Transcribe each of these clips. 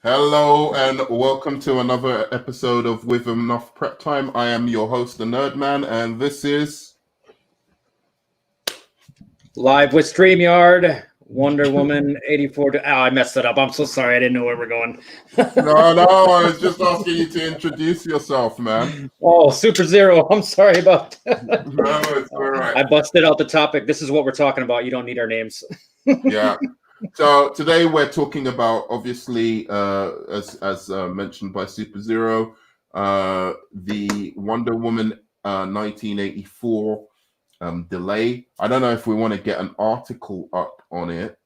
Hello and welcome to another episode of With Enough Prep Time. I am your host, the Nerd Man, and this is Live with StreamYard, Wonder Woman 84. Oh, I messed it up. I'm so sorry. I didn't know where we're going. no. I was just asking you to introduce yourself, man. Oh, Super Zero. I'm sorry about that. No, it's all right. I busted out the topic. This is what we're talking about. You don't need our names. Yeah. So today we're talking about, obviously, as mentioned by Super Zero, the Wonder Woman 1984 delay. I don't know if we want to get an article up on it,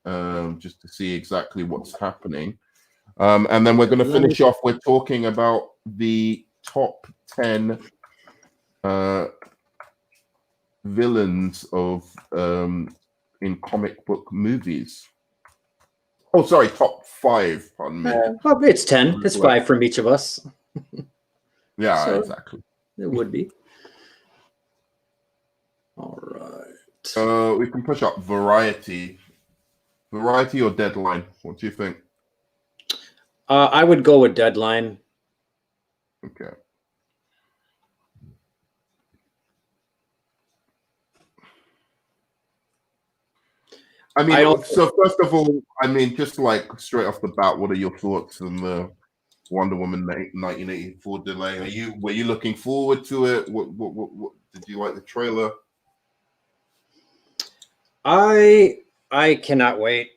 just to see exactly what's happening. And then we're going to finish off with talking about the top 10 villains of in comic book movies. Oh, sorry, top 5. Pardon me. It's 10. It's 5 from each of us. Yeah, So, exactly. It would be. All right. We can push up Variety or Deadline. What do you think? I would go with Deadline. Okay. I mean, so first of all, I mean, just like straight off the bat, what are your thoughts on the Wonder Woman 1984 delay? Were you looking forward to it? What did you like the trailer? I cannot wait,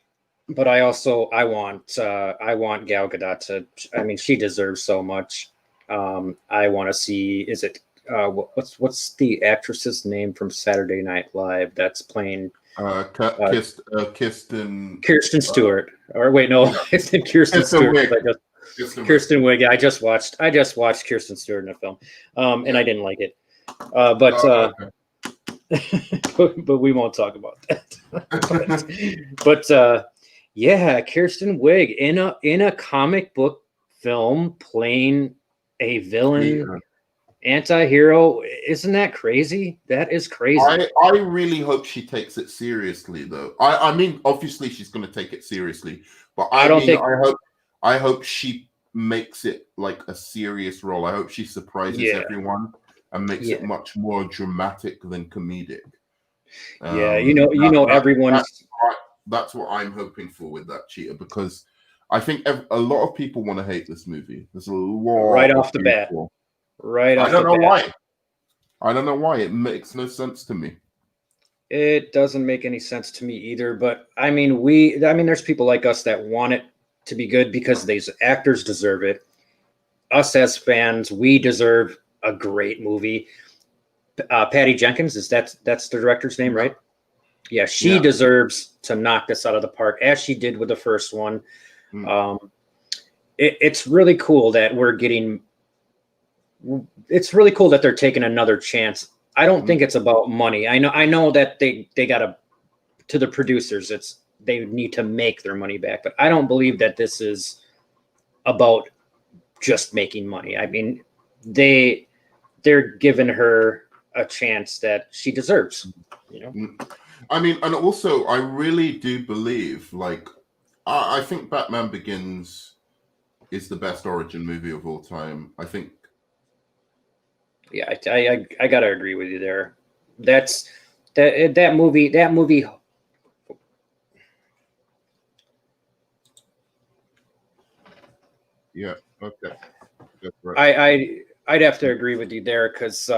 but I want Gal Gadot to. I mean, she deserves so much. I want to see. Is it what's the actress's name from Saturday Night Live that's playing? Kirsten Stewart. Or wait, no, it's Kirsten Stewart. Kirsten Wiig. I just watched Kirsten Stewart in a film, and I didn't like it. Okay. but we won't talk about that. but yeah, Kirsten Wiig in a comic book film playing a villain. Anti-hero, isn't that crazy? That is crazy. I really hope she takes it seriously, though. I mean, obviously she's going to take it seriously, but I hope she makes it like a serious role. I hope she surprises everyone and makes it much more dramatic than comedic. Everyone. That's what I'm hoping for with that, Cheetah, because I think a lot of people want to hate this movie. There's a lot right off the bat. Right. I don't know why. I don't know why. It makes no sense to me. It doesn't make any sense to me either. But I mean, there's people like us that want it to be good because these actors deserve it. Us as fans, we deserve a great movie. Patty Jenkins, that's the director's name, right? Yeah, she deserves to knock this out of the park as she did with the first one. It's really cool that we're getting. It's really cool that they're taking another chance. I don't think it's about money. I know that they got to the producers. They need to make their money back, but I don't believe that this is about just making money. I mean, they're giving her a chance that she deserves. I mean, and also I really do believe, like, I think Batman Begins is the best origin movie of all time. I think. Yeah, I gotta agree with you there. That movie. Yeah. Okay. That's right. I'd have to agree with you there because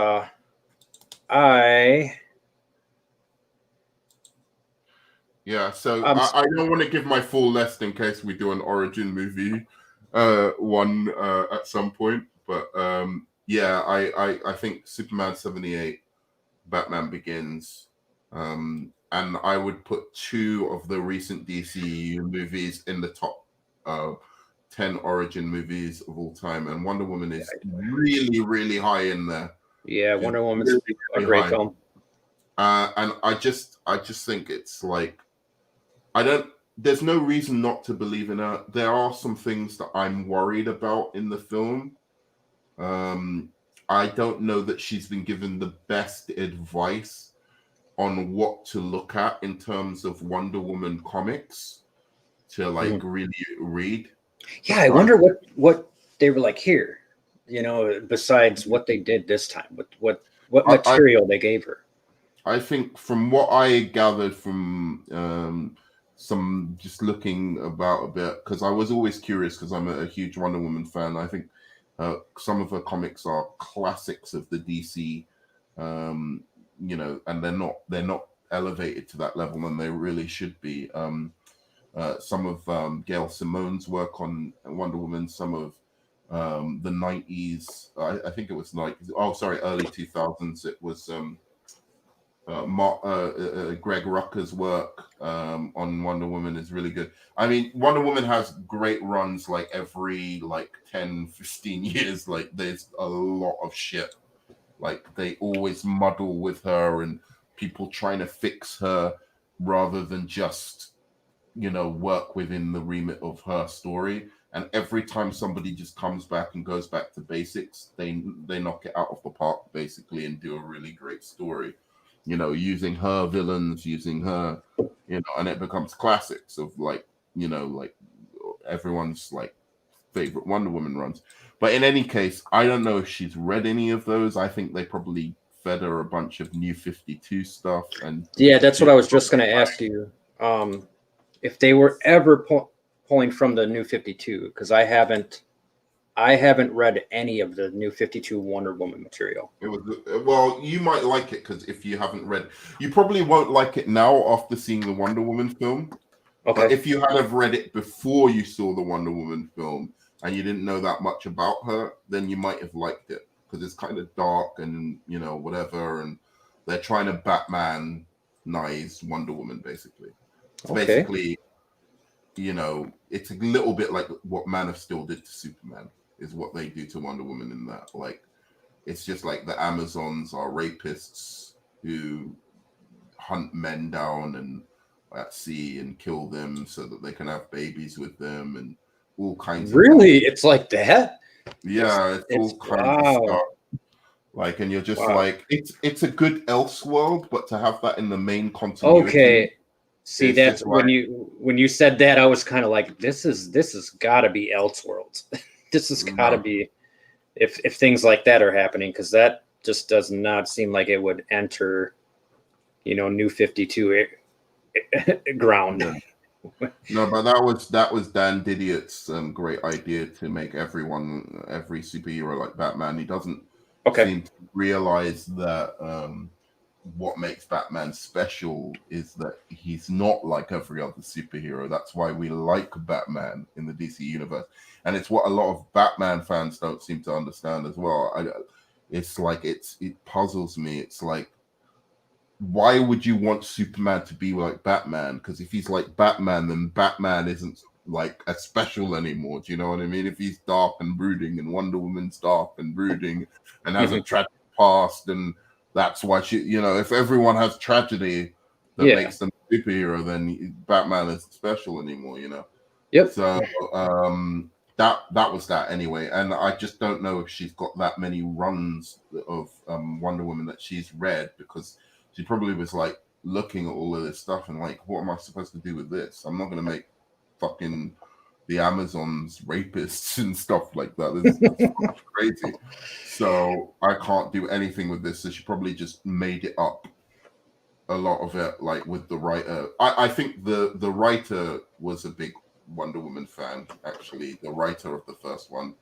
Yeah. So I don't want to give my full list in case we do an origin movie one at some point, but yeah, I think Superman 78, Batman Begins, and I would put 2 of the recent DCU movies in the top 10 origin movies of all time, and Wonder Woman is really, really high in there. Yeah, Wonder Woman's a great film. And I just think it's like, there's no reason not to believe in her. There are some things that I'm worried about in the film. I don't know that she's been given the best advice on what to look at in terms of Wonder Woman comics to like really read. Yeah, I wonder what they were like here, besides what they did this time, what material they gave her. I think from what I gathered from some just looking about a bit, because I was always curious because I'm a huge Wonder Woman fan. I think some of her comics are classics of the DC, and they're not elevated to that level, and they really should be. Some of Gail Simone's work on Wonder Woman, some of the 90s, I think it was early 2000s, it was Greg Rucka's work on Wonder Woman is really good. I mean, Wonder Woman has great runs like every 10, 15 years. Like there's a lot of shit. Like they always muddle with her and people trying to fix her rather than just, work within the remit of her story. And every time somebody just comes back and goes back to basics, they knock it out of the park basically and do a really great story. Using her villains, using her, and it becomes classics of everyone's favorite Wonder Woman runs. But in any case, I don't know if she's read any of those. I think they probably fed her a bunch of New 52 stuff. And yeah, that's what I was just going to ask you. If they were ever pulling from the New 52, because I haven't read any of the New 52 Wonder Woman material. Well, you might like it because if you haven't read, you probably won't like it now after seeing the Wonder Woman film. Okay. But if you had have read it before you saw the Wonder Woman film and you didn't know that much about her, then you might have liked it because it's kind of dark and whatever, and they're trying to Batman-nize Wonder Woman basically. It's basically, it's a little bit like what Man of Steel did to Superman. Is what they do to Wonder Woman in that. It's just like the Amazons are rapists who hunt men down and at sea and kill them so that they can have babies with them and all kinds of Really? It's like that? Yeah, it's all kinds of stuff. And you're just it's a good Elseworld, but to have that in the main continuity. Okay. See, that's when you said that, I was kind of like, this has got to be Elseworlds. This has got to be if things like that are happening, because that just does not seem like it would enter, New 52 ground. Yeah. No, but that was Dan Didiott's great idea to make every superhero like Batman. He doesn't seem to realize that what makes Batman special is that he's not like every other superhero. That's why we like Batman in the DC universe. And it's what a lot of Batman fans don't seem to understand as well. It puzzles me. It's like, why would you want Superman to be like Batman? Because if he's like Batman, then Batman isn't as special anymore. Do you know what I mean? If he's dark and brooding and Wonder Woman's dark and brooding and has a tragic past, and that's why if everyone has tragedy that makes them a superhero, then Batman isn't special anymore, Yep. So that was that anyway. And I just don't know if she's got that many runs of Wonder Woman that she's read, because she probably was looking at all of this stuff and what am I supposed to do with this? I'm not going to make fucking the Amazons rapists and stuff like that. This is crazy. So I can't do anything with this. So she probably just made it up, a lot of it, with the writer. I think the writer was a big Wonder Woman fan, actually, the writer of the first one.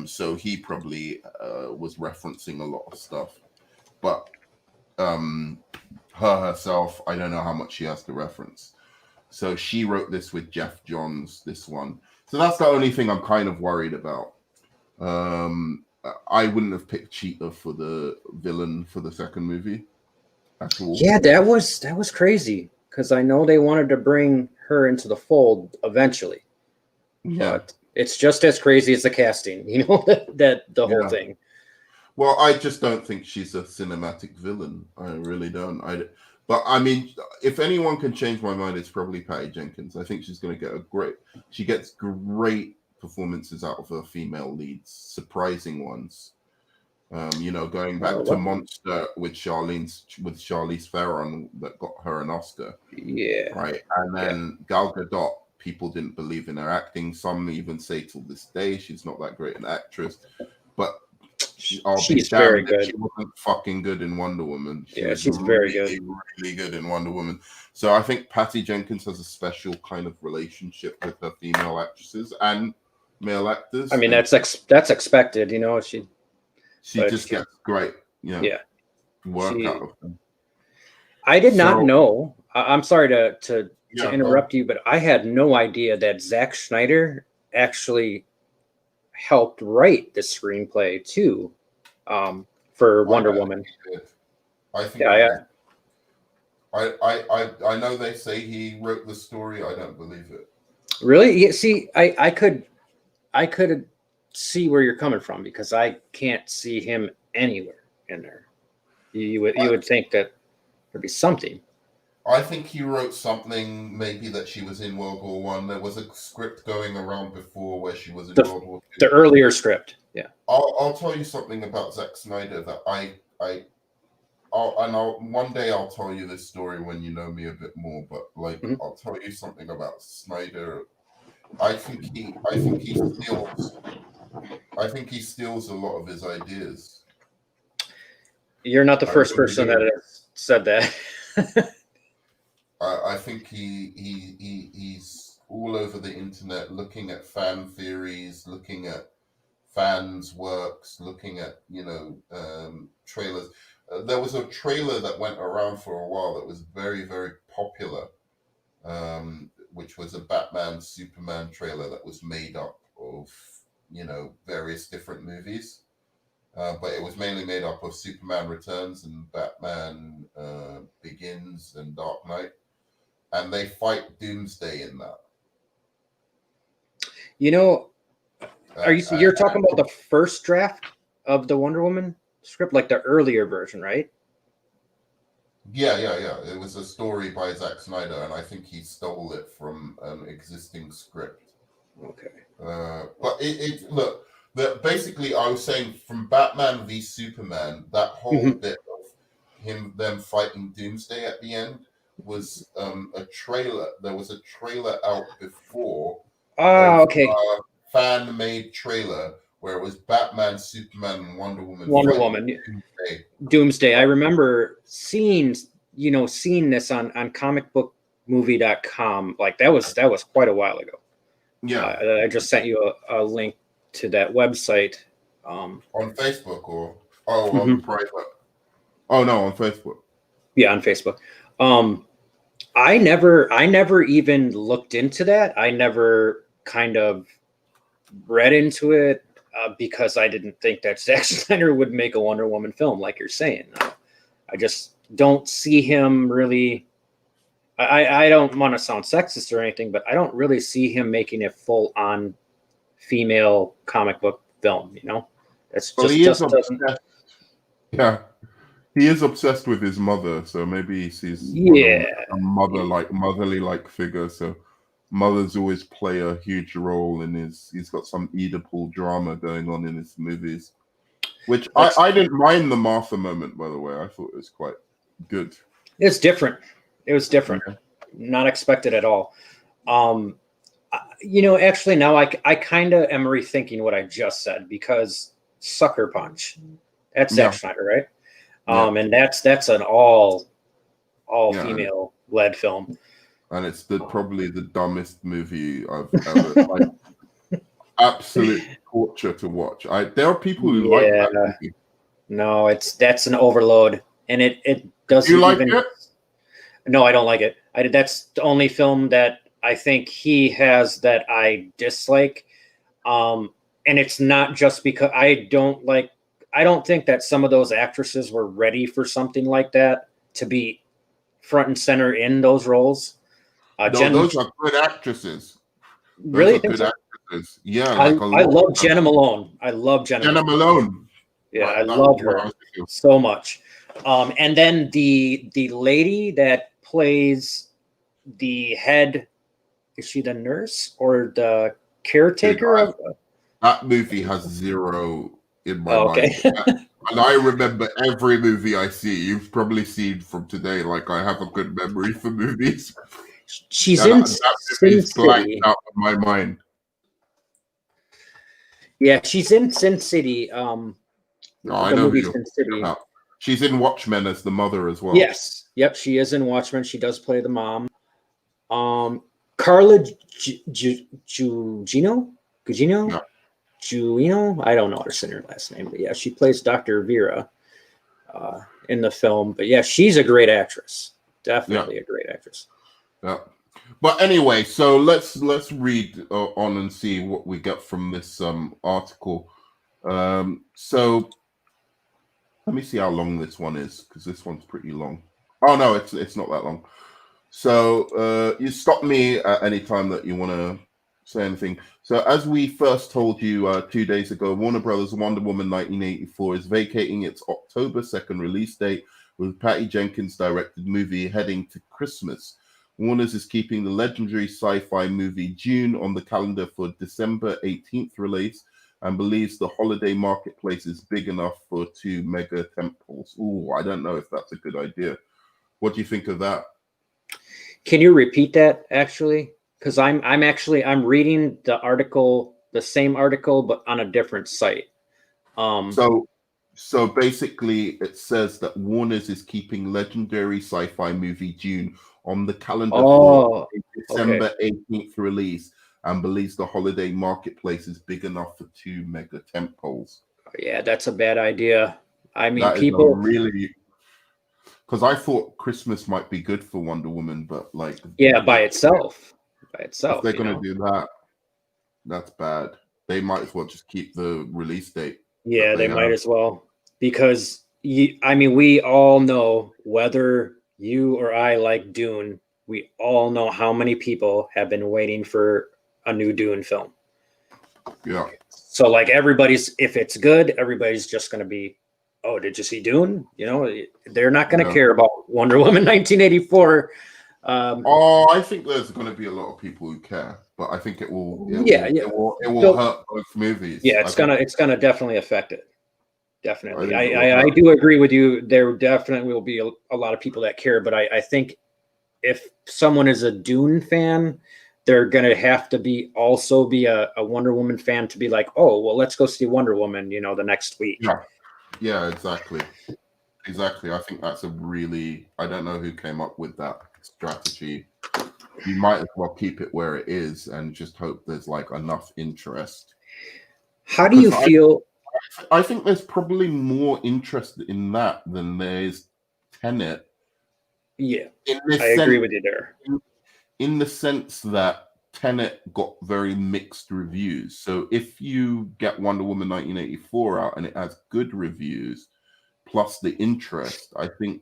So he probably was referencing a lot of stuff. But her herself, I don't know how much she has to reference. So she wrote this with Jeff Johns, this one. So that's the only thing I'm kind of worried about. I wouldn't have picked Cheetah for the villain for the second movie at all. Yeah, that was crazy, because I know they wanted to bring her into the fold eventually. Yeah. But it's just as crazy as the casting, that the whole thing. Well, I just don't think she's a cinematic villain. I really don't. But I mean, if anyone can change my mind, it's probably Patty Jenkins. I think she's going to get she gets great performances out of her female leads, surprising ones. Going back to Monster with Charlize Theron that got her an Oscar. Yeah. Right. And then Gal Gadot people didn't believe in her acting. Some even say till this day she's not that great an actress. But she's very good. She wasn't fucking good in Wonder Woman. She's very good. Really good in Wonder Woman. So I think Patty Jenkins has a special kind of relationship with her female actresses and male actors. I mean, that's expected, you know. She just gets great, work out of them. I did not know. I'm sorry to interrupt you, but I had no idea that Zack Snyder actually helped write the screenplay too, for Wonder Woman. I think. I know they say he wrote the story. I don't believe it. Really? Yeah, see, I could see where you're coming from, because I can't see him anywhere in there. You would think that there'd be something. I think he wrote something, maybe that she was in World War One. There was a script going around before where she was in World War II. The earlier script, yeah. I'll tell you something about Zack Snyder that one day I'll tell you this story when you know me a bit more. But I'll tell you something about Snyder. I think he steals a lot of his ideas. You're not the first person that has said that. I think he's all over the internet looking at fan theories, looking at fans' works, looking at trailers. There was a trailer that went around for a while that was very, very popular, which was a Batman Superman trailer that was made up of various different movies. But it was mainly made up of Superman Returns and Batman Begins and Dark Knight. And they fight Doomsday in that. You're talking about the first draft of the Wonder Woman script, like the earlier version, right? Yeah. It was a story by Zack Snyder, and I think he stole it from an existing script. Okay. But look. Basically, I was saying from Batman v Superman, that whole bit of them fighting Doomsday at the end was a trailer. There was a trailer out before. Oh, okay. A fan-made trailer where it was Batman, Superman, and Wonder Woman. Doomsday. I remember seeing this on comicbookmovie.com. Like that was quite a while ago. Yeah. I just sent you a link to that website. On Facebook on private? Oh no, on Facebook. Yeah, on Facebook. I never even looked into that. I never kind of read into it because I didn't think that Zack Snyder would make a Wonder Woman film, like you're saying. I just don't see him really. I don't want to sound sexist or anything, but I don't really see him making a full-on female comic book film. That's just yeah. He is obsessed with his mother, so maybe he sees a motherly figure. So mothers always play a huge role in he's got some Oedipal drama going on in his movies, which I didn't mind the Martha moment, by the way. I thought it was quite good. It's different. It was different. Yeah. Not expected at all. Actually now I kind of am rethinking what I just said, because Sucker Punch, that's Zack Snyder, right? And that's an all female led film, and it's probably the dumbest movie I've ever absolute torture to watch. There are people who like that movie. No, that's an overload, and it doesn't. You like it? No, I don't like it. That's the only film that I think he has that I dislike, and it's not just because I don't think that some of those actresses were ready for something like that to be front and center in those roles. Those are good actresses. Really? Good actresses. Yeah. I love Jenna Malone. I love Jenna Malone. Yeah, I love her so much. And then the lady that plays the head, is she the nurse or the caretaker? That movie has zero in my mind. And I remember every movie I see. You've probably seen from today. Like, I have a good memory for movies. She's in Sin City. Out of my mind. Yeah, she's in Sin City. No, I know who you're talking about. She's in Watchmen as the mother as well. Yes. Yep, she is in Watchmen. She does play the mom. Carla Gugino? Yeah. Gugino? I don't know how to say her last name, but yeah, she plays Dr. Vera in the film. But yeah, she's a great actress. Definitely a great actress. Yeah. But anyway, so let's read on and see what we get from this article. So let me see how long this one is, because this one's pretty long. Oh no, it's not that long. So you stop me at any time that you want to say anything. So as we first told you 2 days ago, Warner Brothers' Wonder Woman 1984 is vacating its October 2nd release date, with Patty Jenkins' directed movie heading to Christmas. Warner's is keeping the legendary sci-fi movie Dune on the calendar for December 18th release, and believes the holiday marketplace is big enough for 2 mega tentpoles. Ooh, I don't know if that's a good idea. What do you think of that? Can you repeat that, actually? Because I'm reading the article, the same article, but on a different site. So basically, it says that Warner's is keeping legendary sci-fi movie Dune on the calendar for December 18th release, and believes the holiday marketplace is big enough for 2 mega tentpoles. Yeah, that's a bad idea. I mean, that people really, because I thought Christmas might be good for Wonder Woman, but like, by itself, if they're going to do that, that's bad. They might as well just keep the release date. Yeah, they might as well, because we all know, whether you or I like Dune, we all know how many people have been waiting for a new Dune film. Yeah. So like if it's good, everybody's just going to be, oh, did you see Dune? You know, they're not going to care about Wonder Woman 1984. I think there's going to be a lot of people who care, but I think it will hurt both movies. Yeah, it's gonna definitely affect it. Definitely, I do agree with you. There definitely will be a lot of people that care, but I think if someone is a Dune fan, they're gonna have to be a Wonder Woman fan to be like, oh, well, let's go see Wonder Woman, the next week. Yeah, exactly. I think that's I don't know who came up with that strategy. You might as well keep it where it is and just hope there's like enough interest. How do you feel? I think there's probably more interest in that than there is Tenet. Yeah, I agree with you there. In the sense that Tenet got very mixed reviews. So if you get Wonder Woman 1984 out and it has good reviews, plus the interest, I think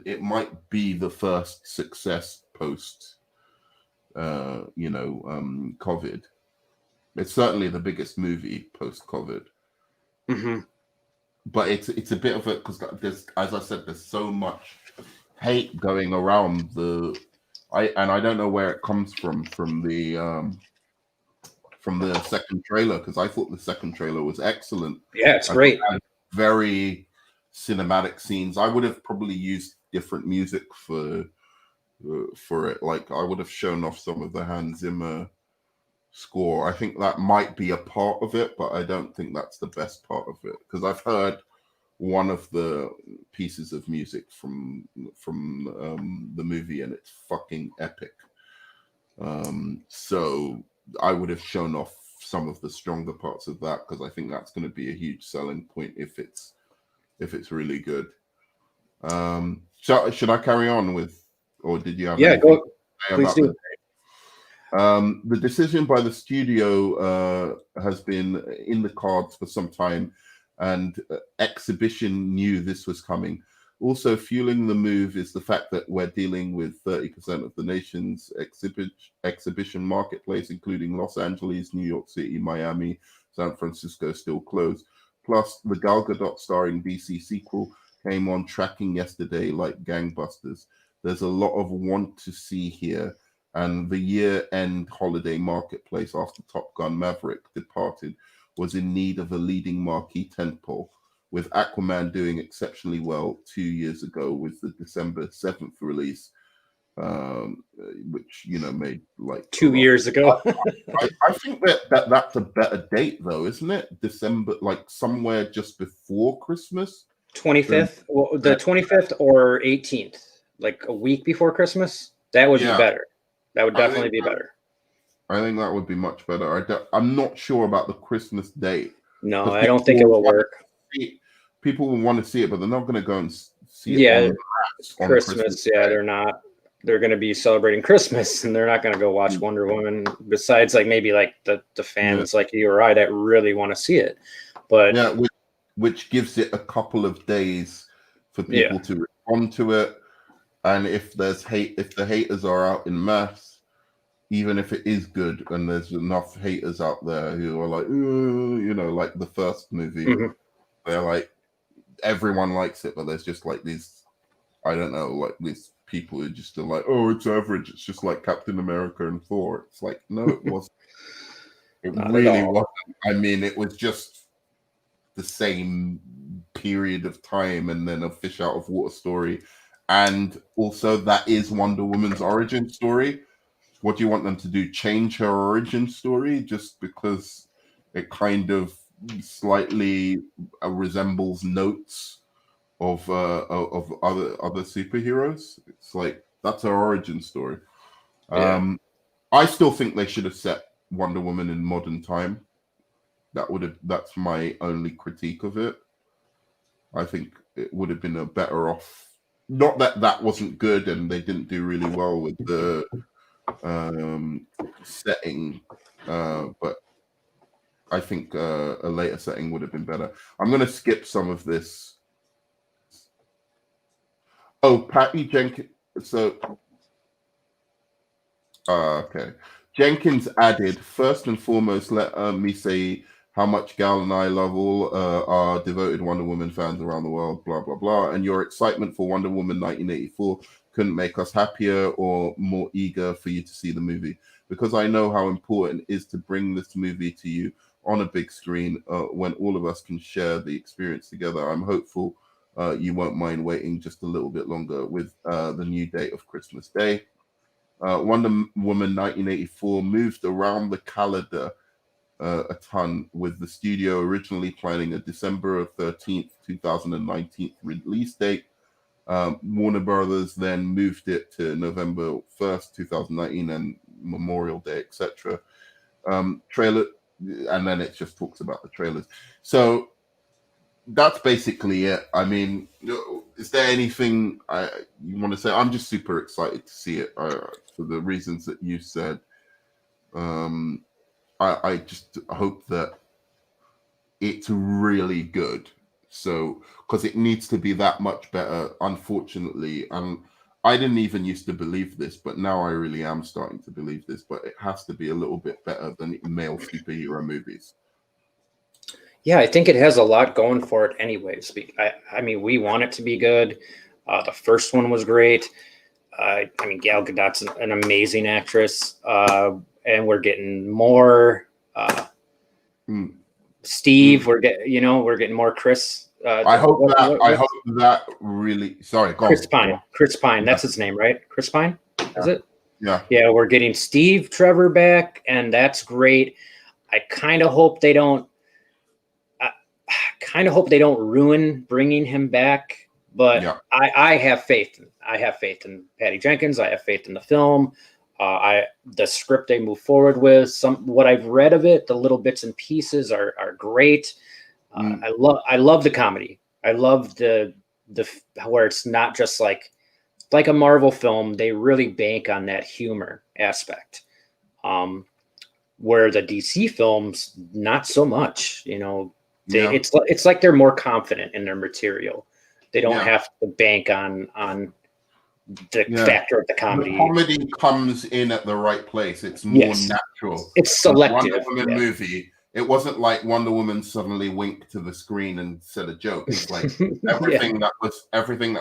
it might be the first success post COVID. It's certainly the biggest movie post COVID. Mm-hmm. But it's a bit of it, because there's, as I said, there's so much hate going around I don't know where it comes from the second trailer, because I thought the second trailer was excellent. Yeah, it's great. Very cinematic scenes. I would have probably used different music for it. Like, I would have shown off some of the Hans Zimmer score. I think that might be a part of it, but I don't think that's the best part of it, because I've heard one of the pieces of music from the movie, and it's fucking epic. So I would have shown off some of the stronger parts of that, because I think that's going to be a huge selling point if it's really good. So should I carry on with, or did you have? Yeah, go. Please do. The decision by the studio has been in the cards for some time, and Exhibition knew this was coming. Also fueling the move is the fact that we're dealing with 30% of the nation's exhibition marketplace, including Los Angeles, New York City, Miami, San Francisco still closed. Plus, the Gal Gadot starring DC sequel came on tracking yesterday like gangbusters. There's a lot of want to see here, and the year-end holiday marketplace after Top Gun Maverick departed was in need of a leading marquee tentpole, with Aquaman doing exceptionally well 2 years ago with the December 7th release. which made like 2 years ago. I think that's a better date though, isn't it? December, like somewhere just before Christmas. 25th, the 25th or 18th, like a week before Christmas. That would be better. That would definitely be better. I think that would be much better. I'm not sure about the Christmas date. No, I don't think it will work. People will want to see it, but they're not going to go and see it on Christmas. Yeah, they're not. They're going to be celebrating Christmas, and they're not going to go watch Wonder Woman. Besides, like maybe like the fans like you or I that really want to see it. But yeah, which gives it a couple of days for people to respond to it. And if there's hate, if the haters are out in mass, even if it is good, and there's enough haters out there who are like, like the first movie, they're like, everyone likes it, but there's just like these, I don't know, like these people who just are like, oh, it's average. It's just like Captain America and Thor. It's like, no, it wasn't. It really wasn't. I mean, it was just the same period of time and then a fish out of water story. And also that is Wonder Woman's origin story. What do you want them to do? Change her origin story just because it kind of slightly resembles notes of other superheroes? It's like, that's her origin story. I still think they should have set Wonder Woman in modern time. That's my only critique of it. I think it would have been a better off. Not that wasn't good and they didn't do really well with the setting, but I think a later setting would have been better. I'm going to skip some of this. Oh, Patty Jenkins. So, okay. Jenkins added, first and foremost, let me say how much Gal and I love all our devoted Wonder Woman fans around the world, blah, blah, blah. And your excitement for Wonder Woman 1984 couldn't make us happier or more eager for you to see the movie, because I know how important it is to bring this movie to you on a big screen when all of us can share the experience together. I'm hopeful you won't mind waiting just a little bit longer with the new date of Christmas Day. Wonder Woman 1984 moved around the calendar a ton, with the studio originally planning a December 13th, 2019 release date. Warner Brothers then moved it to November 1st, 2019, and Memorial Day, etc. Trailer, and then it just talks about the trailers. So that's basically it. I mean, is there anything you want to say? I'm just super excited to see it for the reasons that you said. I just hope that it's really good. So, because it needs to be that much better, unfortunately. And I didn't even used to believe this, but now I really am starting to believe this. But it has to be a little bit better than male superhero movies. Yeah, I think it has a lot going for it anyways. I mean, we want it to be good. The first one was great. I mean, Gal Gadot's an amazing actress. And we're getting more Steve. We're getting more Chris. I hope that really. Sorry, go Chris Pine. Chris Pine. That's his name, right? Chris Pine. Is it? Yeah. Yeah, we're getting Steve Trevor back, and that's great. I kind of hope they don't. Ruin bringing him back, but I have faith. I have faith in Patty Jenkins. I have faith in the film. The script they move forward with, what I've read of it, the little bits and pieces are great. I love the comedy. I love the where it's not just like a Marvel film. They really bank on that humor aspect. Where the DC films, not so much. It's like they're more confident in their material. They don't have to bank on the factor of the comedy. The comedy comes in at the right place. It's more natural. It's selective. Wonder Woman movie, it wasn't like Wonder Woman suddenly winked to the screen and said a joke. It's like everything that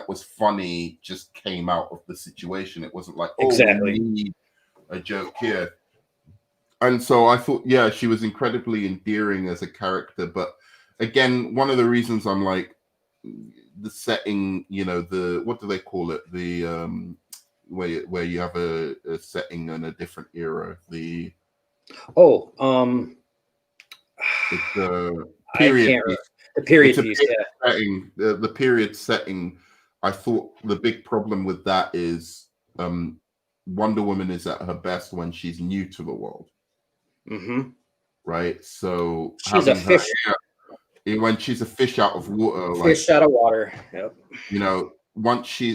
was funny just came out of the situation. It wasn't like, we need a joke here. And so I thought, she was incredibly endearing as a character. But again, one of the reasons I'm like, the setting, what do they call it? where you have a setting in a different era. The period piece. The period piece, setting. The period setting. I thought the big problem with that is Wonder Woman is at her best when she's new to the world. Mm-hmm. Right. So she's a fish. When she's a fish out of water. Fish out of water. Yep. You know,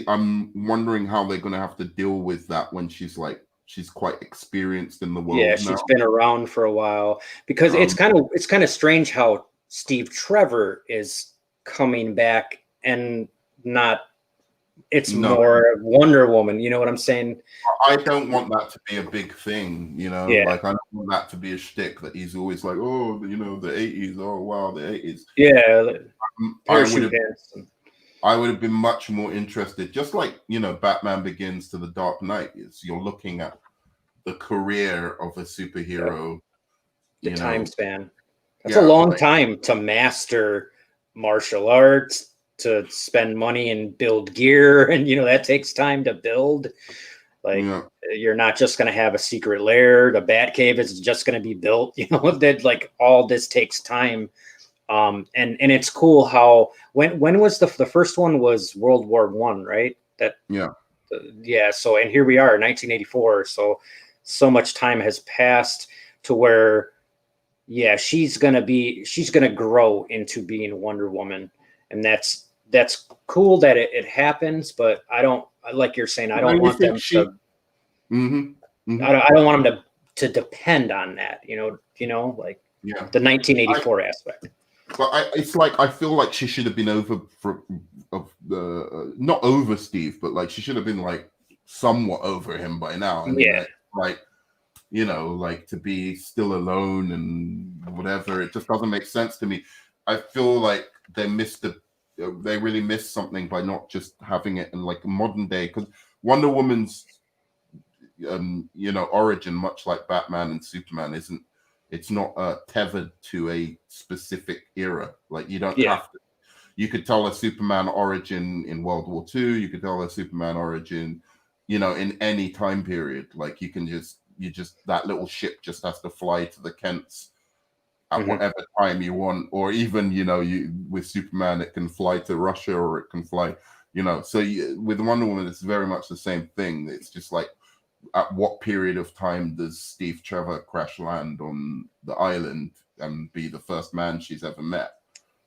I'm wondering how they're going to have to deal with that when she's quite experienced in the world. Yeah, she's been around for a while, because it's kind of strange how Steve Trevor is coming back and not. It's more Wonder Woman. You know what I'm saying? I don't want that to be a big thing. You know, like I don't want that to be a shtick that he's always like, oh, you know, the 80s. Oh, wow, the 80s. Yeah. I would have been much more interested, just like, you know, Batman Begins to The Dark Knight is. You're looking at the career of a superhero. The time span. That's a long time to master martial arts, to spend money and build gear, and you know that takes time to build. Like you're not just going to have a secret lair. The Batcave is just going to be built. You know that like all this takes time. And it's cool how when was the first one was World War I, right? So and here we are, 1984. So much time has passed to where she's gonna grow into being Wonder Woman, and that's cool that it happens. But I don't, like you're saying, I don't want them to. I don't want them to depend on that. You know, like the 1984 aspect. But it's like I feel like she should have been not over Steve, but like she should have been like somewhat over him by now. I mean, like you know, like to be still alone and whatever. It just doesn't make sense to me. I feel like they really missed something by not just having it in like a modern day, because Wonder Woman's origin, much like Batman and Superman, it's not tethered to a specific era. Like you don't have to. You could tell a Superman origin in World War II. You could tell a Superman origin, you know, in any time period. Like you just that little ship just has to fly to the Kents at whatever time you want, or even with Superman it can fly to Russia, or it can fly, So with Wonder Woman, it's very much the same thing. It's just like, at what period of time does Steve Trevor crash land on the island and be the first man she's ever met?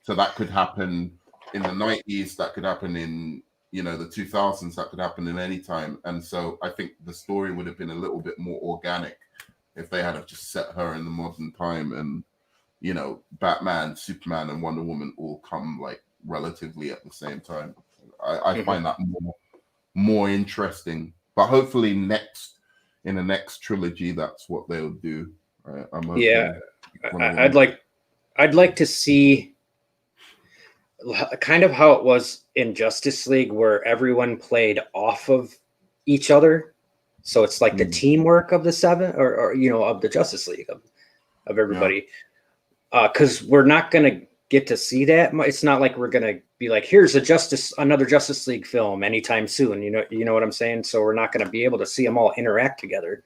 So that could happen in the 90s, that could happen in the 2000s, that could happen in any time. And so I think the story would have been a little bit more organic if they had just set her in the modern time, and Batman, Superman, and Wonder Woman all come like relatively at the same time. I find that more interesting. But hopefully in the next trilogy, that's what they'll do. I'd like to see kind of how it was in Justice League, where everyone played off of each other. So it's like the teamwork of the seven, or of the Justice League of everybody. Because we're not going to get to see that. It's not like we're going to be like, here's another Justice League film anytime soon. You know what I'm saying? So we're not going to be able to see them all interact together.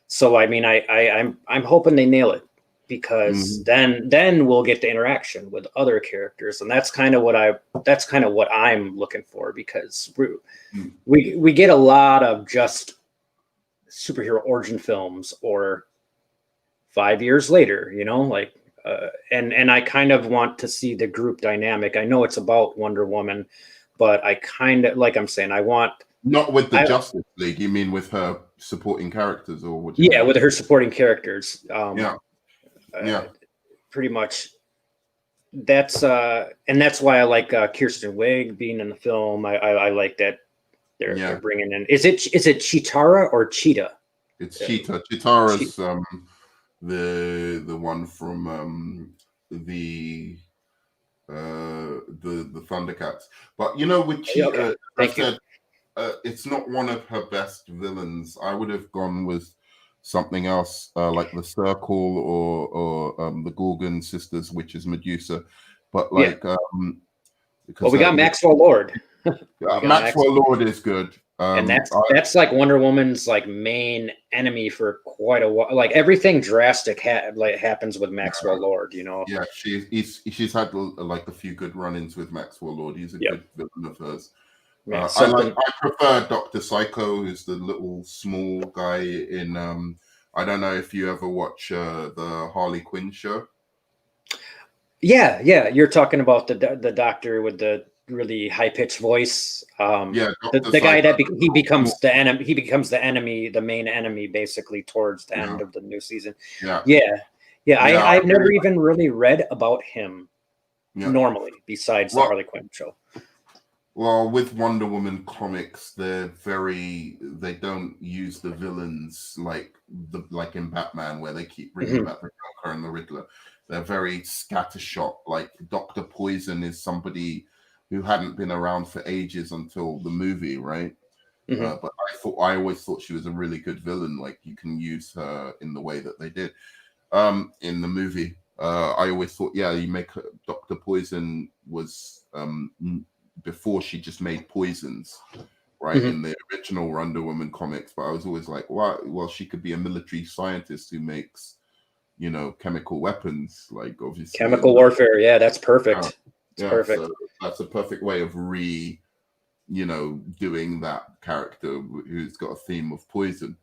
So I mean, I'm hoping they nail it, because then we'll get the interaction with other characters, and that's kind of what I'm looking for, because we get a lot of just superhero origin films, or 5 years later, and I kind of want to see the group dynamic. I know it's about Wonder Woman, but I kind of, like I'm saying, I want... Not with the Justice League, you mean with her supporting characters, or what? With her supporting characters. Pretty much. That's why I like Kirsten Wiig being in the film. I like that they're bringing in... Is it Chitara or Cheetah? It's Cheetah. Chitara's the one from the Thundercats. But with Cheetah, it's not one of her best villains. I would have gone with something else, like the Circle, or the Gorgon sisters, which is Medusa. But because we got Maxwell Lord. Maxwell Lord is good. And that's like Wonder Woman's like main enemy for quite a while. Like everything drastic happens with Maxwell Lord, you know. Yeah, she's had like a few good run-ins with Maxwell Lord. He's a good villain of hers. Yeah, I prefer Dr. Psycho, who's the little small guy in I don't know if you ever watch the Harley Quinn show. Yeah, you're talking about the doctor with the really high-pitched voice. The guy that he becomes the enemy. He becomes the enemy, the main enemy, basically towards the end of the new season. I've never even really read about him normally, besides the Harley Quinn show. Well, with Wonder Woman comics, they don't use the villains like in Batman, where they keep bringing back the Joker and the Riddler. They're very scattershot. Like Dr. Poison is somebody who hadn't been around for ages until the movie, right? But I always thought she was a really good villain. Like you can use her in the way that they did in the movie. I always thought, you make her, Dr. Poison was before she just made poisons, right? In the original Wonder Woman comics. But I was always like, well, she could be a military scientist who makes, chemical weapons, like obviously chemical warfare. Yeah, that's perfect. Perfect. So that's a perfect way of doing that character who's got a theme of poison.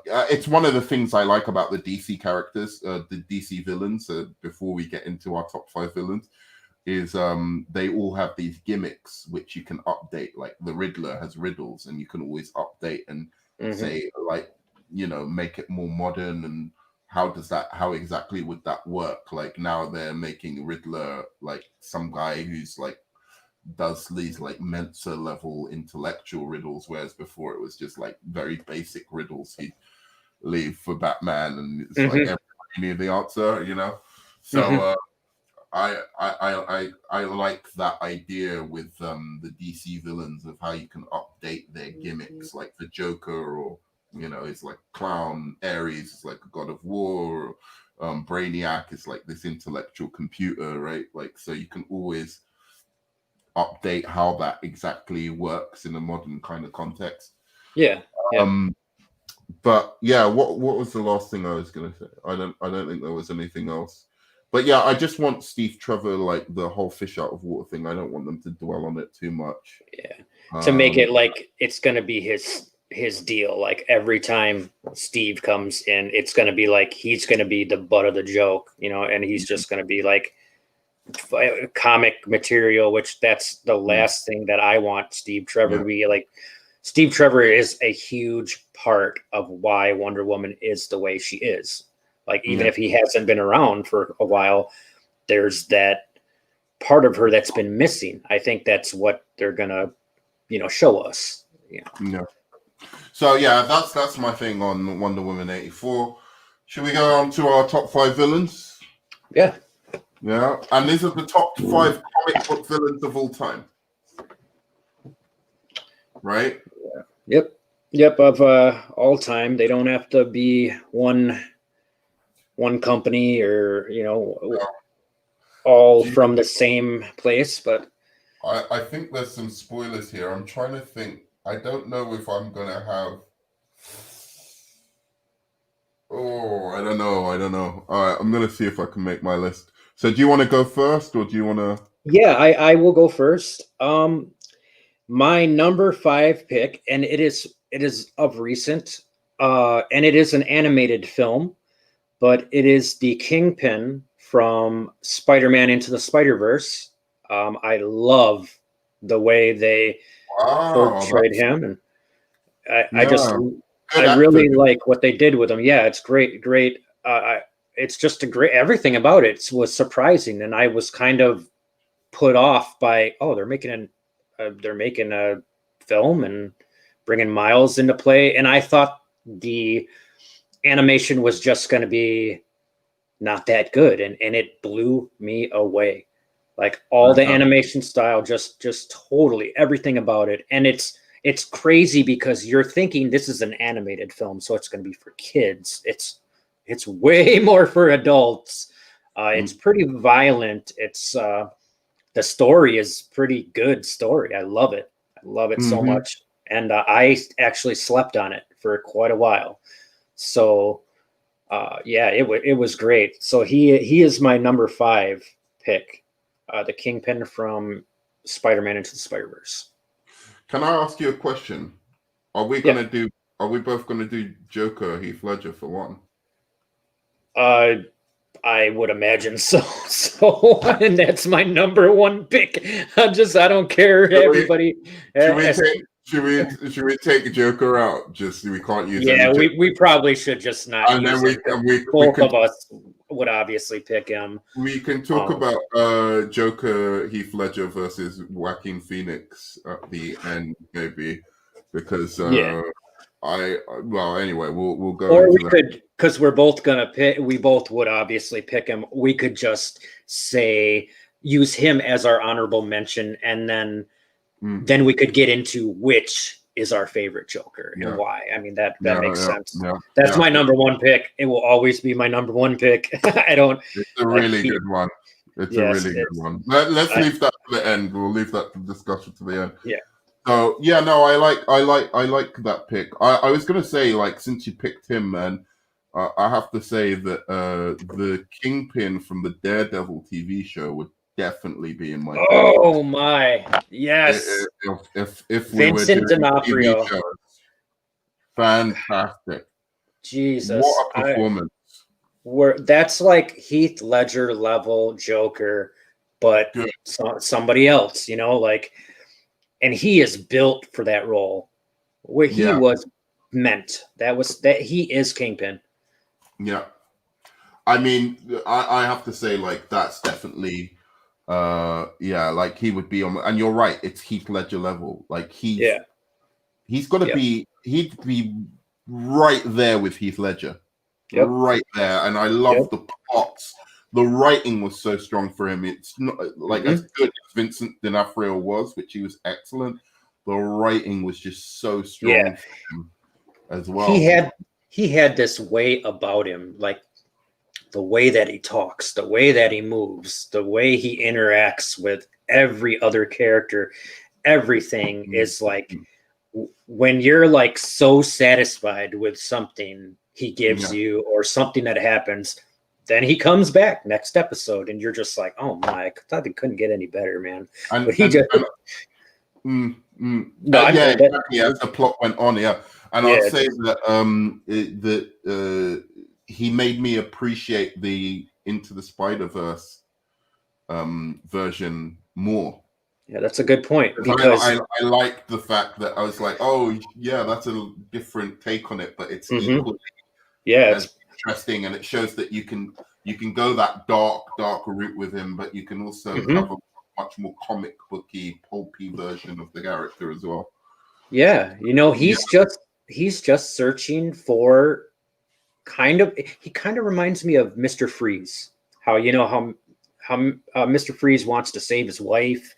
It's one of the things I like about the DC characters, the DC villains. Before we get into our top 5 villains, is they all have these gimmicks which you can update. Like the Riddler has riddles, and you can always update and say, like, make it more modern. And how exactly would that work? Like now they're making Riddler like some guy who's like does these like Mensa level intellectual riddles, whereas before it was just like very basic riddles he'd leave for Batman, and it's like everybody knew the answer, So I like that idea with the DC villains of how you can update their gimmicks, like the Joker, or it's like clown. Ares is like a god of war. Brainiac is like this intellectual computer, right? Like, so you can always update how that exactly works in a modern kind of context. But what was the last thing I was gonna say? I don't think there was anything else. But I just want Steve Trevor, like the whole fish out of water thing. I don't want them to dwell on it too much. To make it like it's gonna be his deal. Like every time Steve comes in, it's going to be like he's going to be the butt of the joke, and he's just going to be like comic material, which that's the last thing that I want Steve Trevor to be. Like Steve Trevor is a huge part of why Wonder Woman is the way she is. Like even if he hasn't been around for a while, there's that part of her that's been missing. I think that's what they're going to, show us. So that's my thing on Wonder Woman 84. Should we go on to our top 5 villains? Yeah. And these are the top 5 comic book villains of all time. Right? Yep, of all time. They don't have to be one company or, all from the same place, but I think there's some spoilers here. I'm trying to think. I don't know if I'm gonna have. Oh, I don't know. All right, I'm gonna see if I can make my list. So, do you want to go first, or do you want to? Yeah, I will go first. My number 5 pick, and it is of recent, and it is an animated film, but it is the Kingpin from Spider-Man Into the Spider-Verse. I love the way they portrayed him, and I really like what they did with him. Yeah, it's great. It's just everything about it was surprising, and I was kind of put off by they're making a film and bringing Miles into play, and I thought the animation was just going to be not that good, and it blew me away. Like all the animation style, just totally everything about it. And it's crazy because you're thinking this is an animated film, so it's going to be for kids. It's way more for adults. It's pretty violent. It's the story is pretty good story. I love it. So much. and I actually slept on it for quite a while. So yeah, it was great. So he is my number 5 pick, the Kingpin from Spider-Man Into the Spider-Verse. Can I ask you a question? Are we both gonna do Joker Heath Ledger for one? I would imagine so. So, and that's my number 1 pick. I don't care. Everybody. Should we take Joker out? Just we can't use. Yeah, we probably should just not. And then both of us would obviously pick him. We can talk about Joker Heath Ledger versus Joaquin Phoenix at the end, maybe, because anyway, we'll go. Or we could, because we're both gonna pick. We both would obviously pick him. We could just use him as our honorable mention, and then we could get into which is our favorite Joker and why. I mean that makes sense. Yeah, that's my number 1 pick. It will always be my number 1 pick. It's a really good one. It's a really good one. Let's leave that to the end. We'll leave that discussion to the end. Yeah. So yeah, no, I like that pick. I was gonna say, like, since you picked him, man, I have to say that the Kingpin from the Daredevil TV show would definitely be in my. Oh my, yes. If Vincent D'Onofrio, fantastic. Jesus, what a performance! That's like Heath Ledger level Joker, but somebody else, like. And he is built for that role, where he was meant. That he is Kingpin. Yeah, I mean, I have to say, like, that's definitely, like he would be on. And you're right, it's Heath Ledger level. Like he's got to be. He'd be right there with Heath Ledger, right there. And I love the plots. The writing was so strong for him. It's not like as good as Vincent D'Onofrio was, which he was excellent. The writing was just so strong for him as well. He had this way about him, like the way that he talks, the way that he moves, the way he interacts with every other character. Everything is like when you're like so satisfied with something he gives you or something that happens. Then he comes back next episode, and you're just like, "Oh my! I thought they couldn't get any better, man." As the plot went on, and I'll say that he made me appreciate the Into the Spider-Verse version more. Yeah, that's a good point. Because I liked the fact that I was like, "Oh, yeah, that's a different take on it," but it's equally it's interesting, and it shows that you can go that dark route with him, but you can also have a much more comic booky, pulpy version of the character as well. Yeah, he's just searching for he kind of reminds me of Mr. Freeze. How Mr. Freeze wants to save his wife,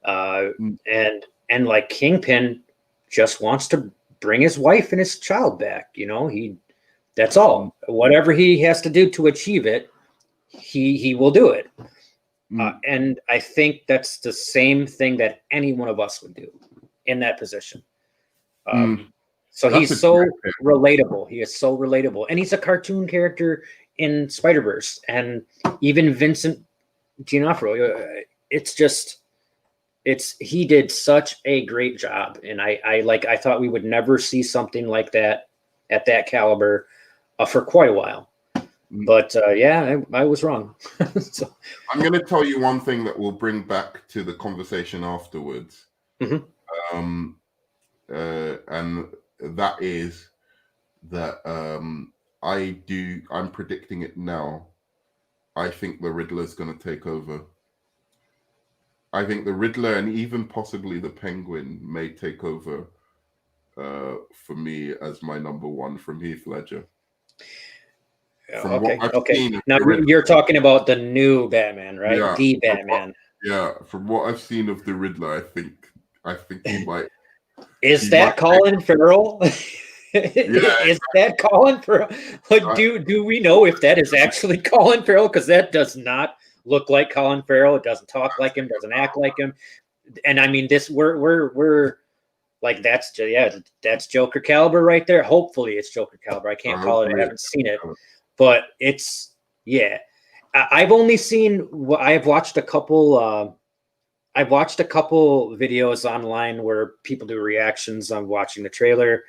and like Kingpin just wants to bring his wife and his child back. That's all. Whatever he has to do to achieve it, he will do it. And I think that's the same thing that any one of us would do in that position. So he's so relatable. He is so relatable. And he's a cartoon character in Spider-Verse. And even Vincent D'Onofrio, he did such a great job. And I thought we would never see something like that at that caliber for quite a while. But I was wrong. So. I'm going to tell you one thing that we'll bring back to the conversation afterwards. And that is that I'm predicting it now. I think the Riddler's going to take over. I think the Riddler and even possibly the Penguin may take over for me as my number 1 from Heath Ledger. Okay. Now you're talking about the new Batman, right? Yeah, the Batman. From what I've seen of the Riddler, I think he might. Is that Colin Farrell? Is that Colin Farrell? Like, do we know if that is actually Colin Farrell? Because that does not look like Colin Farrell. It doesn't talk like him. Doesn't act like him. And I mean, we're Like that's Joker caliber right there. Hopefully it's Joker caliber. I can't call it. I haven't seen it, but it's I've only seen. I've watched a couple. I've watched a couple videos online where people do reactions on watching the trailer,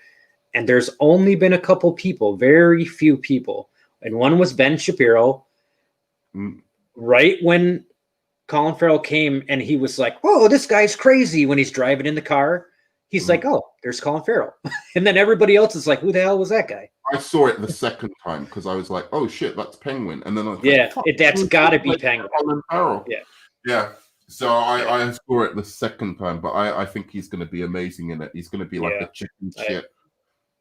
and there's only been a couple people, very few people, and one was Ben Shapiro. Right when Colin Farrell came and he was like, "Whoa, this guy's crazy!" When he's driving in the car, he's like, "Oh, there's Colin Farrell," and then everybody else is like, "Who the hell was that guy?" I saw it the second time because I was like, "Oh shit, that's Penguin," and then I was like, that's got to be Penguin. Colin Farrell. Yeah. So I saw it the second time, but I think he's going to be amazing in it. He's going to be like a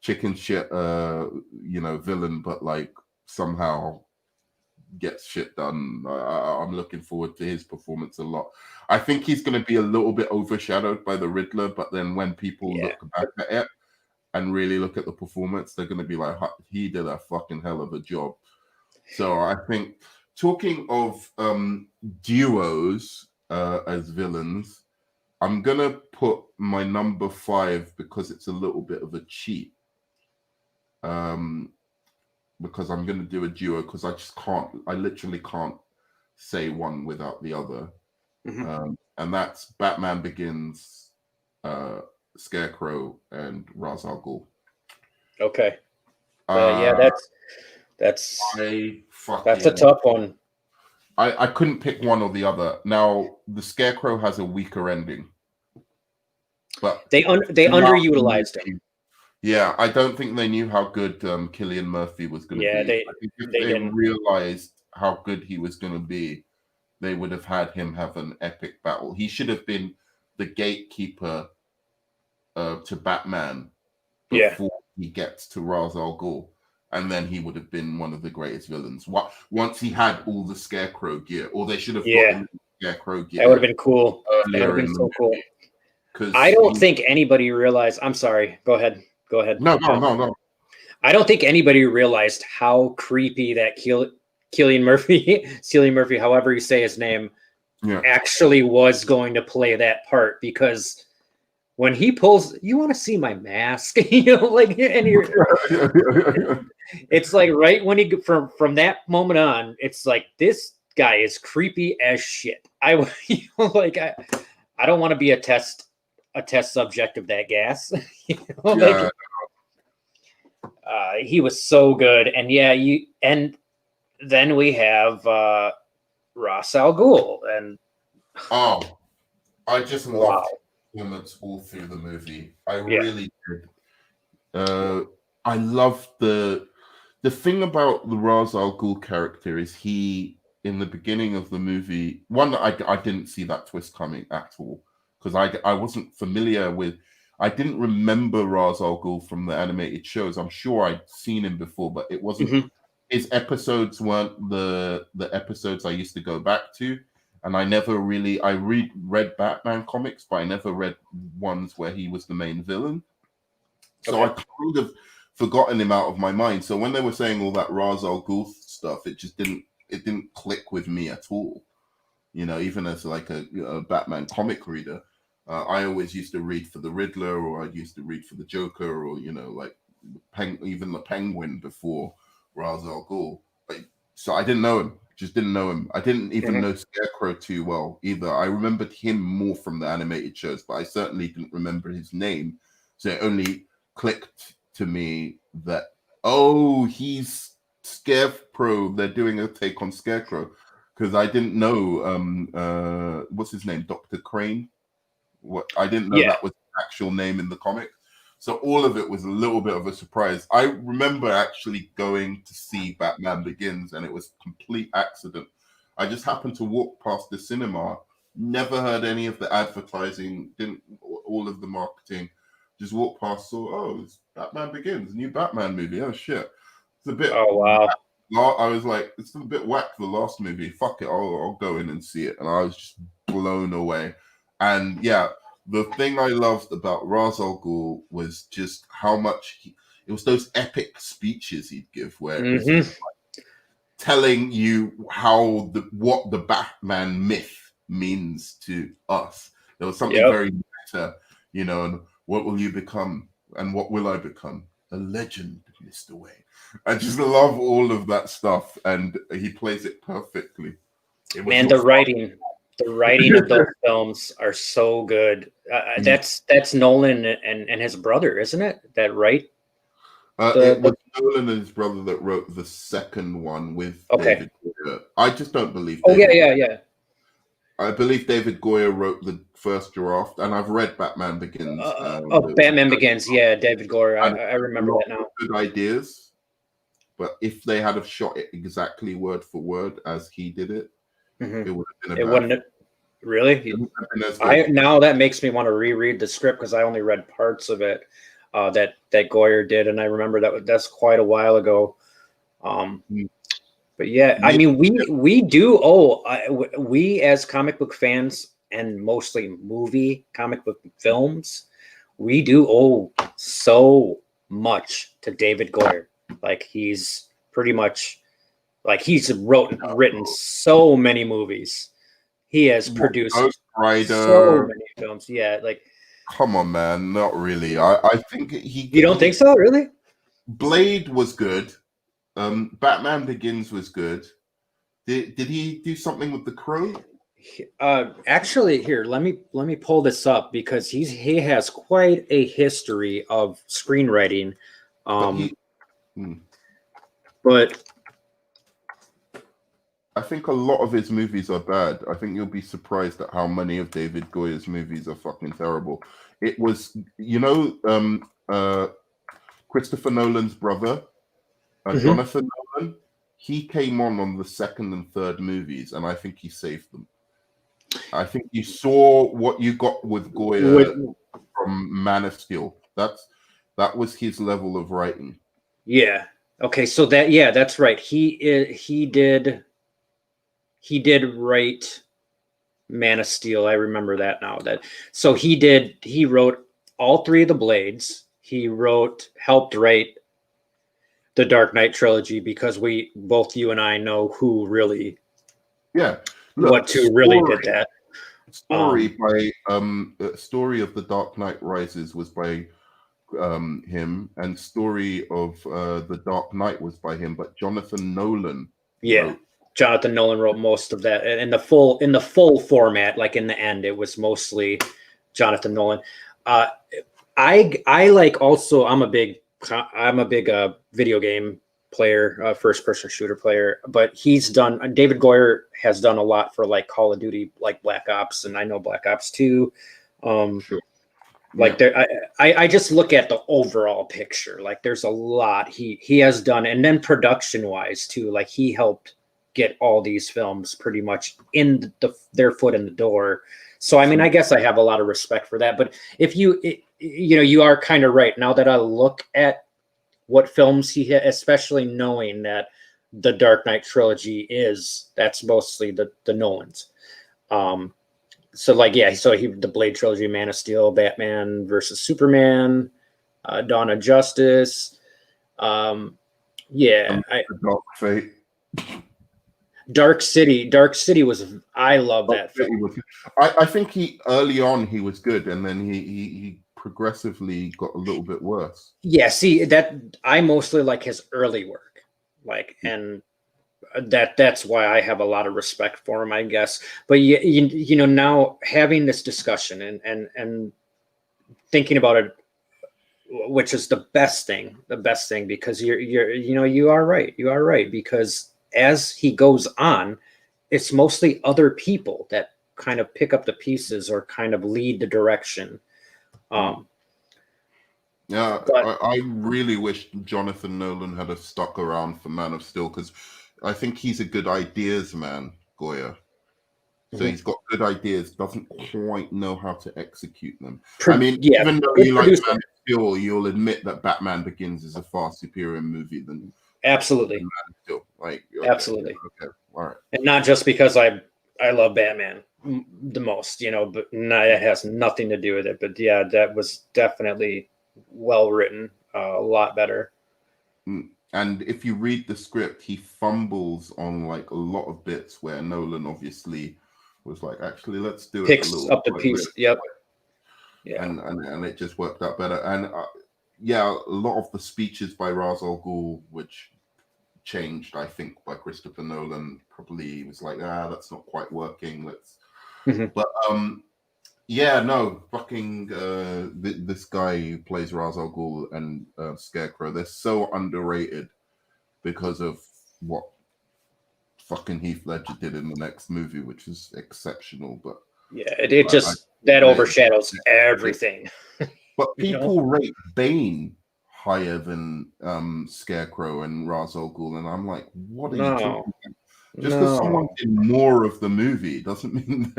chicken shit, villain, but like somehow gets shit done. I'm looking forward to his performance a lot. I think he's going to be a little bit overshadowed by the Riddler, but then when people look back at it and really look at the performance, they're going to be like, he did a fucking hell of a job. So I think, talking of duos as villains, I'm going to put my number 5 because it's a little bit of a cheat. Because I'm going to do a duo because I literally can't say one without the other. And that's Batman Begins, Scarecrow, and Ra's al Ghul. Okay. That's a tough one. I couldn't pick one or the other. Now, the Scarecrow has a weaker ending, but they underutilized him. Yeah, I don't think they knew how good Cillian Murphy was going to be. I think if they realized how good he was going to be, they would have had him have an epic battle. He should have been the gatekeeper to Batman before he gets to Ra's al Ghul, and then he would have been one of the greatest villains. Once he had all the Scarecrow gear, or they should have gotten Scarecrow gear. That would have been cool. That would have been so cool. I don't think anybody realized. I'm sorry. Go ahead. No. I don't think anybody realized how creepy that Cillian Murphy, however you say his name, actually was going to play that part, because when he pulls, "You want to see my mask?" and it's like right when he from that moment on, it's like, this guy is creepy as shit. I don't want to be a test subject of that gas. He was so good, and then we have Ra's al Ghul, and I just loved performance all through the movie. I really did. I loved the thing about the Ra's al Ghul character is he, in the beginning of the movie, I didn't see that twist coming at all, because I wasn't familiar with. I didn't remember Ra's al Ghul from the animated shows. I'm sure I'd seen him before, but it wasn't. His episodes weren't the episodes I used to go back to, and I never really. I read Batman comics, but I never read ones where he was the main villain. So I kind of forgotten him out of my mind. So when they were saying all that Ra's al Ghul stuff, it just didn't click with me at all. Even as like a Batman comic reader. I always used to read for the Riddler, or I used to read for the Joker, or even the Penguin before Ra's al Ghul. So I didn't know him. Just didn't know him. I didn't even know Scarecrow too well either. I remembered him more from the animated shows, but I certainly didn't remember his name. So it only clicked to me that he's Scarecrow. They're doing a take on Scarecrow, because I didn't know what's his name, Dr. Crane. I didn't know that was the actual name in the comic. So all of it was a little bit of a surprise. I remember actually going to see Batman Begins, and it was complete accident. I just happened to walk past the cinema, never heard any of the advertising, didn't all of the marketing, just walked past, saw, it's Batman Begins, new Batman movie. Oh shit. It's a bit I was like, it's a bit whack, the last movie. Fuck it, I'll go in and see it. And I was just blown away. And the thing I loved about Ra's al Ghul was just how much it was those epic speeches he'd give, where it was just like telling you what the Batman myth means to us. There was something very meta, and What will you become? And what will I become? A legend, Mr. Wayne. I just love all of that stuff, and he plays it perfectly. Man, the writing of those films are so good. That's Nolan and his brother, isn't it? That right? It was Nolan and his brother that wrote the second one with David Goyer. I just don't believe. Yeah. I believe David Goyer wrote the first draft, and I've read Batman Begins. Batman Begins. Yeah, David Goyer. I remember that now. Good ideas, but if they had have shot it exactly word for word as he did it, it would have been. Wouldn't it? Really? Now that makes me want to reread the script because I only read parts of it. That Goyer did, and I remember that's quite a while ago. But yeah, I mean, we do owe we as comic book fans and mostly comic book films, we do owe so much to David Goyer. Like he's pretty much he's written so many movies. He has produced so many films. Yeah, like. Come on, man. Not really. I think he. You don't think so? Really? Blade was good. Batman Begins was good. Did he do something with The Crow? Actually, here, let me pull this up because he has quite a history of screenwriting. But I think a lot of his movies are bad. I think you'll be surprised at how many of David Goyer's movies are fucking terrible. It was, Christopher Nolan's brother, Jonathan Nolan. He came on the second and third movies, and I think he saved them. I think you saw what you got with Goyer from Man of Steel. That was his level of writing. Yeah. Okay. So that's right. He did write Man of Steel. I remember that now. He wrote all three of the Blades. He helped write the Dark Knight trilogy because you and I know who really, really did that. Story Story of the Dark Knight Rises was by him, and Story of the Dark Knight was by him, but Jonathan Nolan. Yeah. Jonathan Nolan wrote most of that in the full format. Like in the end, it was mostly Jonathan Nolan. I like also. I'm a big video game player, first person shooter player. But David Goyer has done a lot for like Call of Duty, like Black Ops, and I know Black Ops 2. Sure. Like I just look at the overall picture. Like there's a lot he has done, and then production wise too. Like he helped get all these films pretty much in their foot in the door. So, I mean, I guess I have a lot of respect for that, but if you are kind of right. Now that I look at what films he had, especially knowing that the Dark Knight trilogy that's mostly the Nolans. The Blade trilogy, Man of Steel, Batman versus Superman, Dawn of Justice. Dark Fate. Dark City was. I love that film. I think early on he was good, and then he progressively got a little bit worse. Yeah, see that I mostly like his early work, and that's why I have a lot of respect for him, I guess. But now having this discussion and thinking about it, which is the best thing, because you are right because as he goes on, it's mostly other people that kind of pick up the pieces or kind of lead the direction. I really wish Jonathan Nolan had stuck around for Man of Steel, because I think he's a good ideas man, Goyer. So he's got good ideas, doesn't quite know how to execute them. Even though you like Man of Steel, you'll admit that Batman Begins is a far superior movie than absolutely. Man of Steel. Absolutely. Okay, all right. And not just because I love Batman the most, but it has nothing to do with it. But yeah, that was definitely well written, a lot better. And if you read the script, he fumbles on like a lot of bits where Nolan obviously was like, actually, let's do Picks up the piece. Yep. and it just worked out better. And yeah, a lot of the speeches by Ra's al Ghul, which changed, I think, by Christopher Nolan, probably was like, that's not quite working. But yeah, no, fucking this guy who plays Ra's al Ghul and Scarecrow, they're so underrated because of what fucking Heath Ledger did in the next movie, which is exceptional. But yeah, it just that overshadows everything. But people rate Bane higher than Scarecrow and Ra's al Ghul, and I'm like, what are you talking about? Just because someone did more of the movie doesn't mean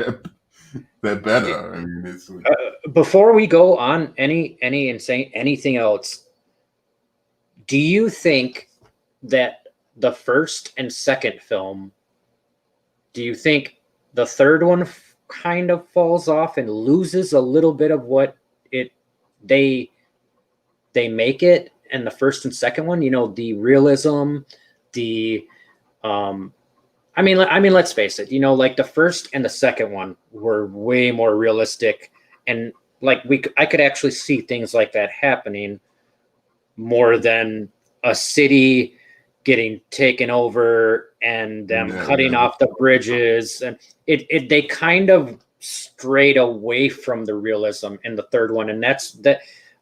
they're better. I mean, it's before we go on anything else, do you think that the first and second film, do you think the third one kind of falls off and loses a little bit of what they make it in the first and second one? The realism, I mean, let's face it, like the first and the second one were way more realistic, and like I could actually see things like that happening more than a city getting taken over and them cutting off the bridges, and they kind of strayed away from the realism in the third one. And that's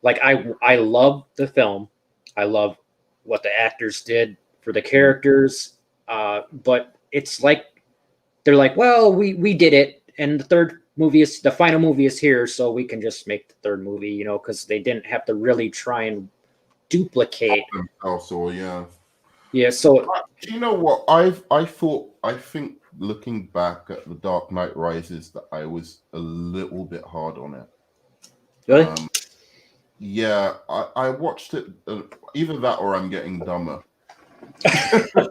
like, I love the film. I love what the actors did for the characters. But it's like, they're like, well, we did it. And the final movie is here. So we can just make the third movie, cause they didn't have to really try and duplicate. Also, yeah. Yeah. So you know what? I think looking back at The Dark Knight Rises, that I was a little bit hard on it. Really? Yeah, I watched it. Either that or I'm getting dumber. I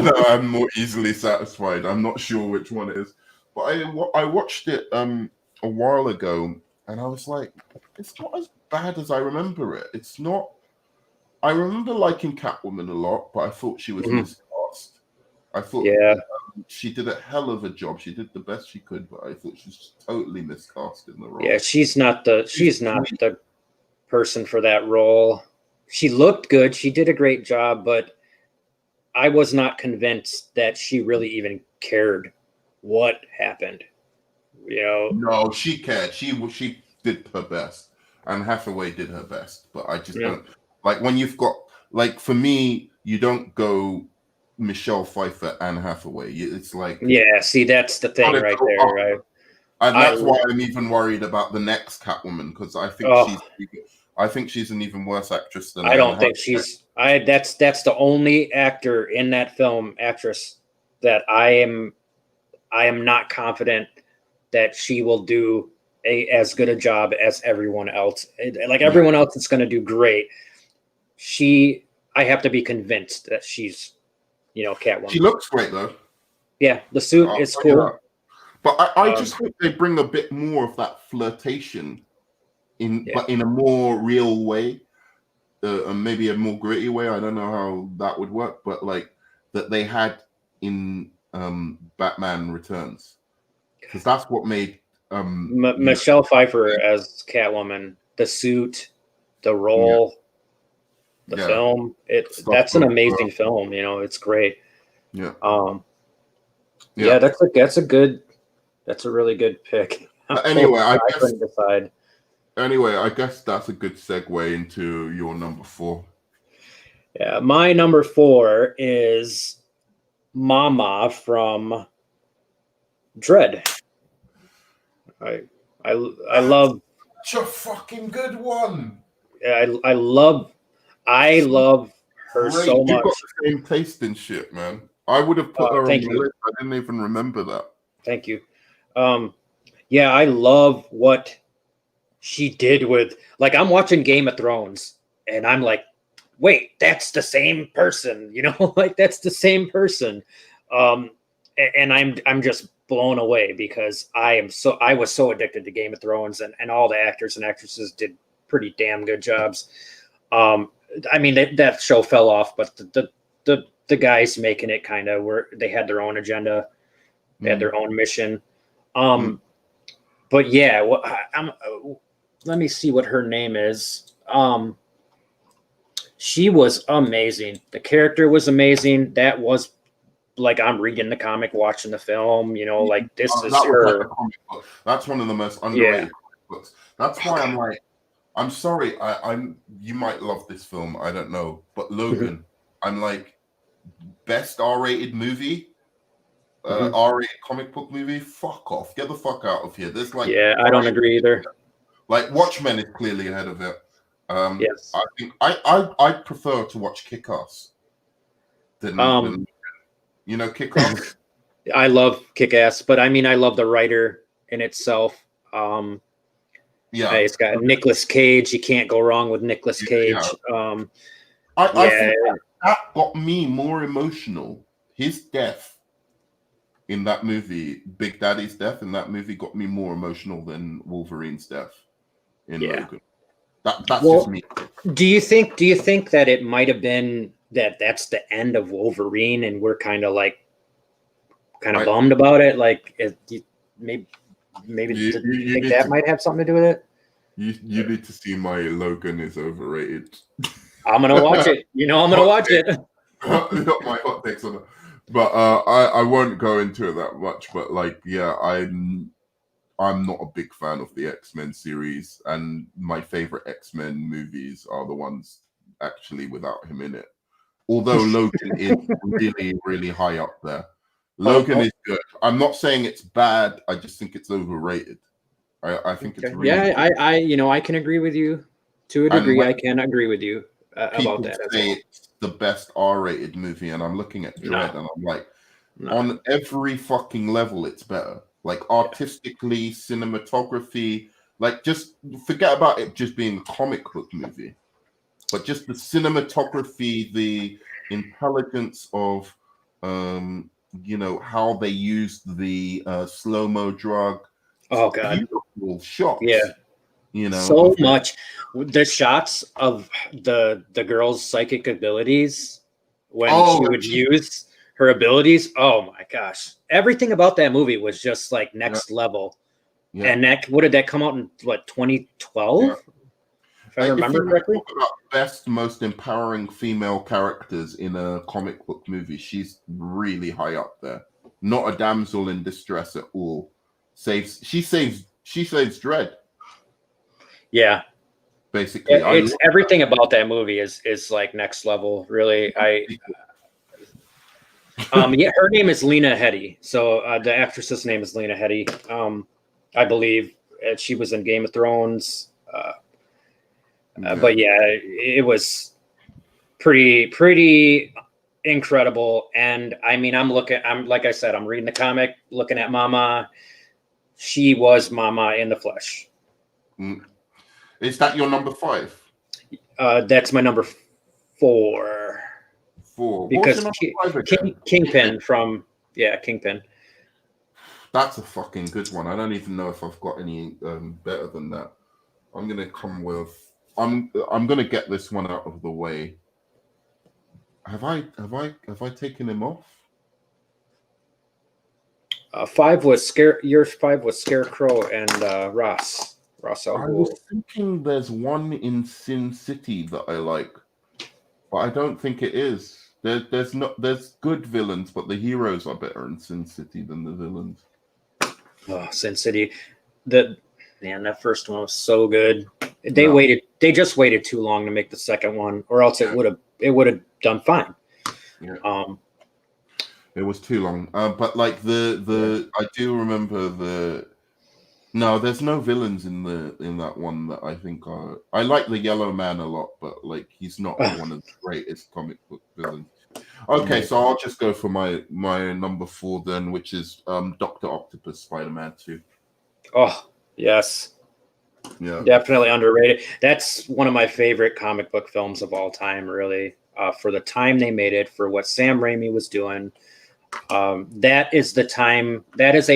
know I'm more easily satisfied. I'm not sure which one it is. But I watched it a while ago, and I was like, it's not as bad as I remember it. It's not. I remember liking Catwoman a lot, but I thought she was miscast. I thought she did a hell of a job. She did the best she could, but I thought she's totally miscast in the role. Yeah, she's not the person for that role. She looked good. She did a great job, but I was not convinced that she really even cared what happened. No, she cared. She did her best, and Hathaway did her best. But I just don't like when you've got, like, for me, you don't go Michelle Pfeiffer and Hathaway. It's like, see, that's the thing right there, right? And that's why I'm even worried about the next Catwoman, because I think she's an even worse actress than I don't think she's. That's the only actor in that film, actress, that I am not confident that she will do as good a job as everyone else. Like, everyone else is going to do great. I have to be convinced that she's, Catwoman. She looks great though. Yeah, the suit is cool. But I just hope they bring a bit more of that flirtation but in a more real way, maybe a more gritty way. I don't know how that would work, but like that they had in Batman Returns, because that's what made Michelle Pfeiffer as Catwoman, the suit, the role, the film. That's an amazing film. It's great. Yeah. That's a really good pick. Anyway, I couldn't decide. Anyway, I guess that's a good segue into your number 4. Yeah, my number 4 is Mama from Dread. I love. Such a fucking good one. I love her so much. You've got the same taste in shit, man. I would have put her on the list. I didn't even remember that. Thank you. I love what she did with, like, I'm watching Game of Thrones and I'm like, wait, that's the same person, like, that's the same person. And I'm just blown away because I was so addicted to Game of Thrones, and all the actors and actresses did pretty damn good jobs. I mean, that show fell off, but the guys making it kind of they had their own agenda. They had their own mission. But but yeah, let me see what her name is. She was amazing. The character was amazing. That was like I'm reading the comic, watching the film. You know, like this is her. Like a comic book. That's one of the most underrated comic books. That's why I'm like, I'm sorry. I'm. You might love this film. I don't know, but Logan, I'm like, best R-rated movie. R-rated comic book movie. Fuck off. Get the fuck out of here. There's like. Yeah, I don't agree either. Like Watchmen is clearly ahead of it. Yes. I think I prefer to watch Kick-Ass than you know Kick-Ass. I love Kick-Ass, but I mean I love the writer in itself. Yeah, it's got Nicolas Cage. You can't go wrong with Nicolas Cage. Yeah. I think that got me more emotional. His death in that movie, Big Daddy's death in that movie, got me more emotional than Wolverine's death in Logan. That's just me. Do you think that it might have been that's the end of Wolverine, and we're kind of bummed about it? Like, maybe you think that might have something to do with it? You need to see my Logan is overrated. I'm gonna watch it. You know, I'm gonna watch it. Not my hot takes on it, but I won't go into it that much. But like, yeah, I'm not a big fan of the X-Men series, and my favorite X-Men movies are the ones actually without him in it. Although Logan is really, really high up there. Logan is good. I'm not saying it's bad. I just think it's overrated. I think it's really good. I can agree with you to a degree. I can agree with you about that. Say it's the best R-rated movie, and I'm looking at Dredd, and I'm like, on every fucking level, it's better. Like artistically, cinematography, like just forget about it just being a comic book movie, but just the cinematography, the intelligence of, how they used the slow-mo drug. Oh God! Beautiful shots. Yeah, so much. The shots of the girl's psychic abilities when she would use her abilities. Oh my gosh. Everything about that movie was just like next level. Yeah. And what did that come out in 2012? Yeah. If I remember correctly. Talk about best, most empowering female characters in a comic book movie. She's really high up there. Not a damsel in distress at all. She saves Dredd. Yeah. Basically. It's everything about that movie is like next level, really. Her name is Lena Headey. So the actress's name is Lena Headey. I believe she was in Game of Thrones. But yeah, it was pretty incredible. And I mean, I'm like I said, I'm reading the comic, looking at Mama. She was Mama in the flesh. Is that your number 5? That's my number 4. Because Kingpin from Kingpin. That's a fucking good one. I don't even know if I've got any better than that. I'm gonna come with. I'm gonna get this one out of the way. Have I taken him off? 5 was Your 5 was Scarecrow and Ross. I was thinking there's one in Sin City that I like, but I don't think it is. There's good villains, but the heroes are better in Sin City than the villains. Oh, Sin City, that first one was so good. They just waited too long to make the second one, or else it would have done fine. Yeah. It was too long. But like I do remember no, there's no villains in that one that I think are. I like the Yellow Man a lot, but like he's not one of the greatest comic book villains. Okay, so I'll just go for my number 4 then, which is Dr. Octopus, Spider-Man 2. Oh yes, yeah, definitely underrated. That's one of my favorite comic book films of all time. Really, for the time they made it, for what Sam Raimi was doing. That is a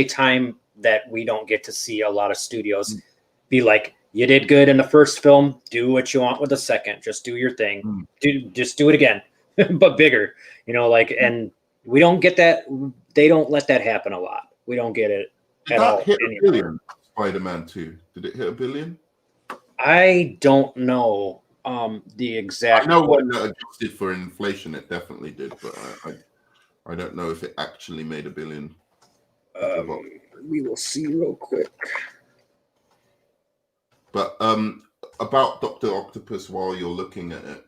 time that we don't get to see a lot of studios be like, you did good in the first film, do what you want with the second, just do your thing, just do it again, but bigger, and we don't get that. They don't let that happen a lot. We don't get it at all. Spider-Man 2? Did it hit $1 billion? I don't know the exact. I know when adjusted for inflation, it definitely did, but I don't know if it actually made $1 billion. We will see real quick. But about Dr. Octopus, while you're looking at it,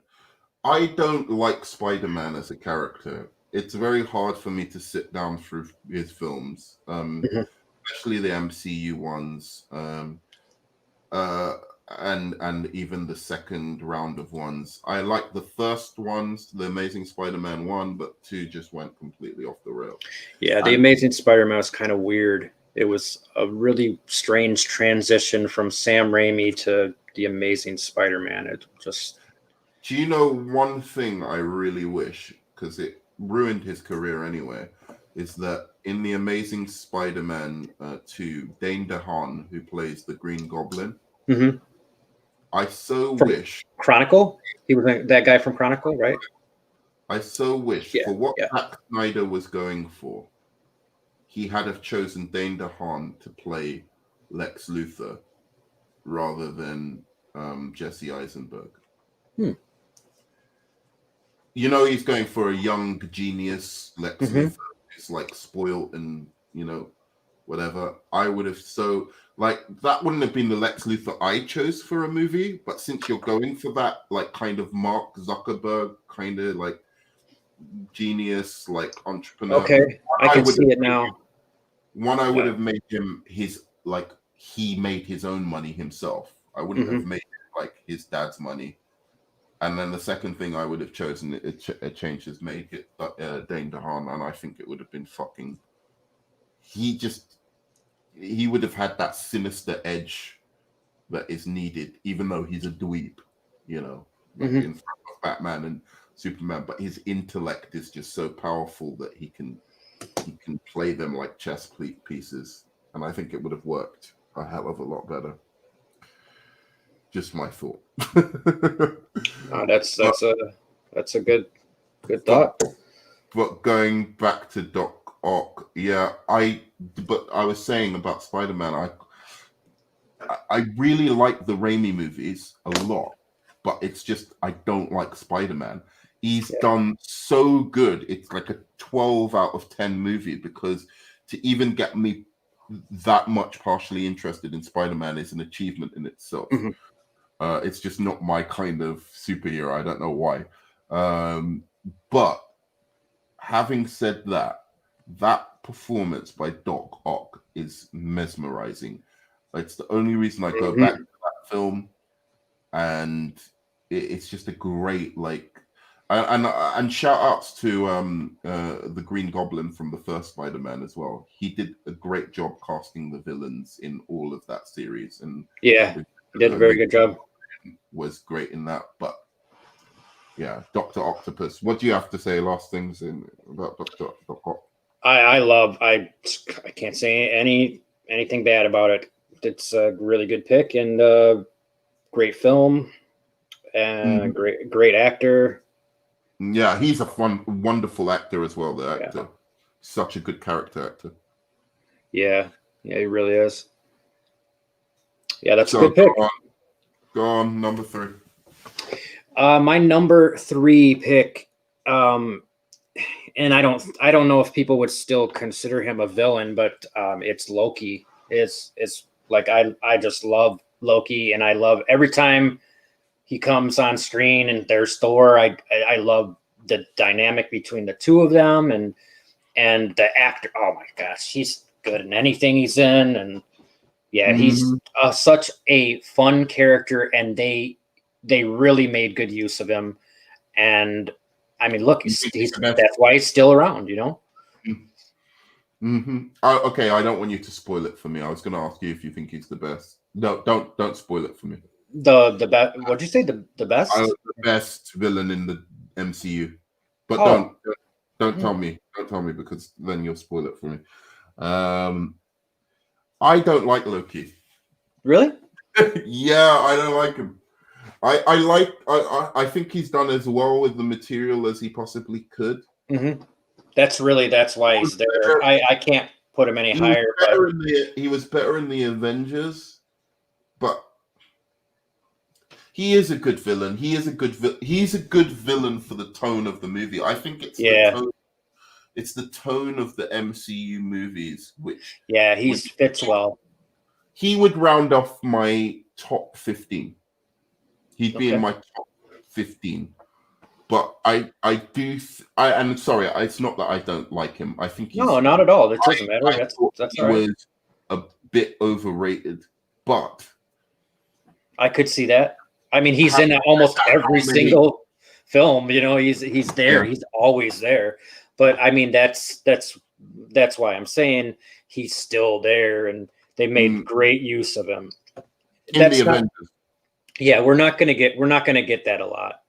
I don't like Spider-Man as a character. It's very hard for me to sit down through his films, especially the MCU ones, and even the second round of ones. I like the first ones, the Amazing Spider-Man 1, but 2 just went completely off the rail. Yeah, the Amazing Spider-Man was kind of weird. It was a really strange transition from Sam Raimi to the Amazing Spider-Man. It just... Do you know one thing I really wish, because it ruined his career anyway, is that in the Amazing Spider-Man 2, Dane DeHaan, who plays the Green Goblin, I so wish... Chronicle? He was that guy from Chronicle, right? I so wish, for what Zack Snyder was going for, he had have chosen Dane DeHaan to play Lex Luthor rather than Jesse Eisenberg. You know, he's going for a young genius Lex Luthor who's like spoiled and, you know, whatever. I would have that wouldn't have been the Lex Luthor I chose for a movie, but since you're going for that like kind of Mark Zuckerberg kind of like genius, like entrepreneur. Okay, I can see it now. One, I would have made him he made his own money himself. I wouldn't have made it like his dad's money. And then the second thing I would have chosen, it changed, is made it Dane DeHaan, and I think it would have been fucking... He would have had that sinister edge that is needed, even though he's a dweeb, you know, in front of Batman and Superman. But his intellect is just so powerful that he can play them like chess pieces, and I think it would have worked a hell of a lot better. Just my thought. That's a good thought. But going back to Doc Ock, I was saying about Spider-Man, I really like the Raimi movies a lot, but it's just I don't like Spider-Man. He's done so good. It's like a 12 out of 10 movie, because to even get me that much partially interested in Spider-Man is an achievement in itself. It's just not my kind of superhero. I don't know why. But having said that, that performance by Doc Ock is mesmerizing. It's the only reason I go back to that film, and it's just a great and shout outs to the Green Goblin from the first Spider-Man as well. He did a great job casting the villains in all of that series, and he did a very good job. Was great in that. But Dr. Octopus, what do you have to say last things about Dr. Ock? I can't say anything bad about it. It's a really good pick, and great film, and great actor. Yeah, he's a wonderful actor as well, the actor. Such a good character actor. Yeah, he really is. Yeah, that's a good pick. Go on, number 3. My number 3 pick, and I don't know if people would still consider him a villain, but it's Loki. It's like I just love Loki, and I love every time he comes on screen and there's Thor. I love the dynamic between the two of them, and the actor. Oh my gosh, he's good in anything he's in, and he's such a fun character, and they really made good use of him. And I mean, look, that's why he's still around, you know. Okay, I don't want you to spoil it for me. I was going to ask you if you think he's the best. No, don't spoil it for me. The best. What'd you say? The best? The best villain in the MCU. But don't tell me. Don't tell me, because then you'll spoil it for me. I don't like Loki. Really? Yeah, I don't like him. I think he's done as well with the material as he possibly could. That's why he's there. I can't put him any higher. But he was better in the Avengers, but he is a good villain. He's a good villain for the tone of the movie. I think it's the tone of the MCU movies, which fits well. He would round off my top 15. He'd be in my top 15. But I'm sorry, it's not that I don't like him. I think no, not at all. It doesn't matter. That's all right. He was a bit overrated, but I could see that. I mean, he's in almost every single film. You know, he's there. Yeah. He's always there. But I mean, that's why I'm saying he's still there, and they made great use of him. In the Avengers. Yeah, we're not gonna get that a lot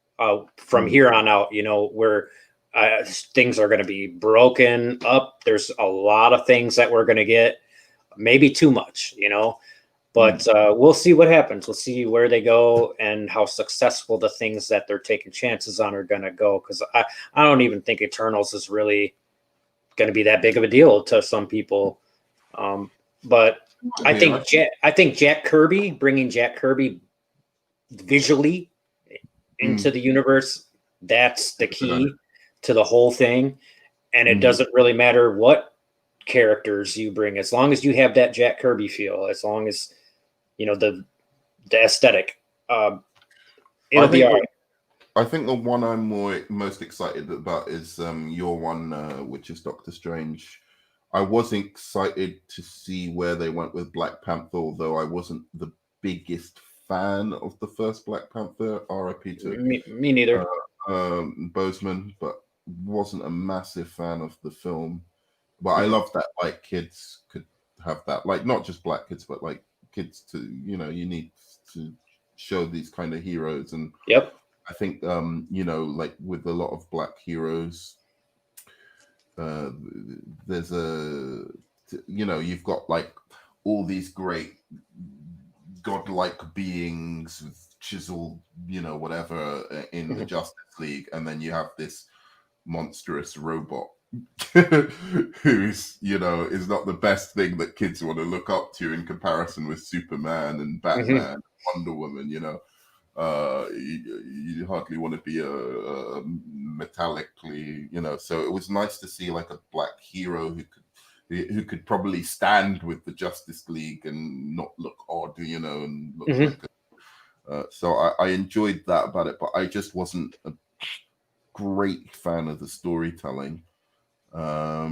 from here on out. You know, where things are going to be broken up. There's a lot of things that we're going to get, maybe too much. You know. But we'll see what happens. We'll see where they go and how successful the things that they're taking chances on are going to go. Because I don't even think Eternals is really going to be that big of a deal to some people. But I think Jack Kirby, bringing Jack Kirby visually into the universe, that's the key to the whole thing. And it doesn't really matter what characters you bring, as long as you have that Jack Kirby feel, as long as you know the aesthetic, it'll be all right. I think the one I'm most excited about is your one, which is Doctor Strange. I was excited to see where they went with Black Panther, although I wasn't the biggest fan of the first Black Panther. R.I.P. to me neither. Boseman, but wasn't a massive fan of the film. But I love that like kids could have that, like not just black kids, but like kids to, you know, you need to show these kind of heroes. And I think, you know, like with a lot of black heroes, there's you know, you've got like all these great godlike beings with chiseled, you know, whatever in the Justice League. And then you have this monstrous robot who's, you know, is not the best thing that kids want to look up to in comparison with Superman and Batman, Wonder Woman. You know, you hardly want to be a metallically, you know. So it was nice to see like a black hero who could probably stand with the Justice League and not look odd, you know, and look like so I enjoyed that about it, but I just wasn't a great fan of the storytelling. But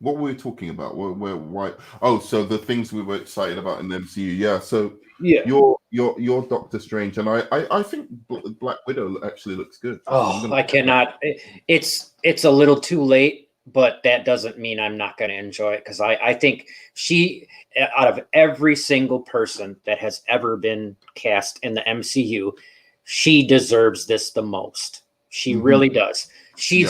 what were we talking about? Why? Oh, so the things we were excited about in the MCU. Yeah. So your Doctor Strange, and I think Black Widow actually looks good. Oh, I cannot. It's a little too late, but that doesn't mean I'm not going to enjoy it, because I think she, out of every single person that has ever been cast in the MCU, she deserves this the most. She really does. She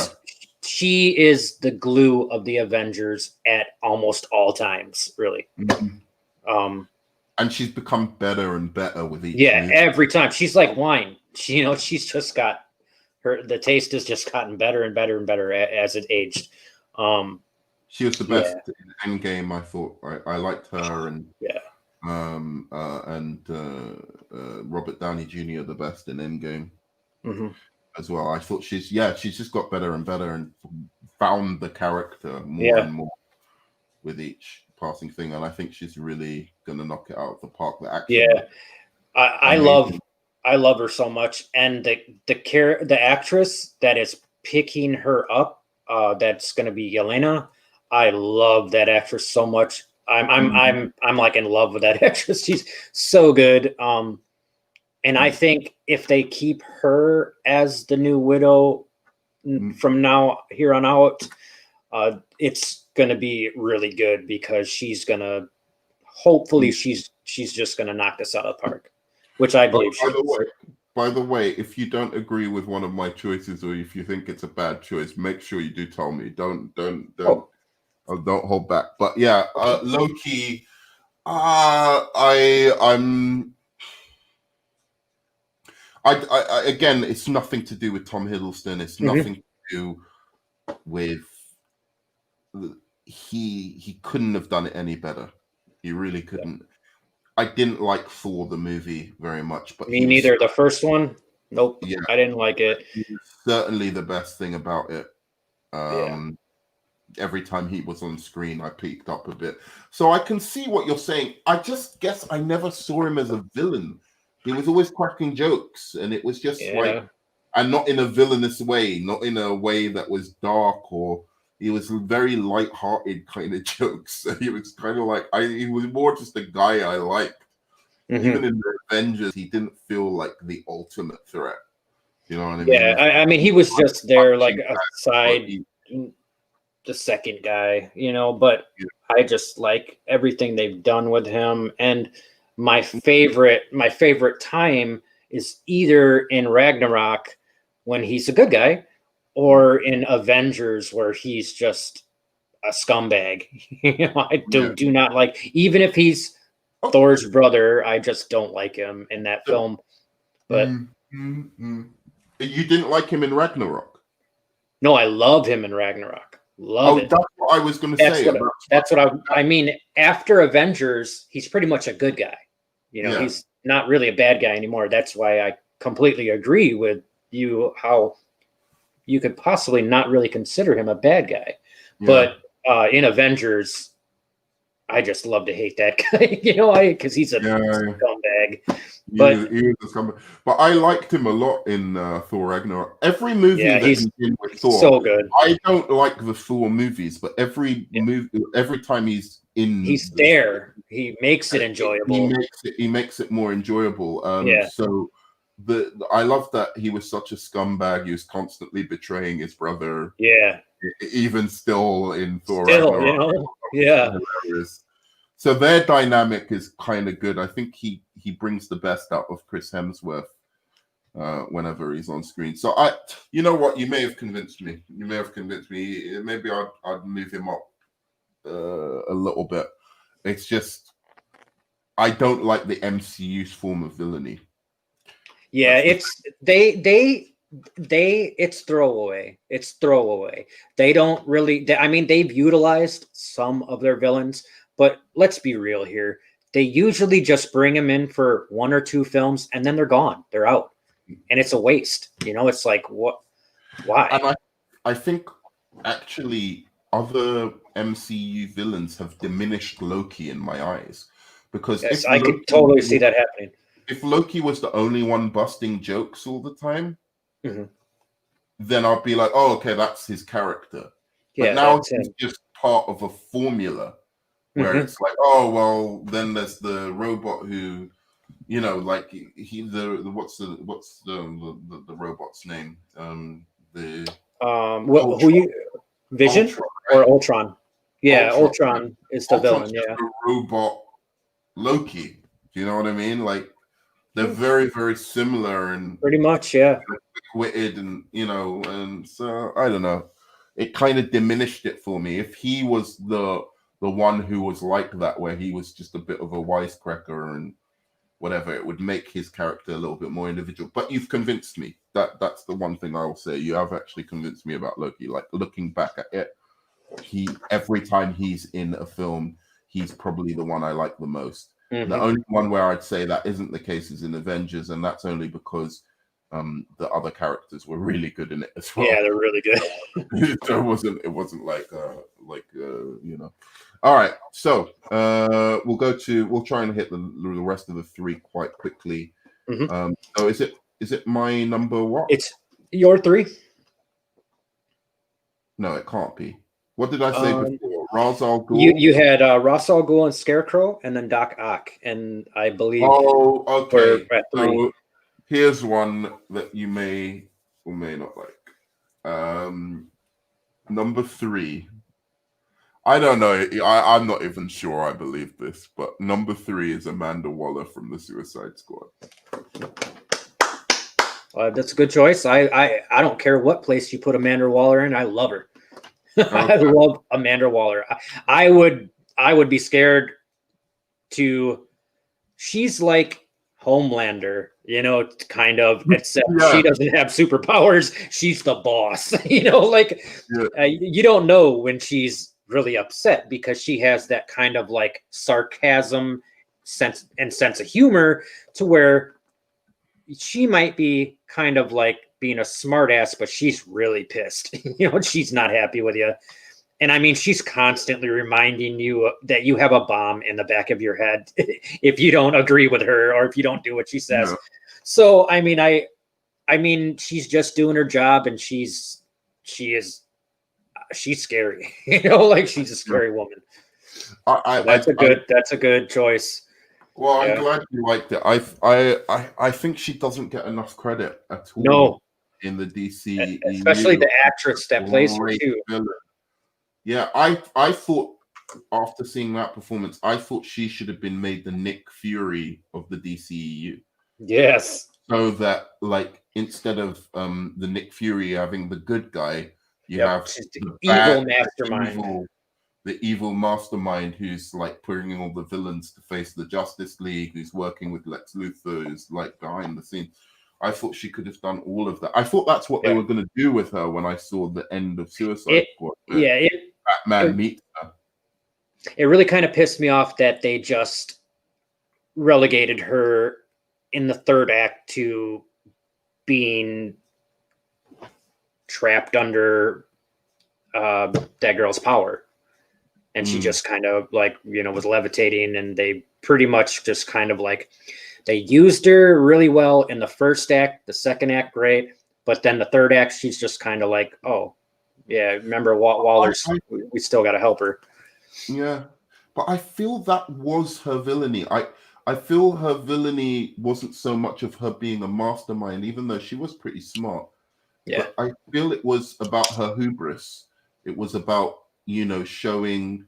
is the glue of the Avengers at almost all times, really. And she's become better and better with each movie. Every time. She's like wine. She, you know, she's just got the taste has just gotten better and better and better as it aged. She was the best in Endgame, I thought. I liked her, and Robert Downey Jr. the best in Endgame as well. I thought she's just got better and better and found the character more and more with each passing thing, and I think she's really gonna knock it out of the park. I love her so much, and the actress that is picking her up, that's gonna be Yelena. I love that actress so much. I'm like in love with that actress. She's so good. And I think if they keep her as the new Widow from here on out, it's going to be really good, because she's going to, hopefully she's just going to knock this out of the park, which I believe she is. By the way, if you don't agree with one of my choices, or if you think it's a bad choice, make sure you do tell me. Don't hold back. But yeah, Loki, I again, it's nothing to do with Tom Hiddleston. It's nothing to do with he couldn't have done it any better. He really couldn't. I didn't like Thor the movie very much, but me neither. The first one, nope. Yeah, I didn't like it. Certainly the best thing about it. Every time he was on screen, I peaked up a bit. So I can see what you're saying. I just guess I never saw him as a villain. He was always cracking jokes, and it was just like, and not in a villainous way, not in a way that was dark, or he was very light-hearted kind of jokes. He was kind of like, he was more just a guy I liked. Mm-hmm. Even in the Avengers, he didn't feel like the ultimate threat. You know what I mean? Yeah, I mean, he was just there like a side, the second guy, you know, but I just like everything they've done with him. And my favorite time is either in Ragnarok when he's a good guy, or in Avengers where he's just a scumbag. You know, I do not like, even if he's Thor's brother, I just don't like him in that film. But you didn't like him in Ragnarok? No, I love him in Ragnarok. Love it. That's what I was going to say. That's what I mean. After Avengers, he's pretty much a good guy. You know, he's not really a bad guy anymore. That's why I completely agree with you how you could possibly not really consider him a bad guy. Yeah. But in Avengers, I just love to hate that guy, you know, because he's a scumbag. But he is a scumbag. But I liked him a lot in Thor Ragnarok. Every movie that he's in with Thor, so good. I don't like the Thor movies, but every time he's in, he's there. He makes it enjoyable. He makes it more enjoyable. So I love that he was such a scumbag. He was constantly betraying his brother. Yeah. Even still in Thor Ragnarok. You know? Yeah. So their dynamic is kind of good. I think he brings the best out of Chris Hemsworth whenever he's on screen. So you know what? You may have convinced me. Maybe I'd move him up a little bit. It's just I don't like the MCU's form of villainy. Yeah, it's it's throwaway. It's throwaway. They don't really. I mean, they've utilized some of their villains, but let's be real here. They usually just bring them in for 1 or 2 films, and then they're gone. They're out, and it's a waste. You know, it's like what? Why? And I think actually other MCU villains have diminished Loki in my eyes, because I could totally see that happening. If Loki was the only one busting jokes all the time, then I'd be like, oh, okay, that's his character. But now he's just part of a formula where it's like, oh, well, then there's the robot who, you know, like what's the robot's name? Vision Ultron, right? Or Ultron? Yeah, Ultron is the villain. Yeah, the robot Loki. Do you know what I mean? Like, they're very, very similar and pretty much, yeah. Quick-witted, and you know, and so I don't know. It kind of diminished it for me. If he was the one who was like that, where he was just a bit of a wisecracker and whatever, it would make his character a little bit more individual. But you've convinced me. That's the one thing I will say. You have actually convinced me about Loki. Like, looking back at it, every time he's in a film, he's probably the one I like the most. The only one where I'd say that isn't the case is in Avengers, and that's only because the other characters were really good in it as well. Yeah, they're really good. So it wasn't like you know. All right, so we'll try and hit the rest of the 3 quite quickly. So is it my number what? It's your 3. No, it can't be. What did I say before? Ra's al Ghul? You had Ra's al Ghul and Scarecrow, and then Doc Ock, and I believe. Oh, okay. So here's one that you may or may not like. Number 3. I don't know. I'm not even sure I believe this, but number 3 is Amanda Waller from the Suicide Squad. That's a good choice. I don't care what place you put Amanda Waller in. I love her. I love Amanda Waller. I would be scared to. She's like Homelander, kind of, except she doesn't have superpowers. She's the boss, you don't know when she's really upset because she has that kind of like sarcasm sense of humor to where she might be kind of like being a smartass, but she's really pissed. She's not happy with you. And I mean, she's constantly reminding you that you have a bomb in the back of your head if you don't agree with her or if you don't do what she says. No. So, I mean, she's just doing her job, and she's scary. She's a scary woman. That's a good choice. Well, I'm glad you liked it. I think she doesn't get enough credit at all. No. In the DC, especially the actress that plays her too. Villain. Yeah, I thought after seeing that performance, I thought she should have been made the Nick Fury of the DCEU. Yes. So that, like, instead of the Nick Fury having the good guy, you have the evil mastermind. The evil mastermind who's like putting all the villains to face the Justice League, who's working with Lex Luthor, who's like behind the scenes. I thought she could have done all of that. I thought that's what they were going to do with her when I saw the end of Suicide Squad. Batman meets her. It really kind of pissed me off that they just relegated her in the third act to being trapped under that girl's power. And she just kind of like, was levitating, and they pretty much just kind of like, they used her really well in the first act, the second act, great. But then the third act, she's just kind of like, oh, yeah, remember Waller's, we still got to help her. Yeah, but I feel that was her villainy. I feel her villainy wasn't so much of her being a mastermind, even though she was pretty smart. Yeah. But I feel it was about her hubris. It was about, showing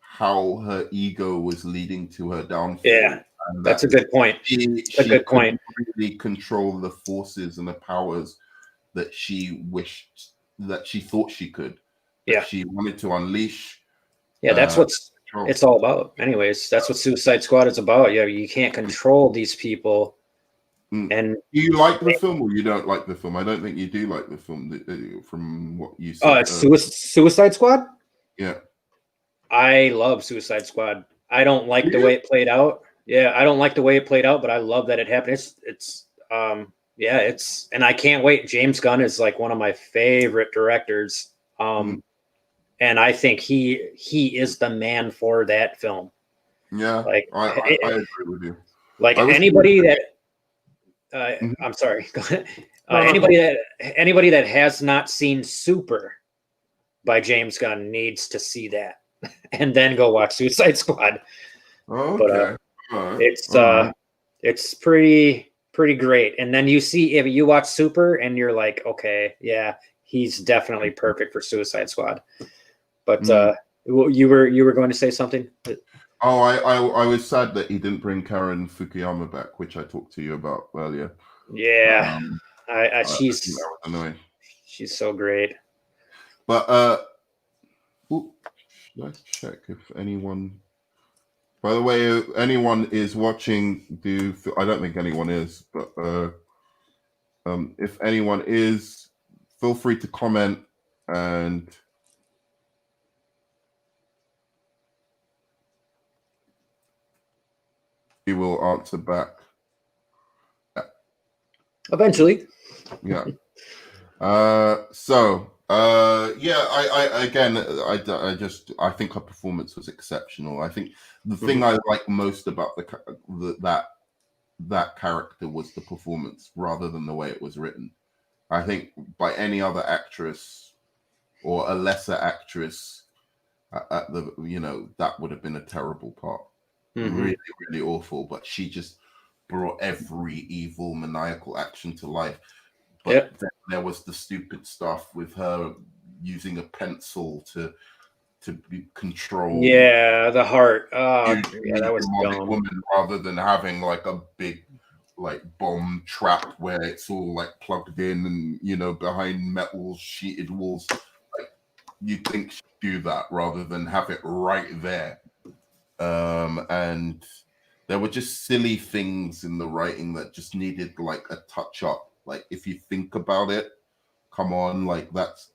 how her ego was leading to her downfall. Yeah, that's a good point. She couldn't really control the forces and the powers that she wished, that she thought she could. Yeah. She wanted to unleash. Yeah, that's what it's all about. Anyways, that's what Suicide Squad is about. Yeah, you can't control these people. And do you like the film or you don't like the film? I don't think you do like the film from what you said. Suicide Squad? Yeah. I love Suicide Squad. I don't like the way it played out. Yeah, I don't like the way it played out, but I love that it happened. And I can't wait. James Gunn is like one of my favorite directors. And I think he is the man for that film. Yeah, like I agree with you. Like anybody that I'm sorry. Go ahead. Anybody that has not seen Super by James Gunn needs to see that and then go watch Suicide Squad. Okay. But it's pretty great. And then if you watch Super and you're like, okay, yeah, he's definitely perfect for Suicide Squad. But you were going to say something? Oh, I was sad that he didn't bring Karen Fukuyama back, which I talked to you about earlier. Yeah, she's annoying. She's so great. But let's check if anyone. By the way, if anyone is watching, I don't think anyone is, but if anyone is, feel free to comment and. We will answer back. Eventually. Yeah. I think her performance was exceptional. I think the thing I like most about that character was the performance rather than the way it was written. I think by any other actress or a lesser actress at that would have been a terrible part. Really, really awful. But she just brought every evil, maniacal action to life. But then there was the stupid stuff with her using a pencil to control. Yeah, the heart. That was dumb. Woman, rather than having like a big bomb trap where it's all like plugged in and behind metal sheeted walls. Like you'd think she'd do that rather than have it right there. And there were just silly things in the writing that just needed like a touch up. Like if you think about it, come on, like that's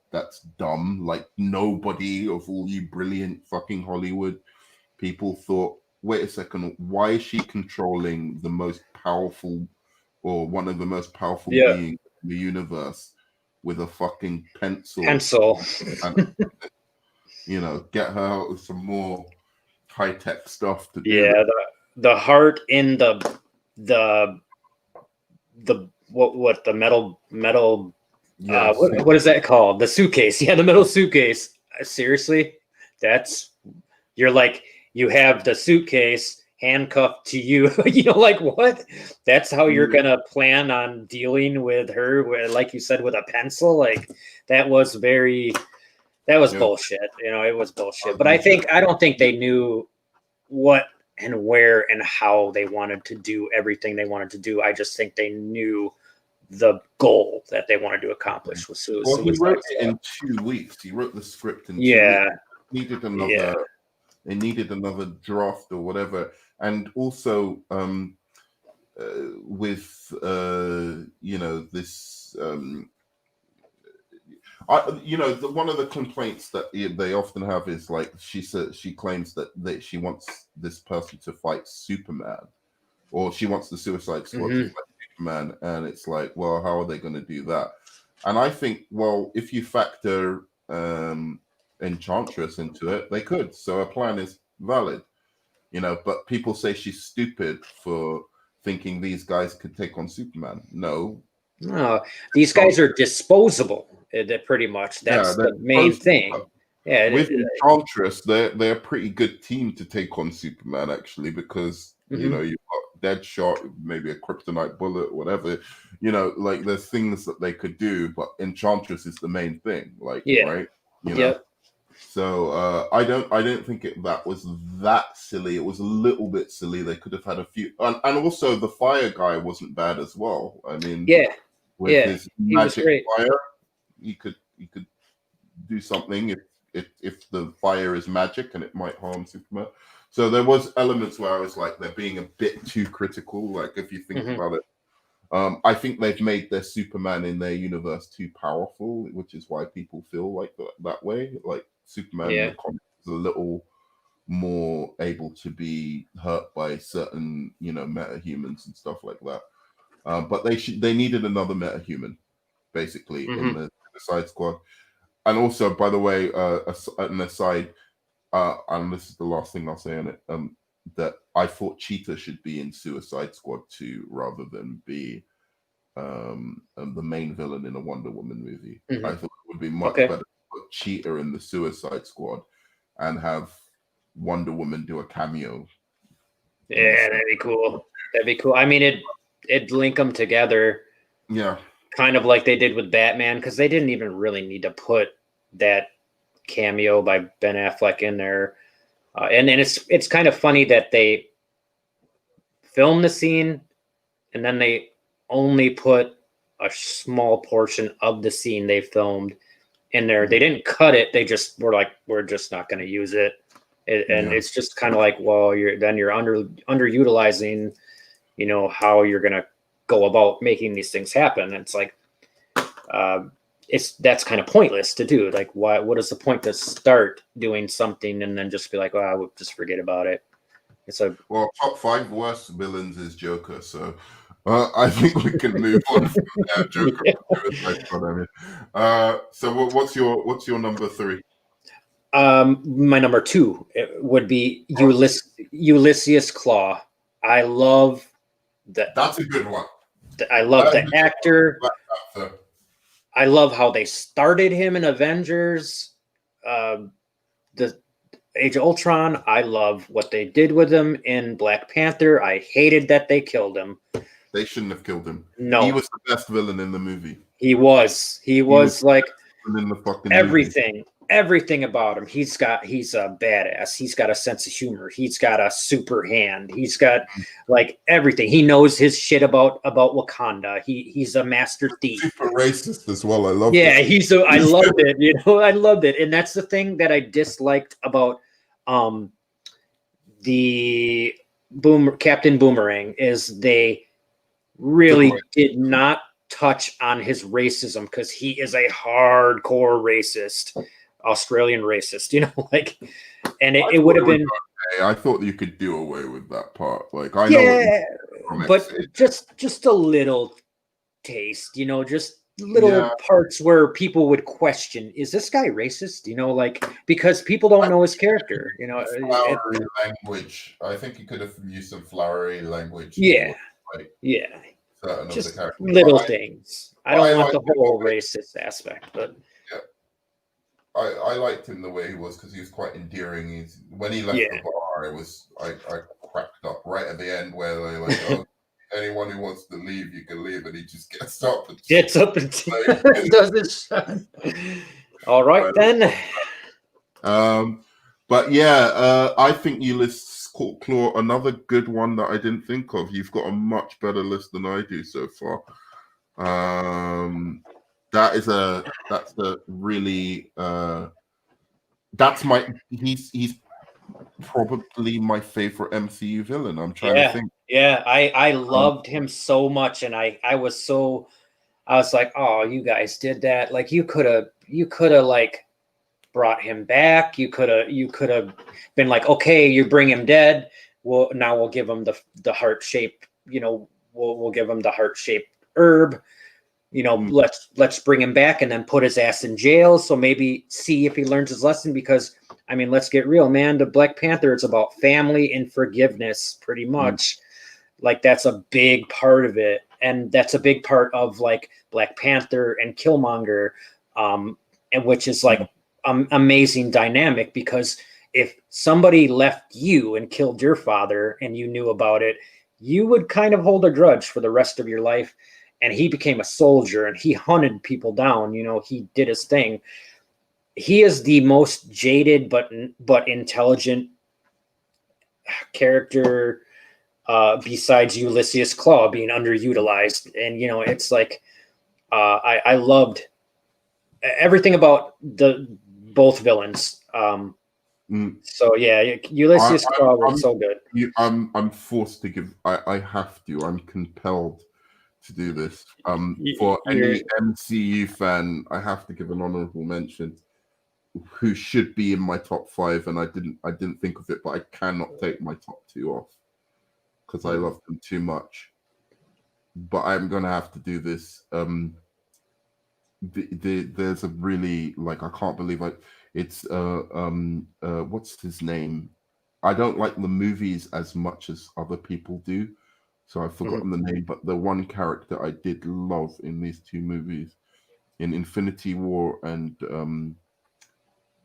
dumb. Like nobody of all you brilliant fucking Hollywood people thought, wait a second, why is she controlling the most powerful or one of the most powerful beings in the universe with a fucking pencil? And, you know, get her out with some more high-tech stuff to do. Yeah, the heart in the what the metal what is that called? The suitcase. Yeah, the metal suitcase. Seriously? You're like, you have the suitcase handcuffed to you. You know, like what? That's how you're gonna plan on dealing with her, like you said, with a pencil? Like that was bullshit. You know, it was bullshit. But I don't think they knew what and where and how they wanted to do everything they wanted to do. I just think they knew the goal that they wanted to accomplish with Suicide Squad. Well, he wrote it in 2 weeks. He wrote the script in 2 weeks. They needed another draft or whatever. And also with you know, this one of the complaints that they often have is like she claims that she wants this person to fight Superman, or she wants the Suicide Squad to fight Superman, and it's like, well, how are they going to do that? And I think, well, if you factor Enchantress into it, they could. So her plan is valid, you know. But people say she's stupid for thinking these guys could take on Superman. No, these guys are disposable. Pretty much that's the main thing. Yeah, with Enchantress, they're a pretty good team to take on Superman, actually, because you know, you've got Deadshot, maybe a kryptonite bullet, whatever. You know, like there's things that they could do, but Enchantress is the main thing. Like, right? You know. So I don't think that was that silly. It was a little bit silly. They could have had a few, and also the fire guy wasn't bad as well. I mean, with his magic fire, you could do something if the fire is magic, and it might harm Superman. So there was elements where I was like, they're being a bit too critical. Like if you think about it, I think they've made their Superman in their universe too powerful, which is why people feel like that way. Like Superman in the comics is a little more able to be hurt by certain, you know, metahumans and stuff like that. But they needed another metahuman, basically, in the Suicide Squad. And also, by the way, an aside, and this is the last thing I'll say on it, that I thought Cheetah should be in Suicide Squad 2 rather than be the main villain in a Wonder Woman movie. I thought it would be much better to put Cheetah in the Suicide Squad and have Wonder Woman do a cameo. Yeah, that'd be cool. That'd be cool. I mean, it'd link them together. Yeah. Kind of like they did with Batman, because they didn't even really need to put that cameo by Ben Affleck in there. And then it's kind of funny that they filmed the scene and then they only put a small portion of the scene they filmed in there. They didn't cut it. They just were like, we're just not going to use it. It's just kind of like, well, you're underutilizing, you know, how you're going to go about making these things happen. It's like, that's kind of pointless to do. Like, what is the point to start doing something and then just be like, well, we'll just forget about it? Well, top 5 worst villains is Joker, so I think we can move on from there. Joker. So what's your number 3? My number 2 would be Ulysses Claw. I love that. That's a good one. I love the actor. I love how they started him in Avengers, the Age of Ultron. I love what they did with him in Black Panther. I hated that they killed him. They shouldn't have killed him. No, he was the best villain in the movie. He was like in the fucking everything. movie. Everything about him. He's a badass. He's got a sense of humor. He's got a super hand. He's got like everything. He knows his shit about Wakanda. He's a master thief. Super racist as well. I love it. I loved it. You know, I loved it. And that's the thing that I disliked about the Captain Boomerang is they really did not touch on his racism because he is a hardcore racist, Australian racist, you know, like, and it would have been. Okay. I thought you could do away with that part. Like, I know, but just a little taste, you know, just little parts where people would question, is this guy racist? You know, like, because people don't know his character, you know. Flowery language. I think you could have used some flowery language. Yeah. Just little things. I don't want the whole racist aspect, but I liked him the way he was because he was quite endearing. When he left the bar, I cracked up right at the end where they're like, oh, anyone who wants to leave, you can leave, and he just gets up and does this. All right then. But yeah, I think Ulysses Claw, another good one that I didn't think of. You've got a much better list than I do so far. That's a really he's probably my favorite MCU villain. I'm trying to think. Yeah, I loved him so much, and I was like, oh, you guys did that. Like, you could have like brought him back. You could have been like, okay, you bring him dead. Well, now we'll give him the heart shape. You know, we'll give him the heart shaped herb. You know, let's bring him back and then put his ass in jail. So maybe see if he learns his lesson, because I mean, let's get real, man. The Black Panther, it's about family and forgiveness pretty much. Like, that's a big part of it. And that's a big part of like Black Panther and Killmonger, and which is like amazing dynamic, because if somebody left you and killed your father and you knew about it, you would kind of hold a grudge for the rest of your life. And he became a soldier and he hunted people down. You know, he did his thing. He is the most jaded but intelligent character besides Ulysses Claw being underutilized. And, you know, it's like I loved everything about both villains. So yeah, Ulysses Claw was so good. I'm forced to give. I have to. I'm compelled to do this. For any MCU fan, I have to give an honorable mention who should be in my top 5, and I didn't think of it, but I cannot take my top 2 off because I love them too much. But I'm gonna have to do this. There's a really, like, I can't believe it's what's his name? I don't like the movies as much as other people do, so I've forgotten the name, but the one character I did love in these 2 movies, in Infinity War and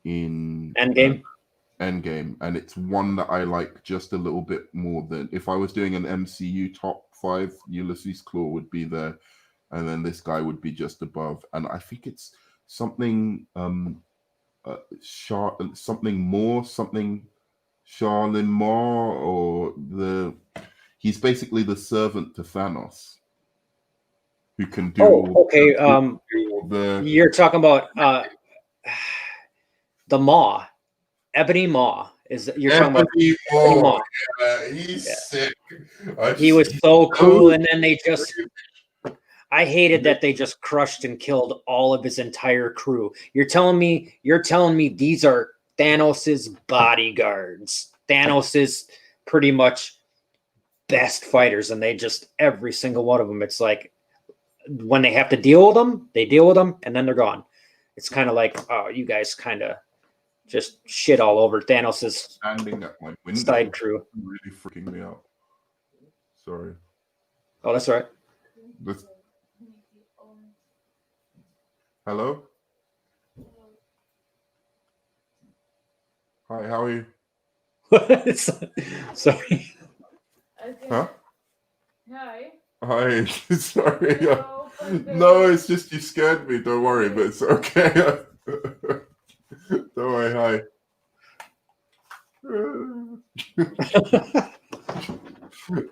in Endgame. And it's one that I like just a little bit more than, if I was doing an MCU top 5, Ulysses Claw would be there, and then this guy would be just above. And I think it's something Charlemagne Moore, or he's basically the servant to Thanos, who can do you're talking about the Maw, Ebony Maw. You're talking about Ebony Maw. Yeah, he's sick. He was so cool, and then I hated that they just crushed and killed all of his entire crew. You're telling me these are Thanos's bodyguards, Thanos's pretty much best fighters, and they just, every single one of them, it's like when they have to deal with them, they deal with them, and then they're gone. It's kind of like, oh, you guys kind of just shit all over Thanos's standing at my window side crew. Really freaking me out. Sorry. Oh, that's all right. Hello? Hi, how are you? Sorry. Okay. Huh? Hi. Hi. Sorry. Hello, no, it's just you scared me. Don't worry, but it's okay. Don't worry. Hi.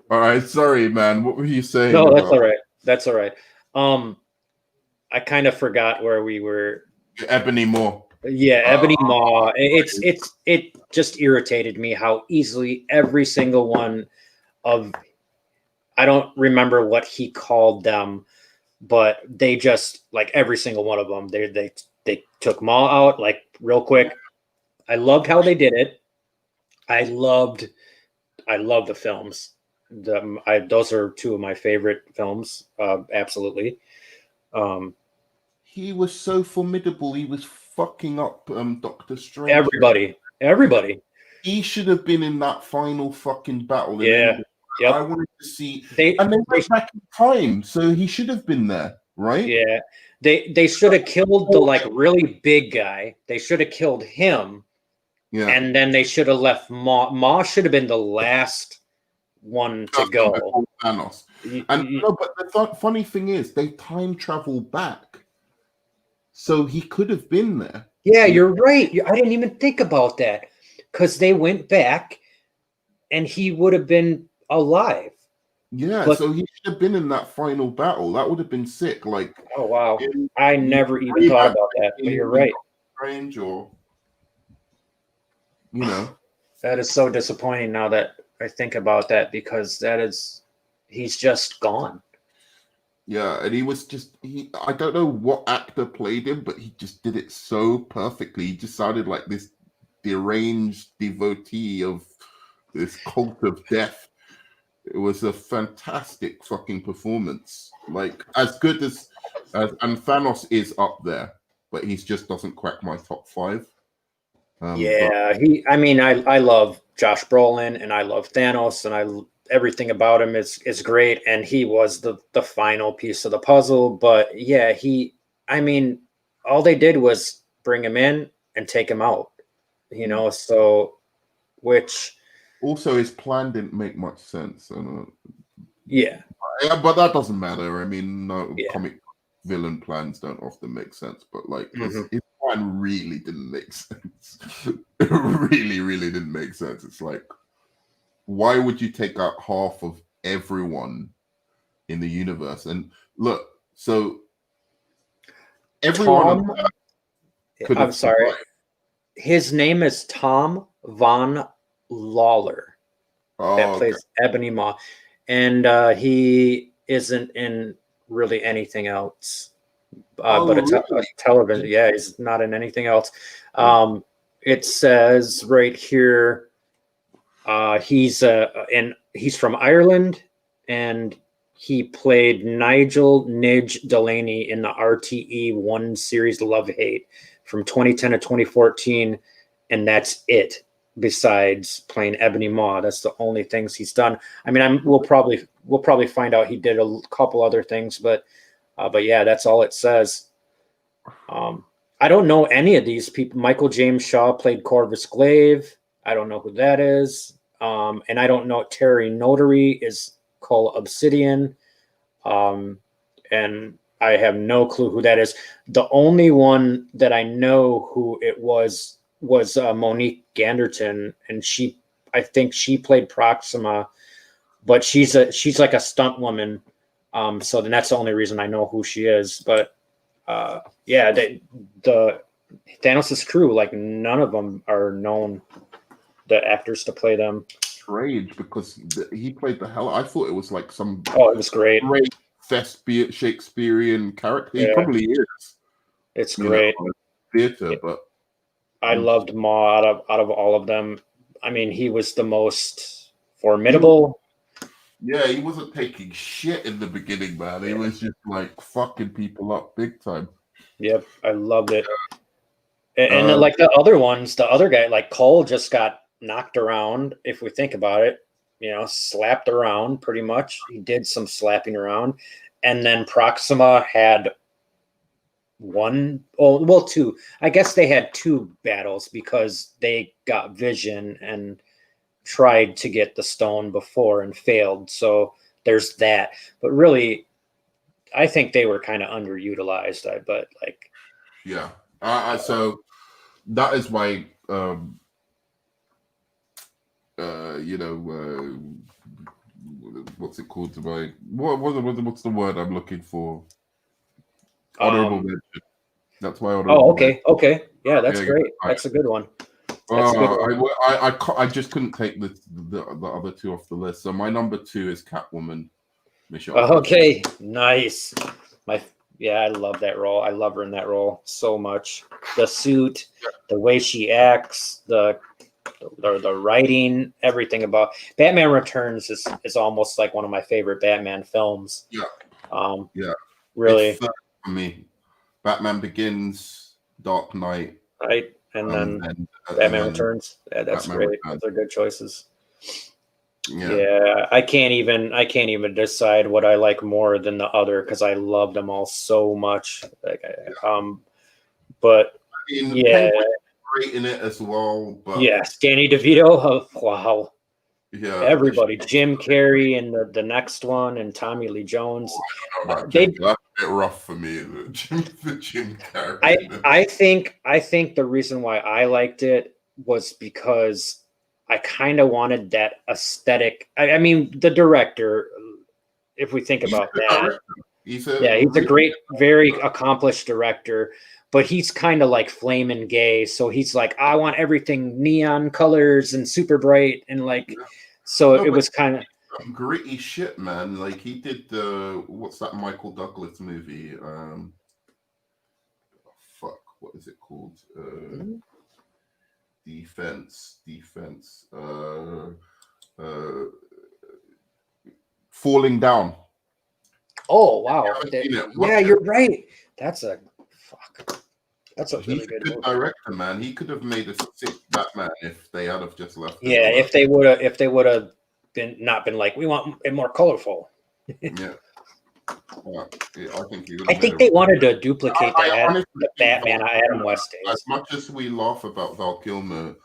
All right. Sorry, man. What were you saying? No, that's all right. That's all right. I kind of forgot where we were. Ebony Maw. Yeah, Ebony Maw. It just irritated me how easily every single one I don't remember what he called them, but they just like every single one of them. They took Maw out like real quick. I loved how they did it. I loved the films. Those are two of my favorite films. Absolutely. He was so formidable. He was fucking up Doctor Strange. Everybody. He should have been in that final fucking battle. Yeah. Yep. I wanted to see. They went back in time, so he should have been there, right? Yeah. They should have killed the like really big guy. They should have killed him. Yeah. And then they should have left Maw. Maw should have been the last one to go. Thanos. But the funny thing is, they time travel back, so he could have been there. Yeah, you're right. I didn't even think about that because they went back, and he would have been alive. Yeah, so he should have been in that final battle. That would have been sick. Like, oh wow, I never even thought about that. But you're right. Strange, or that is so disappointing now that I think about that, because he's just gone. Yeah, and he was I don't know what actor played him, but he just did it so perfectly. He just sounded like this deranged devotee of this cult of death. It was a fantastic fucking performance. Like, as good as and Thanos is up there, but he just doesn't crack my top 5. I love Josh Brolin, and I love Thanos, and everything about him is great, and he was the final piece of the puzzle. But yeah, all they did was bring him in and take him out, so which also his plan didn't make much sense. Yeah, but that doesn't matter. I mean, comic villain plans don't often make sense, but like his plan really didn't make sense. It really, really didn't make sense. It's like, why would you take out half of everyone in the universe? And look, so everyone. I'm sorry. Survived. His name is Tom Von Lawler. That plays Ebony Maw, and he isn't in really anything else. But it's television. Yeah, he's not in anything else. It says right here, he's from Ireland, and he played Nigel Nidge Delaney in the RTE1 series Love Hate from 2010 to 2014, and that's it. Besides playing Ebony Maw, that's the only things he's done. I mean, we'll probably find out he did a couple other things, but yeah, that's all it says. I don't know any of these people. Michael James Shaw played Corvus Glaive. I don't know who that is. And I don't know. Terry Notary is Cull Obsidian. And I have no clue who that is. The only one that I know who it was Monique Ganderton, and I think she played Proxima, but she's like a stunt woman. So then that's the only reason I know who she is. But yeah, the Thanos' crew, like none of them are known, the actors to play them. Strange, because he played the hell. I thought it was like some. Oh, it was great. Great Shakespearean character. He probably is. It's great theater, but I loved Maw out of all of them. I mean, he was the most formidable. Yeah, he wasn't taking shit in the beginning, man. He was just like fucking people up big time. Yep, I loved it. And like the other ones, the other guy, like Cole, just got knocked around. If we think about it, slapped around pretty much. He did some slapping around, and then Proxima had two. I guess they had two battles because they got Vision and tried to get the stone before and failed. So there's that. But really, I think they were kind of underutilized. Yeah. So that is my what's it called? What's the word I'm looking for? Honorable mention. That's my honorable. Oh, okay. Yeah, that's great. That's a good one. I just couldn't take the other two off the list. So my number 2 is Catwoman. Michelle. Okay, nice. I love that role. I love her in that role so much. The suit, the way she acts, the writing, everything about Batman Returns is almost like one of my favorite Batman films. Yeah. Really. It's, for me, Batman Begins, Dark Knight, right, and then Batman Returns. Yeah, that's Batman great. Returns. Those are good choices. Yeah, I can't even decide what I like more than the other because I love them all so much. But great in it as well. But Danny DeVito. Oh, wow. Yeah, everybody. Jim Carrey and the next one, and Tommy Lee Jones. That's a bit rough for me. Jim Carrey. I think the reason why I liked it was because I kind of wanted that aesthetic. I mean, the director, if we think about that, he's a great, very accomplished director, but he's kind of like flaming gay. So he's like, I want everything neon colors and super bright. And it was kind of gritty shit, man. Like he did what's that Michael Douglas movie? What is it called? Defense. Falling Down. Oh wow! Yeah, you're right. That's a really good director, man. He could have made a sick Batman if they had have just left. Yeah, if they would have not been like, we want it more colorful. Yeah. I think they wanted to duplicate the Batman Adam West days. As much as we laugh about Val Kilmer,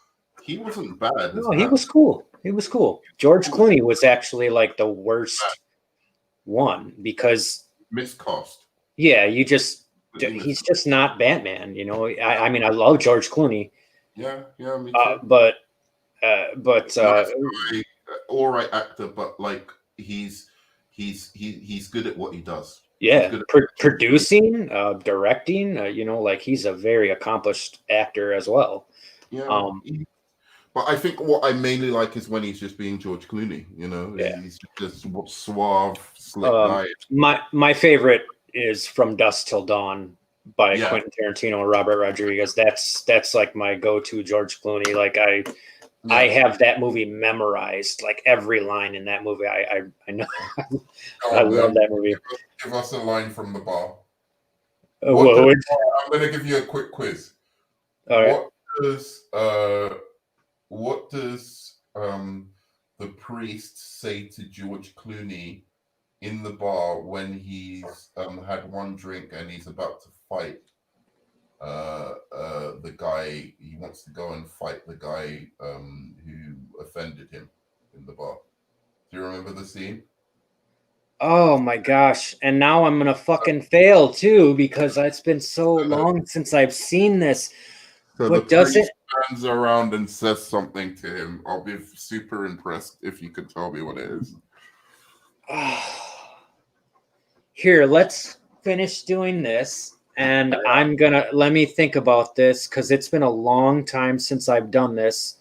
he wasn't bad. No, he was cool. George Clooney was actually like the worst one because miscast. Yeah, he's just not Batman. You know, I mean, I love George Clooney. Yeah, me too. But all right actor, but like he's good at what he does. Yeah, producing, directing. He's a very accomplished actor as well. Yeah. But I think what I mainly like is when he's just being George Clooney. He's just suave, slick guy. My favorite is From Dusk Till Dawn by Quentin Tarantino and Robert Rodriguez. That's like my go-to George Clooney. Like I have that movie memorized, like every line in that movie. I know. I love that movie. Give us a line from the bar. I'm going to give you a quick quiz. All right. What does the priest say to George Clooney in the bar when he's had one drink and he's about to fight the guy? He wants to go and fight the guy who offended him in the bar. Do you remember the scene? Oh my gosh. And now I'm gonna fucking fail too because it's been so long since I've seen this. So what does it turns around and says something to him? I'll be super impressed if you could tell me what it is. Here, let's finish doing this. And let me think about this because it's been a long time since I've done this.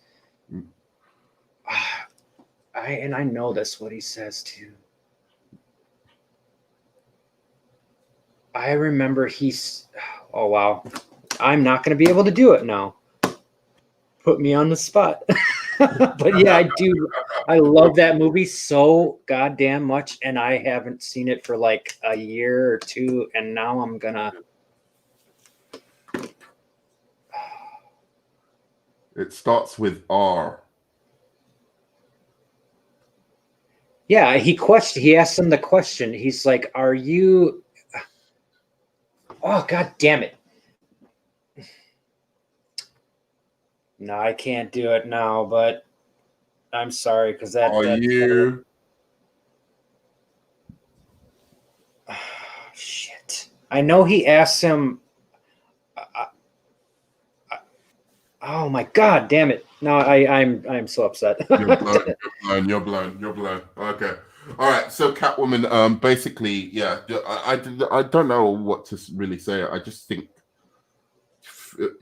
I know this, what he says too. I remember oh wow. I'm not going to be able to do it now. Put me on the spot. But yeah, I do. I love that movie so goddamn much. And I haven't seen it for like a year or two. And now I'm going to. It starts with R. Yeah, he asked him the question. He's like, are you... Oh, God damn it. No, I can't do it now, but I'm sorry because you? Oh, shit. I know he asked him. Oh my God, damn it! No, I'm so upset. You're blown. Okay, all right. So Catwoman, basically, yeah. I don't know what to really say. I just think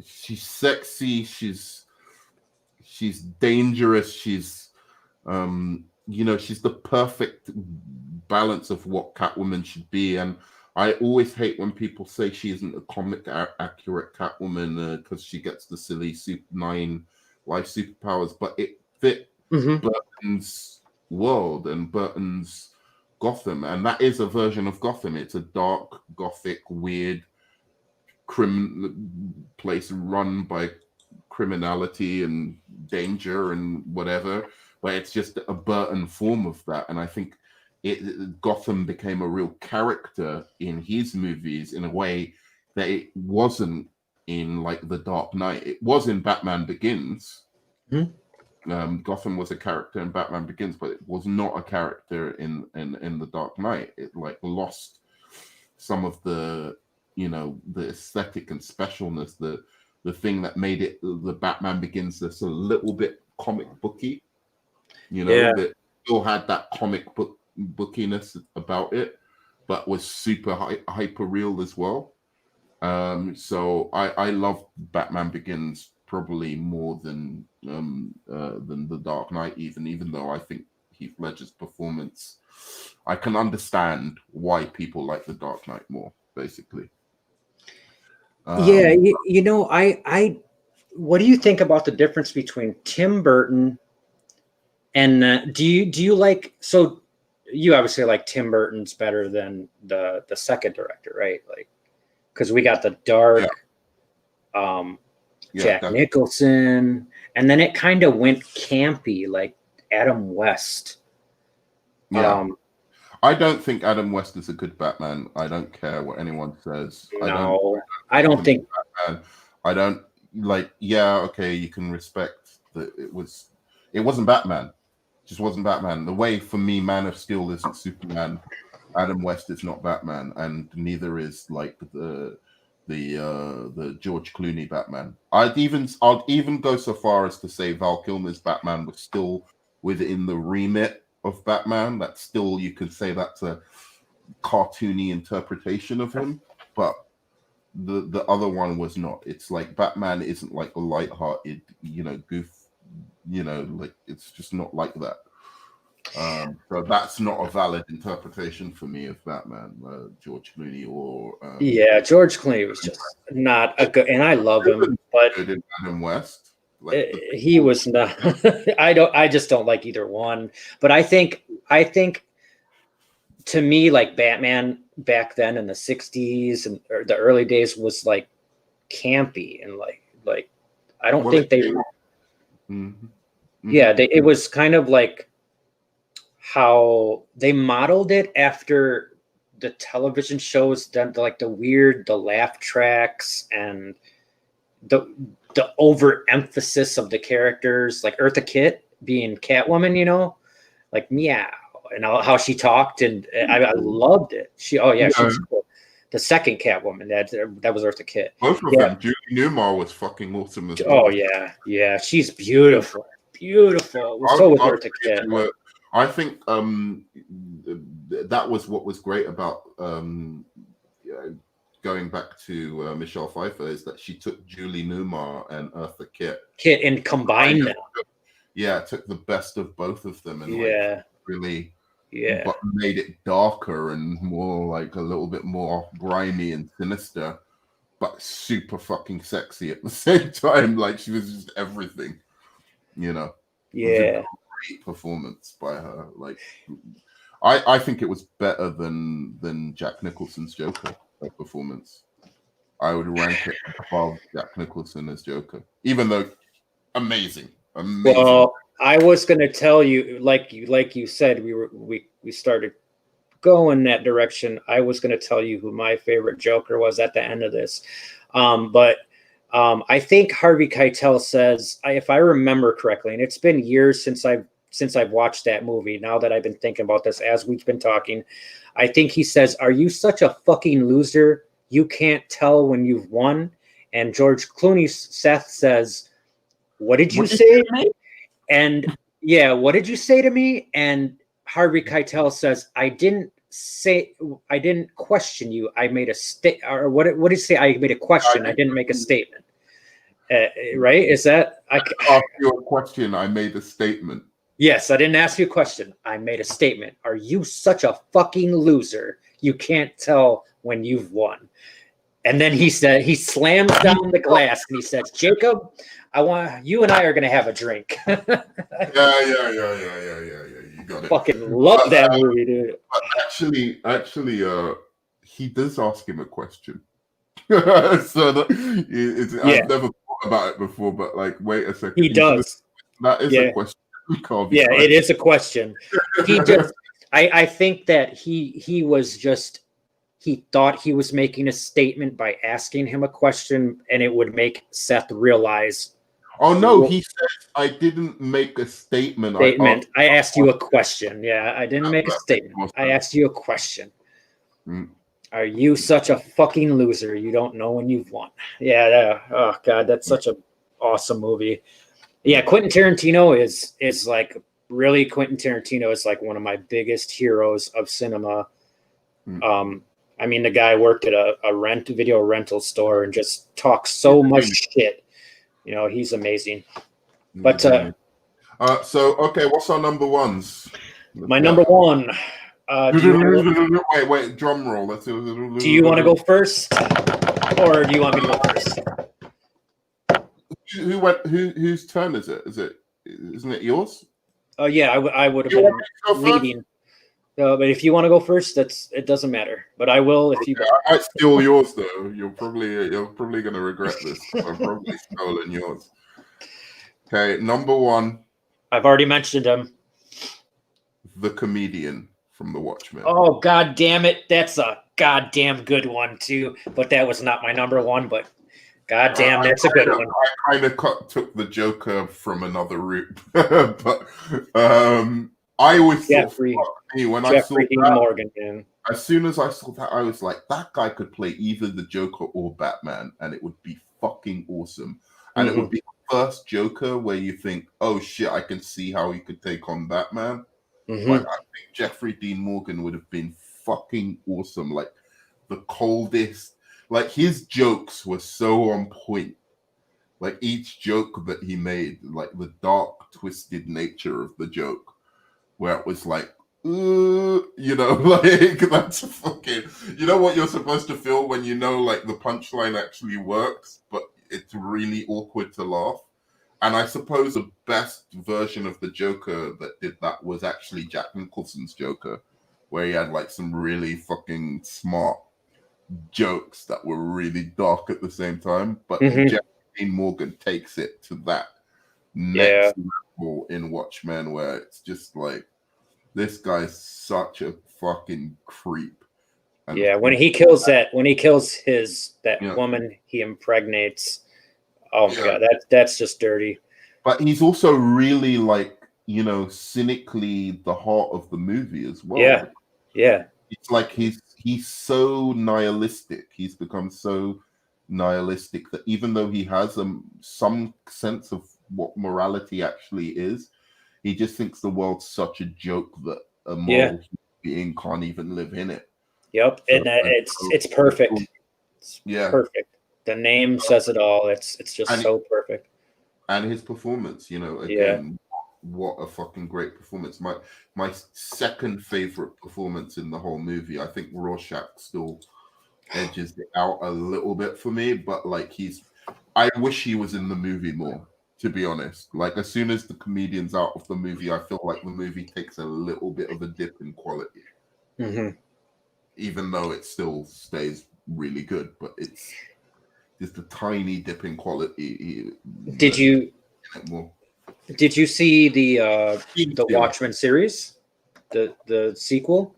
she's sexy. She's she's dangerous. She's she's the perfect balance of what Catwoman should be. And I always hate when people say she isn't a comic accurate Catwoman because she gets the silly Super 9 life superpowers, but it fit Burton's world and Burton's Gotham, and that is a version of Gotham. It's a dark, gothic, weird place run by criminality and danger and whatever, but it's just a Burton form of that. And I think Gotham became a real character in his movies in a way that it wasn't in like The Dark Knight. It was in Batman Begins. Gotham was a character in Batman Begins, but it was not a character in The Dark Knight. It like lost some of the the aesthetic and specialness, the thing that made it the Batman Begins that's a little bit comic booky, that still had that comic bookiness about it, but was super hyper real as well. So I love Batman Begins probably more than The Dark Knight, even though I think Heath Ledger's performance, I can understand why people like The Dark Knight more, basically. I what do you think about the difference between Tim Burton and do you like, so you obviously like Tim Burton's better than the second director, right? Like, because we got the dark Jack Nicholson, and then it kind of went campy like Adam West. I don't think Adam West is a good Batman. I don't care what anyone says. I don't think Batman. I don't like. Yeah, okay, you can respect that it wasn't Batman. It just wasn't Batman. The way for me, Man of Steel isn't Superman. Adam West is not Batman, and neither is like the George Clooney Batman. I'd even go so far as to say Val Kilmer's Batman was still within the remit of Batman. That still, you could say that's a cartoony interpretation of him, but the other one was not. It's like Batman isn't like a lighthearted, goof, like it's just not like that. So that's not a valid interpretation for me of Batman, George Clooney or George Clooney was just not a good, and I love him, but Adam West. He was not. I just don't like either one. But I think to me, like Batman back then in the 60s and or the early days was like campy and like I don't think they. It was kind of like how they modeled it after the television shows, done like the laugh tracks and the overemphasis of the characters, like Eartha Kitt being Catwoman, like meow, and how she talked, and I loved it. She was cool. The second Catwoman, that was Eartha Kitt. Both of them. Julie Newmar was fucking awesome as well. Oh yeah, she's beautiful. So was Eartha Kitt. I think that was what was great about going back to Michelle Pfeiffer, is that she took Julie Newmar and Eartha Kitt and combined them. Yeah, took the best of both of them and really but made it darker and more like a little bit more grimy and sinister, but super fucking sexy at the same time. Like she was just everything, Great performance by her. Like I think it was better than Jack Nicholson's Joker. Performance, I would rank it above Jack Nicholson as Joker, even though amazing. Well, I was going to tell you, like you said, we started going that direction. I was going to tell you who my favorite Joker was at the end of this, but I think Harvey Keitel says, if I remember correctly, and it's been years since I've watched that movie. Now that I've been thinking about this as we've been talking, I think he says, "Are you such a fucking loser? You can't tell when you've won." And George Clooney, Seth says, "What did you say to me?" And what did you say to me? And Harvey Keitel says, I didn't question you. I made a or what did he say? I made a question. I didn't make a statement. Right? Is that I asked you a question? I made a statement. Yes, I didn't ask you a question. I made a statement. Are you such a fucking loser? You can't tell when you've won. And then he slams down the glass and he says, Jacob, you and I are going to have a drink. Yeah. You got it. Fucking love that movie, dude. But actually, he does ask him a question. So I've never thought about it before, but like, wait a second. He does. That is a question. Yeah, it is a question. He just, I think that he thought he was making a statement by asking him a question, and it would make Seth realize. Oh no, he said I didn't make a statement. I asked you a question. Yeah, I didn't make a statement. I asked you a question. Are you such a fucking loser? You don't know when you've won. Yeah. Oh God, that's such an awesome movie. Yeah, Quentin Tarantino is like really. Quentin Tarantino is like one of my biggest heroes of cinema. I mean, the guy worked at a video rental store and just talks so much shit. You know, he's amazing. But so okay, what's our number ones? My number one. Wait, drum roll. Do you want to go first, or do you want me to go first? Whose turn is it? Isn't it yours? Oh yeah, I would have been leading. But if you want to go first, it doesn't matter. But I will if you. I might steal yours though. You're probably gonna regret this. I've probably stolen yours. Okay, number one. I've already mentioned him. The Comedian from The Watchmen. Oh God damn it! That's a goddamn good one too. But that was not my number one. But God damn, that's a good one. I kind of took the Joker from another route, but I always Jeffrey I saw that, Morgan, man. As soon as I saw that, I was like, that guy could play either the Joker or Batman, and it would be fucking awesome. And it would be the first Joker where you think, oh shit, I can see how he could take on Batman. Like, I think Jeffrey Dean Morgan would have been fucking awesome. Like the coldest, like his jokes were so on point. Like each joke that he made, like the dark, twisted nature of the joke, where it was like, you know, like that's fucking, you know what you're supposed to feel when you know like the punchline actually works, but it's really awkward to laugh. And I suppose the best version of the Joker that did that was actually Jack Nicholson's Joker, where he had like some really fucking smart jokes that were really dark at the same time. But Jeffrey Dean Morgan takes it to that next level in Watchmen, where it's just like, this guy's such a fucking creep. And when he kills that woman he impregnates. Oh my God, that's just dirty. But he's also really like, you know, cynically the heart of the movie as well. Yeah. It's like he's so nihilistic. He's become so nihilistic that even though he has some sense of what morality actually is, he just thinks the world's such a joke that a moral being can't even live in it. Yep, so, and it's perfect. It's perfect. The name says it all. It's just so perfect. And his performance, you know, again, what a fucking great performance. My second favorite performance in the whole movie. I think Rorschach still edges it out a little bit for me, but like I wish he was in the movie more, to be honest. Like as soon as the comedian's out of the movie, I feel like the movie takes a little bit of a dip in quality. Even though it still stays really good, but it's just a tiny dip in quality. Did you see the Watchmen series, the sequel?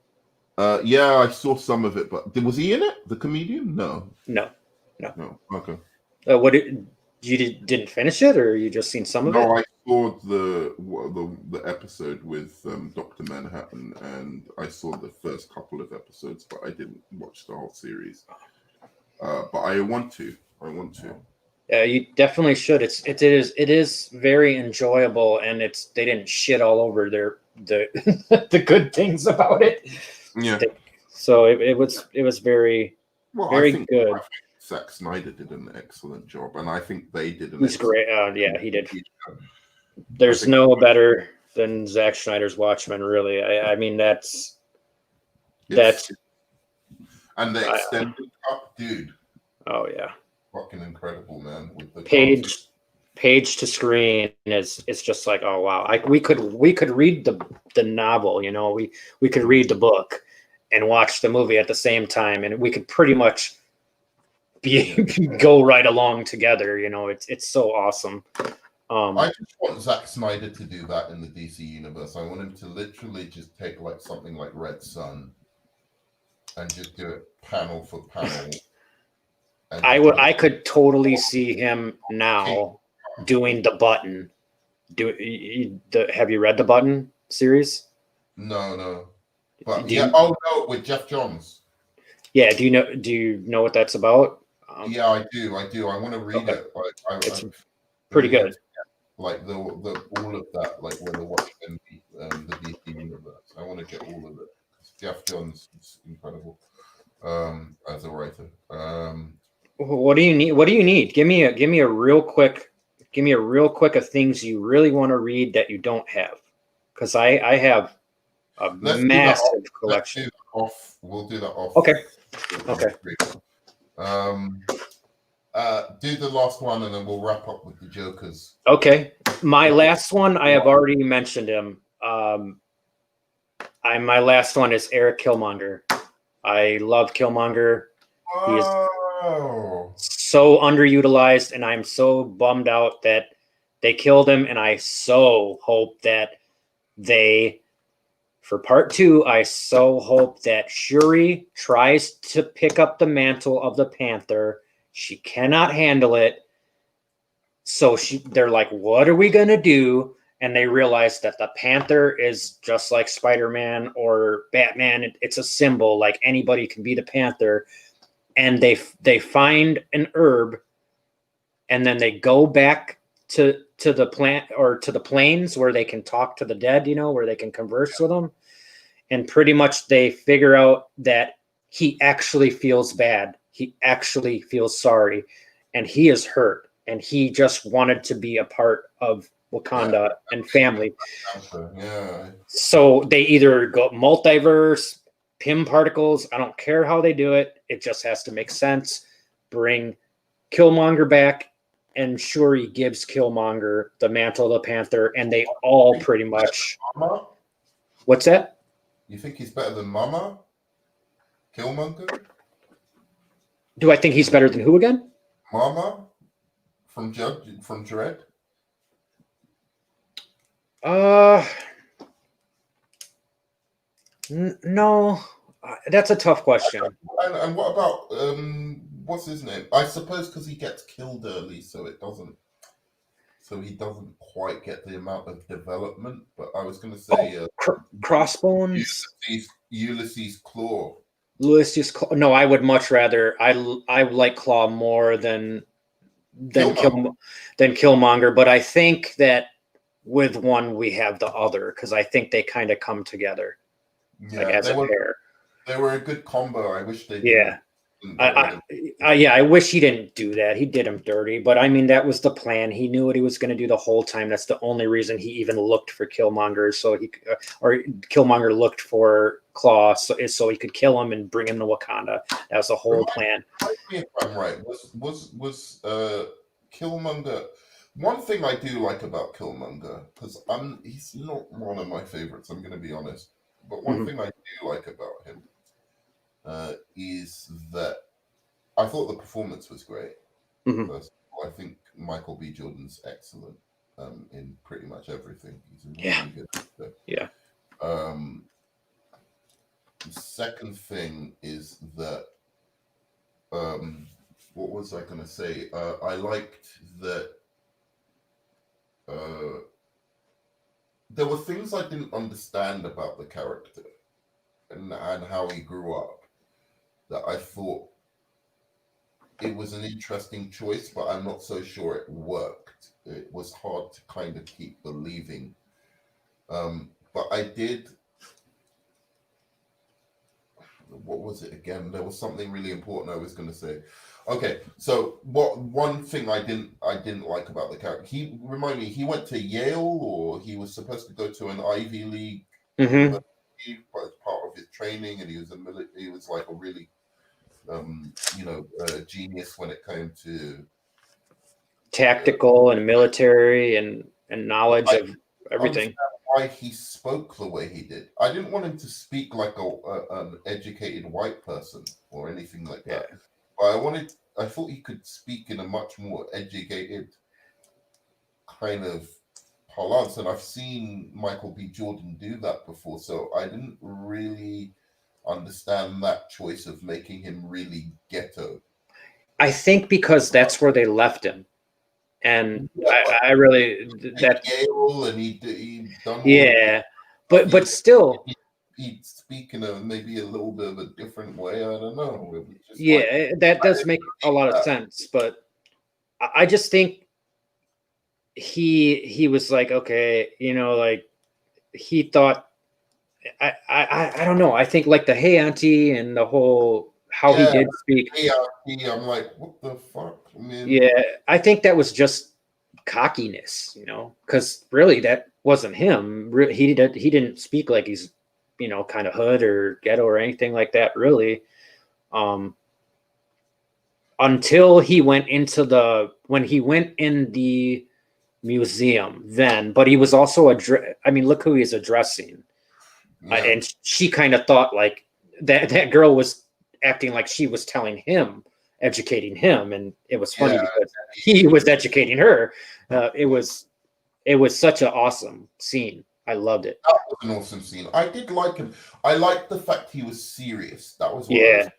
Yeah, I saw some of it, but was he in it? The comedian? No. Okay. What you didn't finish it, or you just seen some of it? No, I saw the episode with Dr. Manhattan, and I saw the first couple of episodes, but I didn't watch the whole series. But I want to. Yeah, you definitely should. It is very enjoyable, and they didn't shit all over the good things about it. Yeah. So it was very very good. Zack Snyder did an excellent job, and I think they did. He's great. Yeah, he did. There's no better than Zack Snyder's Watchmen. Really, I mean that's and the extended cut, dude. Oh yeah, fucking incredible, man. With the page to screen is it's just like, oh wow. We could read the novel, you know, we could read the book and watch the movie at the same time, and we could pretty much go right along together. You know, it's so awesome. I just want Zack Snyder to do that in the DC universe. I want him to literally just take like something like Red Sun and just do it panel for panel. I could totally see him now doing the Button. Have you read the Button series? No. But with Jeff Johns. Yeah, do you know what that's about? Yeah, I do. I want to read it. It's pretty good. Like the all of that, like where the Watchmen, the DC universe. I want to get all of it. Jeff Johns is incredible as a writer. What do you need? What do you need? Give me a real quick of things you really want to read that you don't have, because I have a massive collection. We'll do that off. Okay. Do the last one and then we'll wrap up with the Jokers. Okay. My last one, I have already mentioned him. My last one is Eric Killmonger. I love Killmonger. He is so underutilized, and I'm so bummed out that they killed him. And I so hope that for part 2, I so hope that Shuri tries to pick up the mantle of the Panther. She cannot handle it. So they're like, what are we going to do? And they realize that the Panther is just like Spider-Man or Batman. It's a symbol, like anybody can be the Panther. And they find an herb, and then they go back to the plant or to the plains where they can talk to the dead, you know, where they can converse with them. And pretty much they figure out that he actually feels bad. He actually feels sorry, and he is hurt, and he just wanted to be a part of Wakanda and family. Yeah. So they either go multiverse, Pym particles. I don't care how they do it. It just has to make sense. Bring Killmonger back, and Shuri gives Killmonger the mantle of the Panther, and they all pretty much. Mama? What's that? You think he's better than Mama? Killmonger? Do I think he's better than who again? Mama from Dredd? No, that's a tough question. And what about what's his name? I suppose because he gets killed early, so he doesn't quite get the amount of development. But I was going to say Crossbones, Ulysses Claw. No, I would much rather. I like Claw more than Killmonger, but I think that with one we have the other, because I think they kind of come together as a pair. They were a good combo. I wish they did. Yeah. I wish he didn't do that. He did him dirty, but I mean that was the plan. He knew what he was going to do the whole time. That's the only reason he even looked for Killmonger, or Killmonger looked for Claw, so he could kill him and bring him to Wakanda. That was the whole plan. If I'm right, was Killmonger? One thing I do like about Killmonger, because he's not one of my favorites. I'm going to be honest, but one thing I do like about him. Is that I thought the performance was great. First of all, I think Michael B. Jordan's excellent in pretty much everything. He's a really good actor. Yeah. The second thing is that what was I going to say? I liked that there were things I didn't understand about the character and how he grew up. That I thought it was an interesting choice, but I'm not so sure it worked. It was hard to kind of keep believing. But I did. what was it again? There was something really important I was going to say. Okay, so one thing I didn't like about the character, he went to Yale, or he was supposed to go to an Ivy League university as part of his training, and he was like a really genius when it came to tactical and military and knowledge of everything. Why he spoke the way he did. I didn't want him to speak like an educated white person or anything like that. But I thought he could speak in a much more educated kind of parlance, and I've seen Michael B. Jordan do that before, so I didn't really understand that choice of making him really ghetto. I think because that's where they left him. And I really that Yale, and he done but still he'd speak in maybe a little bit of a different way. I don't know. That does make a lot of sense, but I just think he was like, okay, like he thought I don't know. I think like the "Hey Auntie" and the whole how he did speak. Hey Auntie, I'm like, what the fuck? I think that was just cockiness, because really that wasn't him. He didn't speak like he's, kind of hood or ghetto or anything like that, really. Until he went when he went in the museum then, but he was also look who he's addressing. And she kind of thought like that girl was acting like she was telling him, educating him, and it was funny because he was educating her. It was such an awesome scene. I loved it. That was an awesome scene. I did like him. I liked the fact he was serious. That was what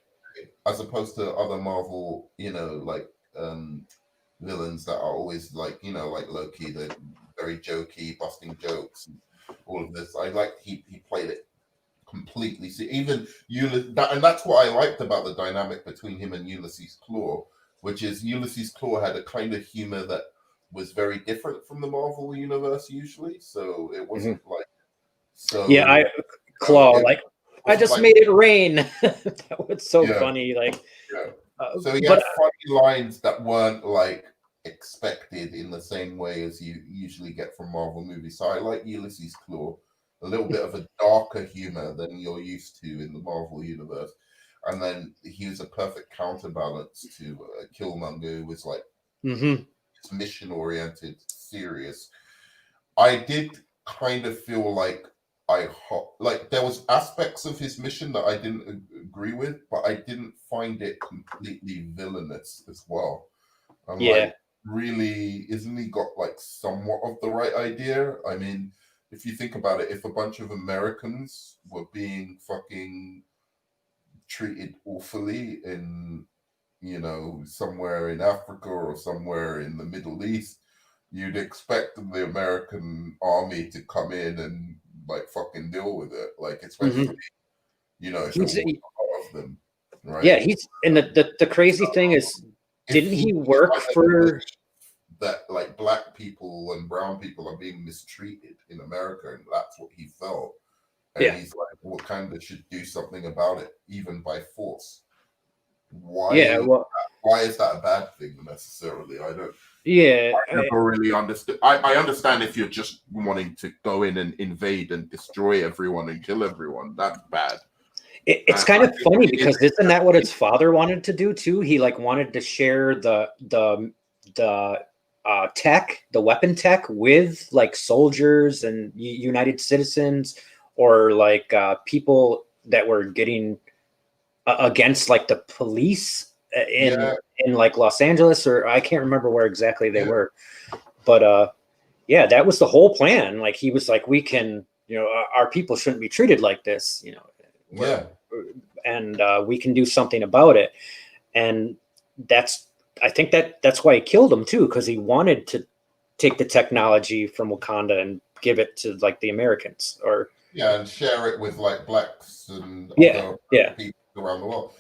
as opposed to other Marvel, villains that are always like Loki, they're very jokey, busting jokes, and all of this. I liked he played it completely. See, even and that's what I liked about the dynamic between him and Ulysses Klaue, which is Ulysses Klaue had a kind of humor that was very different from the Marvel universe usually. So it wasn't like so. Yeah, Klaue, I just made it rain. That was so funny. So he had funny lines that weren't like expected in the same way as you usually get from Marvel movies. So I like Ulysses Klaue. A little bit of a darker humor than you're used to in the Marvel universe. And then he was a perfect counterbalance to Killmonger, who was like mission-oriented, serious. I did kind of feel like there was aspects of his mission that I didn't agree with, but I didn't find it completely villainous as well. Like, really, isn't he got like somewhat of the right idea? I mean, if you think about it, if a bunch of Americans were being fucking treated awfully in, somewhere in Africa or somewhere in the Middle East, you'd expect the American army to come in and like fucking deal with it. Like, especially, if it was a lot of them, right? Yeah, and the crazy thing is, didn't he work for that like black people and brown people are being mistreated in America, and that's what he felt. And he's like, Wakanda should do something about it, even by force. Why is that a bad thing necessarily? I don't. Yeah, I never really understood. I understand if you're just wanting to go in and invade and destroy everyone and kill everyone. That's bad. It's kind of funny because isn't that what his father wanted to do too? He like wanted to share the tech, the weapon tech, with like soldiers and United citizens, or like people that were getting against like the police in like Los Angeles, or I can't remember where exactly they were, but that was the whole plan. Like he was like, we can, our people shouldn't be treated like this, and we can do something about it. And I think that's why he killed him too, because he wanted to take the technology from Wakanda and give it to like the Americans, and share it with like blacks and people around the world.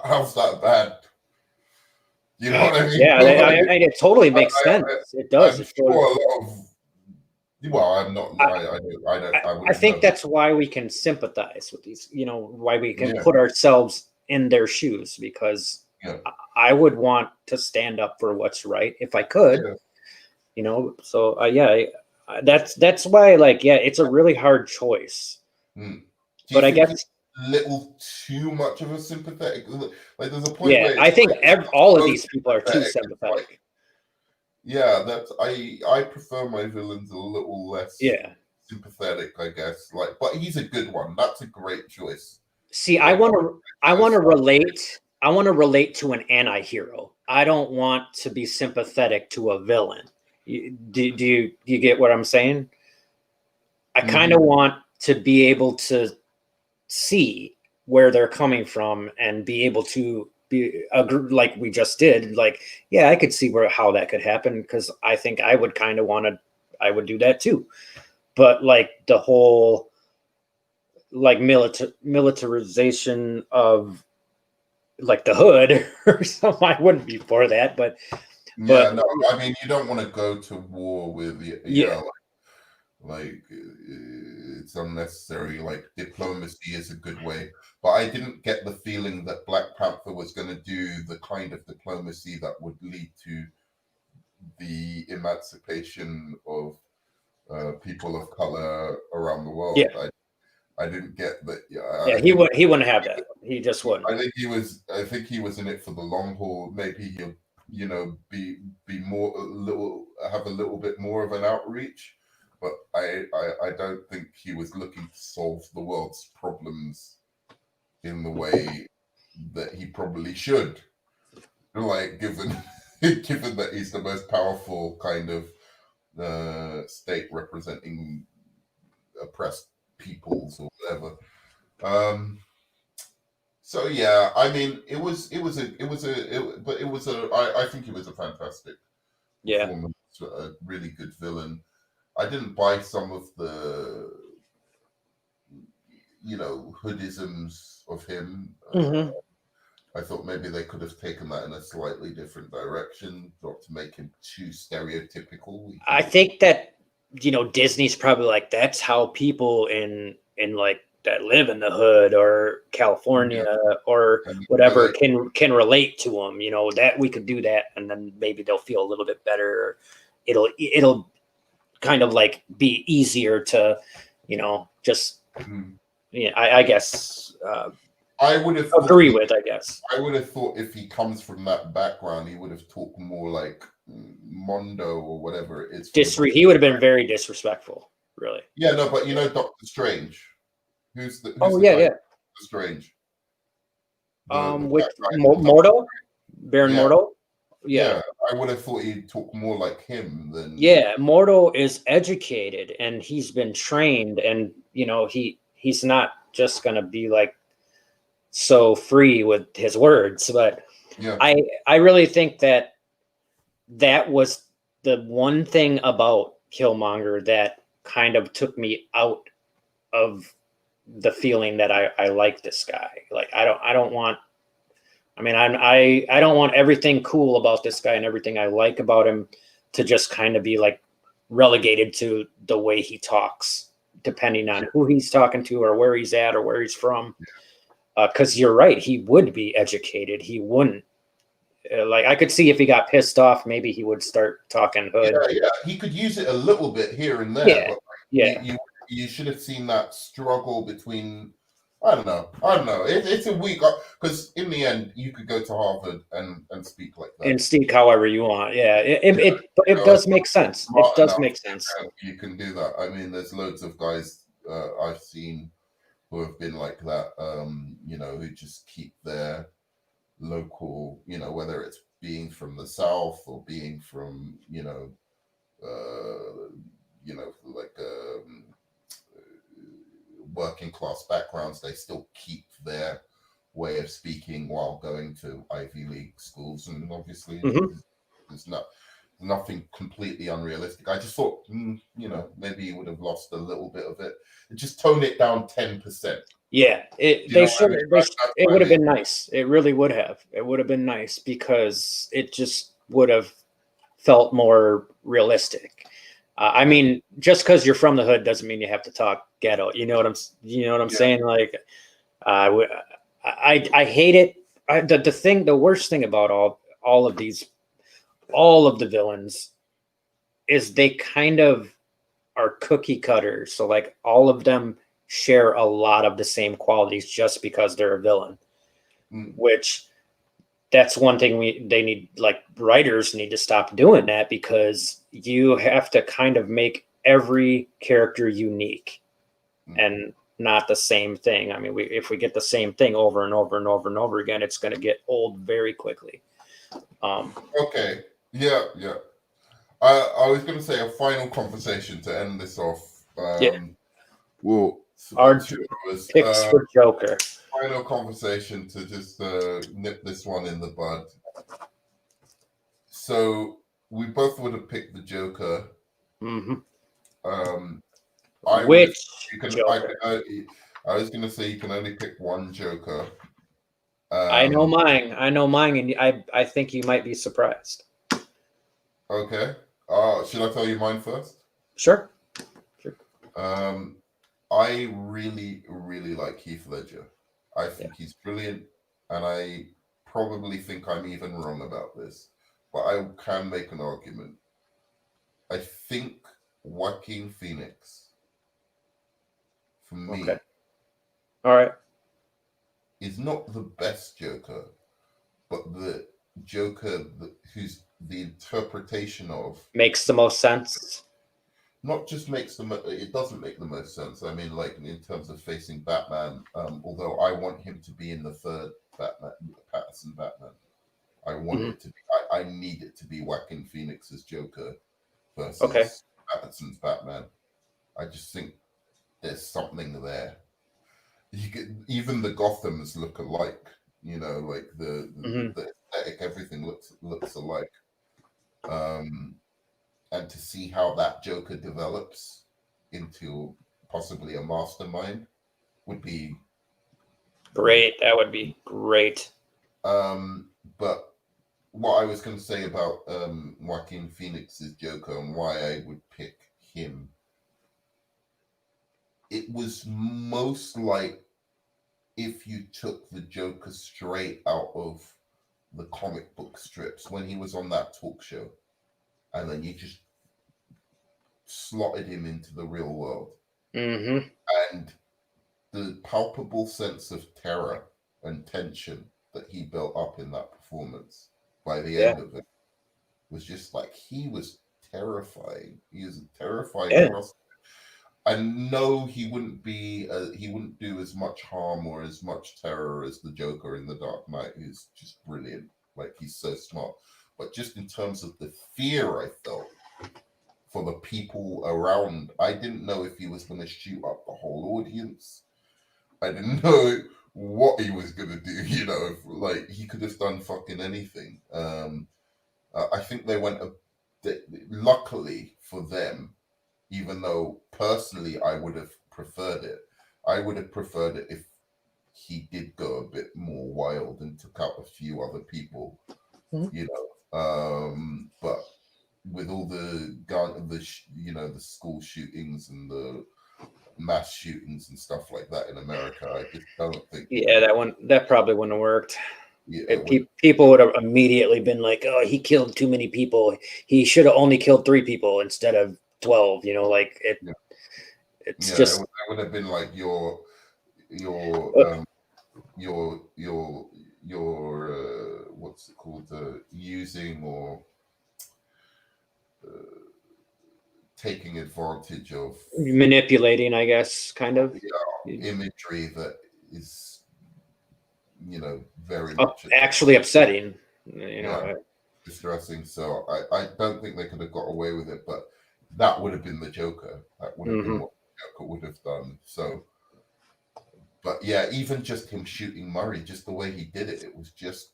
How's that bad? You know what I mean? Yeah, it totally makes sense. It does. I'm sure a lot of Well, I'm not. I think that's why we can sympathize with these. Why we can put ourselves in their shoes, because I would want to stand up for what's right if I could. So that's why, it's a really hard choice. But I guess little too much of a sympathetic. Like there's a point where I think all of these people are too sympathetic. I prefer my villains a little less sympathetic, I guess. But he's a good one. That's a great choice. See, I want to relate to an anti-hero. I don't want to be sympathetic to a villain. Do you get what I'm saying? I kind of want to be able to see where they're coming from and be able to like we just did. I could see how that could happen, because I think I would kind of I would do that too. But the whole militarization of the hood or something, I wouldn't be for that. But no, I mean, you don't want to go to war with it's unnecessary. Diplomacy is a good way, but I didn't get the feeling that Black Panther was going to do the kind of diplomacy that would lead to the emancipation of people of color around the world. I didn't get that. He wouldn't have that. He just wouldn't. I think he was in it for the long haul. Maybe he'll be more have a little bit more of an outreach. But I don't think he was looking to solve the world's problems in the way that he probably should. Given that he's the most powerful kind of state representing oppressed peoples or whatever. So yeah, I mean, I think it was a fantastic performance, a really good villain. I didn't buy some of the, hoodisms of him. I thought maybe they could have taken that in a slightly different direction, not to make him too stereotypical. I think that, Disney's probably that's how people in that live in the hood or California or whatever can relate to them. That we could do that, and then maybe they'll feel a little bit better. It'll kind of be easier to, just I guess I would have agree with. I guess I would have thought if he comes from that background, he would have talked more like Mondo or whatever it is. He would have been very disrespectful, really. Yeah, no, but Doctor Strange. Who's the Doctor Strange? With Mordo, Baron Mordo. Yeah, I would have thought he'd talk more like him than. Yeah, Mordo is educated and he's been trained, and he's not just gonna be so free with his words. But I really think that was the one thing about Killmonger that kind of took me out of the feeling that I like this guy. I don't want everything cool about this guy and everything I like about him to just kind of be relegated to the way he talks, depending on who he's talking to or where he's at or where he's from. Because you're right, he would be educated. He wouldn't. I could see if he got pissed off, maybe he would start talking hood. Yeah, he could use it a little bit here and there. Yeah, but you should have seen that struggle between. I don't know. It's a weak, because in the end, you could go to Harvard and speak like that. And speak however you want. Yeah, it does make sense. It does make sense. You can do that. I mean, there's loads of guys I've seen who have been like that, who just keep their local, whether it's being from the South or being from, working class backgrounds, they still keep their way of speaking while going to Ivy League schools, and obviously there's nothing completely unrealistic. I just thought, maybe you would have lost a little bit of it. Just tone it down 10%. Yeah, it would have been nice. It really would have. It would have been nice because it just would have felt more realistic. I mean, just because you're from the hood doesn't mean you have to talk ghetto. You know what I'm saying? Like, I hate it. The worst thing about all of the villains is they kind of are cookie cutters. So like all of them share a lot of the same qualities just because they're a villain, which that's one thing writers need to stop doing that, because you have to kind of make every character unique and not the same thing. I mean, if we get the same thing over and over and over and over again, it's going to get old very quickly. Okay. Yeah. I was going to say a final conversation to end this off. Well, our picks for Joker. Final conversation to just nip this one in the bud. So we both would have picked the Joker. Mm-hmm. I was going to say you can only pick one Joker. I know mine, and I think you might be surprised. Okay. Should I tell you mine first? Sure. I really, really like Heath Ledger. I think he's brilliant, and I probably think I'm even wrong about this, but I can make an argument. I think Joaquin Phoenix, for me, all right, is not the best Joker, but the Joker who's the interpretation of makes the most sense. Not just it doesn't make the most sense. I mean, like in terms of facing Batman, although I want him to be in the third Batman, Pattinson Batman. I want it to be, I need it to be Joaquin Phoenix's Joker versus Pattinson's Batman. I just think there's something there. Even the Gothams look alike, like the aesthetic, everything looks alike. And to see how that Joker develops into possibly a mastermind would be great. That would be great. But what I was going to say about Joaquin Phoenix's Joker and why I would pick him, it was most like if you took the Joker straight out of the comic book strips when he was on that talk show, and then you just slotted him into the real world. Mm-hmm. And the palpable sense of terror and tension that he built up in that performance by the end of it was just like, he was terrifying. He was terrifying. I know he wouldn't do as much harm or as much terror as the Joker in The Dark Knight, who's just brilliant. Like, he's so smart. But just in terms of the fear I felt for the people around, I didn't know if he was going to shoot up the whole audience. I didn't know what he was going to do, like he could have done fucking anything. I think they went, luckily for them, even though personally I would have preferred it if he did go a bit more wild and took out a few other people, but with all the the school shootings and the mass shootings and stuff like that in America, I just don't think. Yeah, that probably wouldn't have worked. Yeah, people would have immediately been like, "Oh, he killed too many people. He should have only killed 3 people instead of 12." It's just. It would have been like your what's it called? Using or taking advantage of, manipulating, I guess, kind of imagery that is, very much actually upsetting, distressing. So I don't think they could have got away with it, but that would have been the Joker. That would have been what the Joker would have done. So, but yeah, even just him shooting Murray, just the way he did it, it was just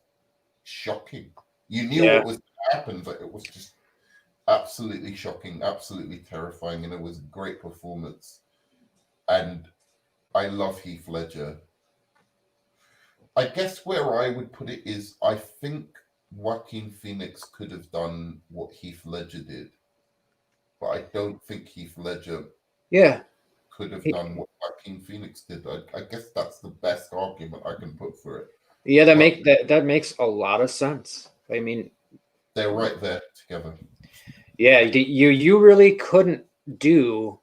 shocking. You knew what was going to happen, but it was just absolutely shocking, absolutely terrifying, and it was a great performance. And I love Heath Ledger. I guess where I would put it is, I think Joaquin Phoenix could have done what Heath Ledger did, but I don't think Heath Ledger could have done what Joaquin Phoenix did. I guess that's the best argument I can put for it. Yeah, that makes a lot of sense. I mean, they're right there together. Yeah, you really couldn't do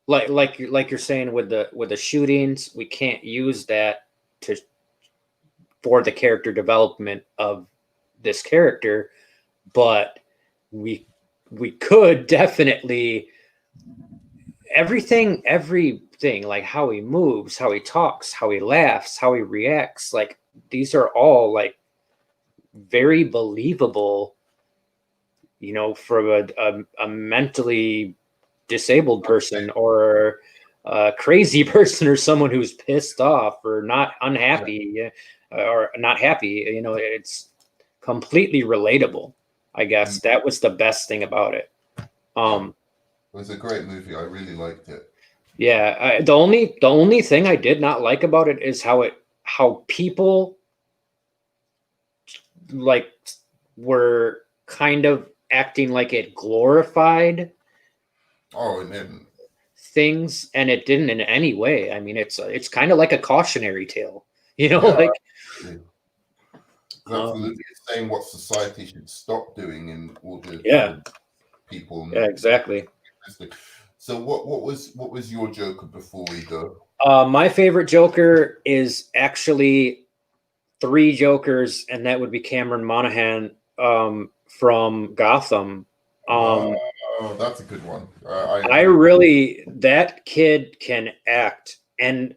like you're saying with the shootings. We can't use that for the character development of this character, but we could definitely everything like how he moves, how he talks, how he laughs, how he reacts, like these are all like very believable, you know, from a mentally disabled person or a crazy person or someone who's pissed off or not unhappy or not happy. You know, it's completely relatable. I guess that was the best thing about it. It was a great movie. I really liked it. Yeah, the only thing I did not like about it is how people like were kind of acting like it glorified it didn't things, and it didn't in any way. I mean, it's kind of like a cautionary tale, you know, like absolutely. It's saying what society should stop doing in order for people. Yeah, exactly. So what was your Joker before we go? My favorite Joker is actually 3 Jokers, and that would be Cameron Monaghan from Gotham. That's a good one. I really, that kid can act, and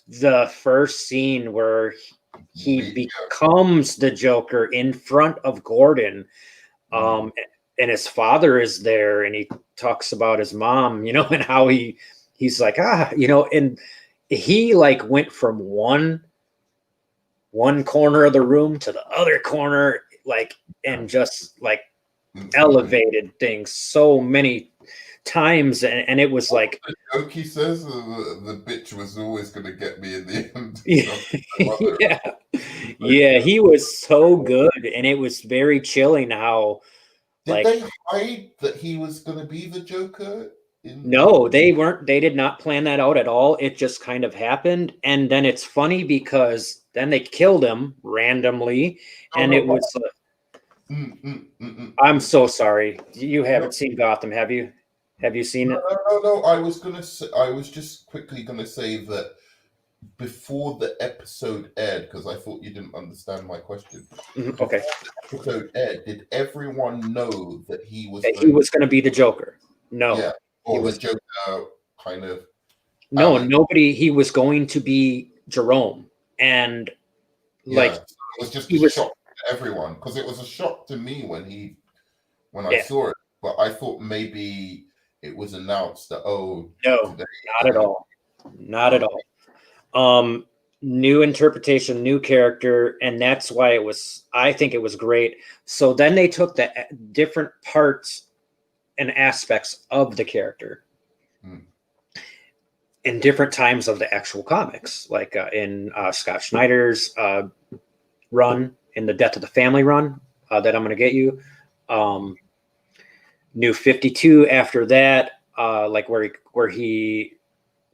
the first scene where he becomes the Joker in front of Gordon, and his father is there, and he talks about his mom, you know, and how he's like, you know, and he like went from one corner of the room to the other corner, like, and just like elevated things so many times, and it was like the joke he says, the bitch was always going to get me in the end. Yeah, he was so good, and it was very chilling how did they hide that he was going to be the Joker? No, they weren't. They did not plan that out at all. It just kind of happened, and then it's funny because then they killed him randomly, it was. I'm so sorry. You haven't seen Gotham, have you? Have you seen it? No. I was just quickly gonna say that before the episode aired, because I thought you didn't understand my question. Okay. Before the episode aired, did everyone know that he was going to be the Joker? No. Yeah. Or the Joker kind of. No, nobody. He was going to be Jerome, and like it was just a shock to everyone, because it was a shock to me when I saw it. But I thought maybe it was announced that no, not at all, not at all. New interpretation, new character, and that's why I think it was great. So then they took the different parts and aspects of the character in different times of the actual comics, like in Scott Snyder's run, in the Death of the Family run that I'm going to get you. New 52 after that, like where he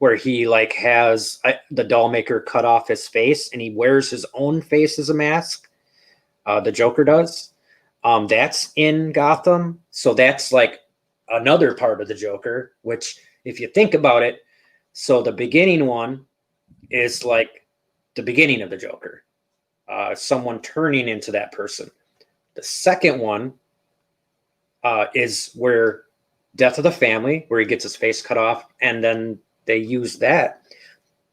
like has the doll maker cut off his face and he wears his own face as a mask. The Joker does. That's in Gotham. So that's like another part of the Joker, which if you think about it, so the beginning one is like the beginning of the Joker, someone turning into that person. The second one is where Death of the Family, where he gets his face cut off, and then they use that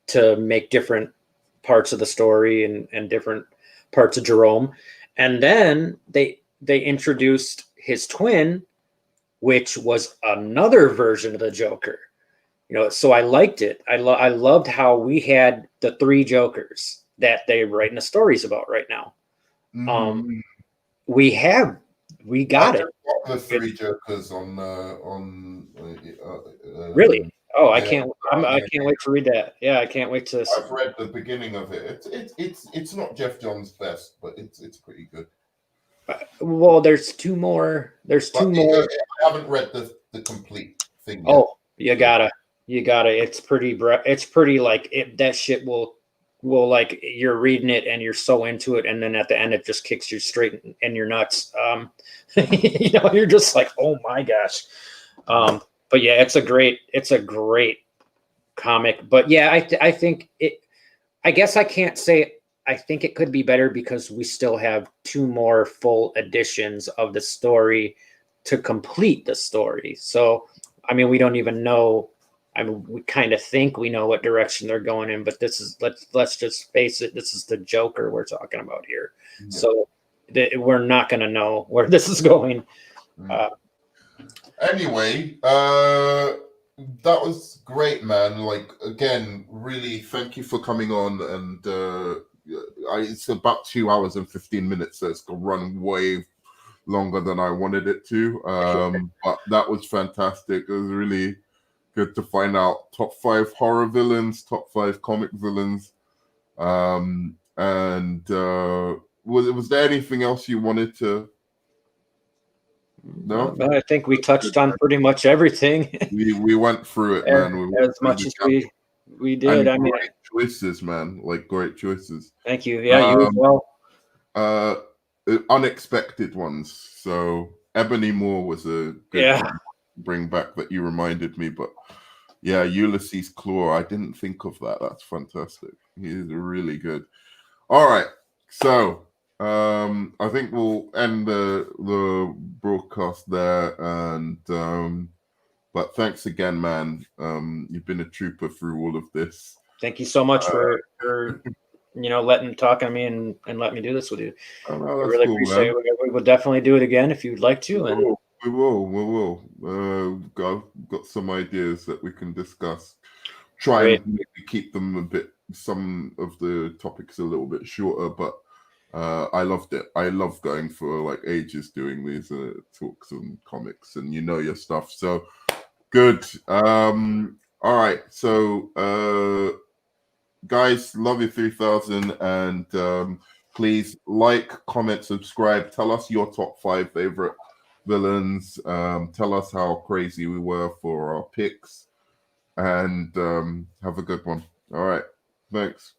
to make different parts of the story and different parts of Jerome. And then they introduced his twin, which was another version of the Joker. You know, so I liked it. I loved how we had the 3 Jokers that they're writing the stories about right now. We got it. The 3 Jokers on really? Oh, I can't wait to read that. Yeah, I can't wait to. I've read the beginning of it. It's not Jeff Johns' best, but it's pretty good. Well, there's two more. There's two more. I haven't read the complete thing yet. Oh, you gotta. It's pretty like that shit will like you're reading it and you're so into it, and then at the end it just kicks you straight in your nuts. You're just like, oh my gosh. But yeah, it's a great comic. But yeah, I think it. I guess I can't say. I think it could be better because we still have two more full editions of the story to complete the story. So, I mean, we don't even know. I mean, we kind of think we know what direction they're going in, but this is let's just face it. This is the Joker we're talking about here. Yeah. So we're not going to know where this is going. Anyway, that was great, man. Like, again, really thank you for coming on. And it's about 2 hours and 15 minutes, so it's going to run way longer than I wanted it to. But that was fantastic. It was really good to find out top 5 horror villains, top 5 comic villains. And was there anything else you wanted to? No, I think we touched on pretty much everything. we went through it, man. As much as we did. And great choices, man. Like, great choices. Thank you. Yeah, you as well. Unexpected ones. So Ebony Moore was a good one to bring back that you reminded me, but yeah, Ulysses Claw. I didn't think of that. That's fantastic. He's really good. All right, so I think we'll end the broadcast there, and but thanks again, man. You've been a trooper through all of this. Thank you so much for talking to me and letting me do this with you. I really appreciate it. We will definitely do it again if you'd like to. We will. Got some ideas that we can discuss. Try and maybe keep them some of the topics a little bit shorter, but I loved it. I love going for like ages doing these talks and comics, and you know your stuff. So good. All right. So guys, love you 3000, and please like, comment, subscribe. Tell us your top 5 favorite villains. Tell us how crazy we were for our picks, and have a good one. All right. Thanks.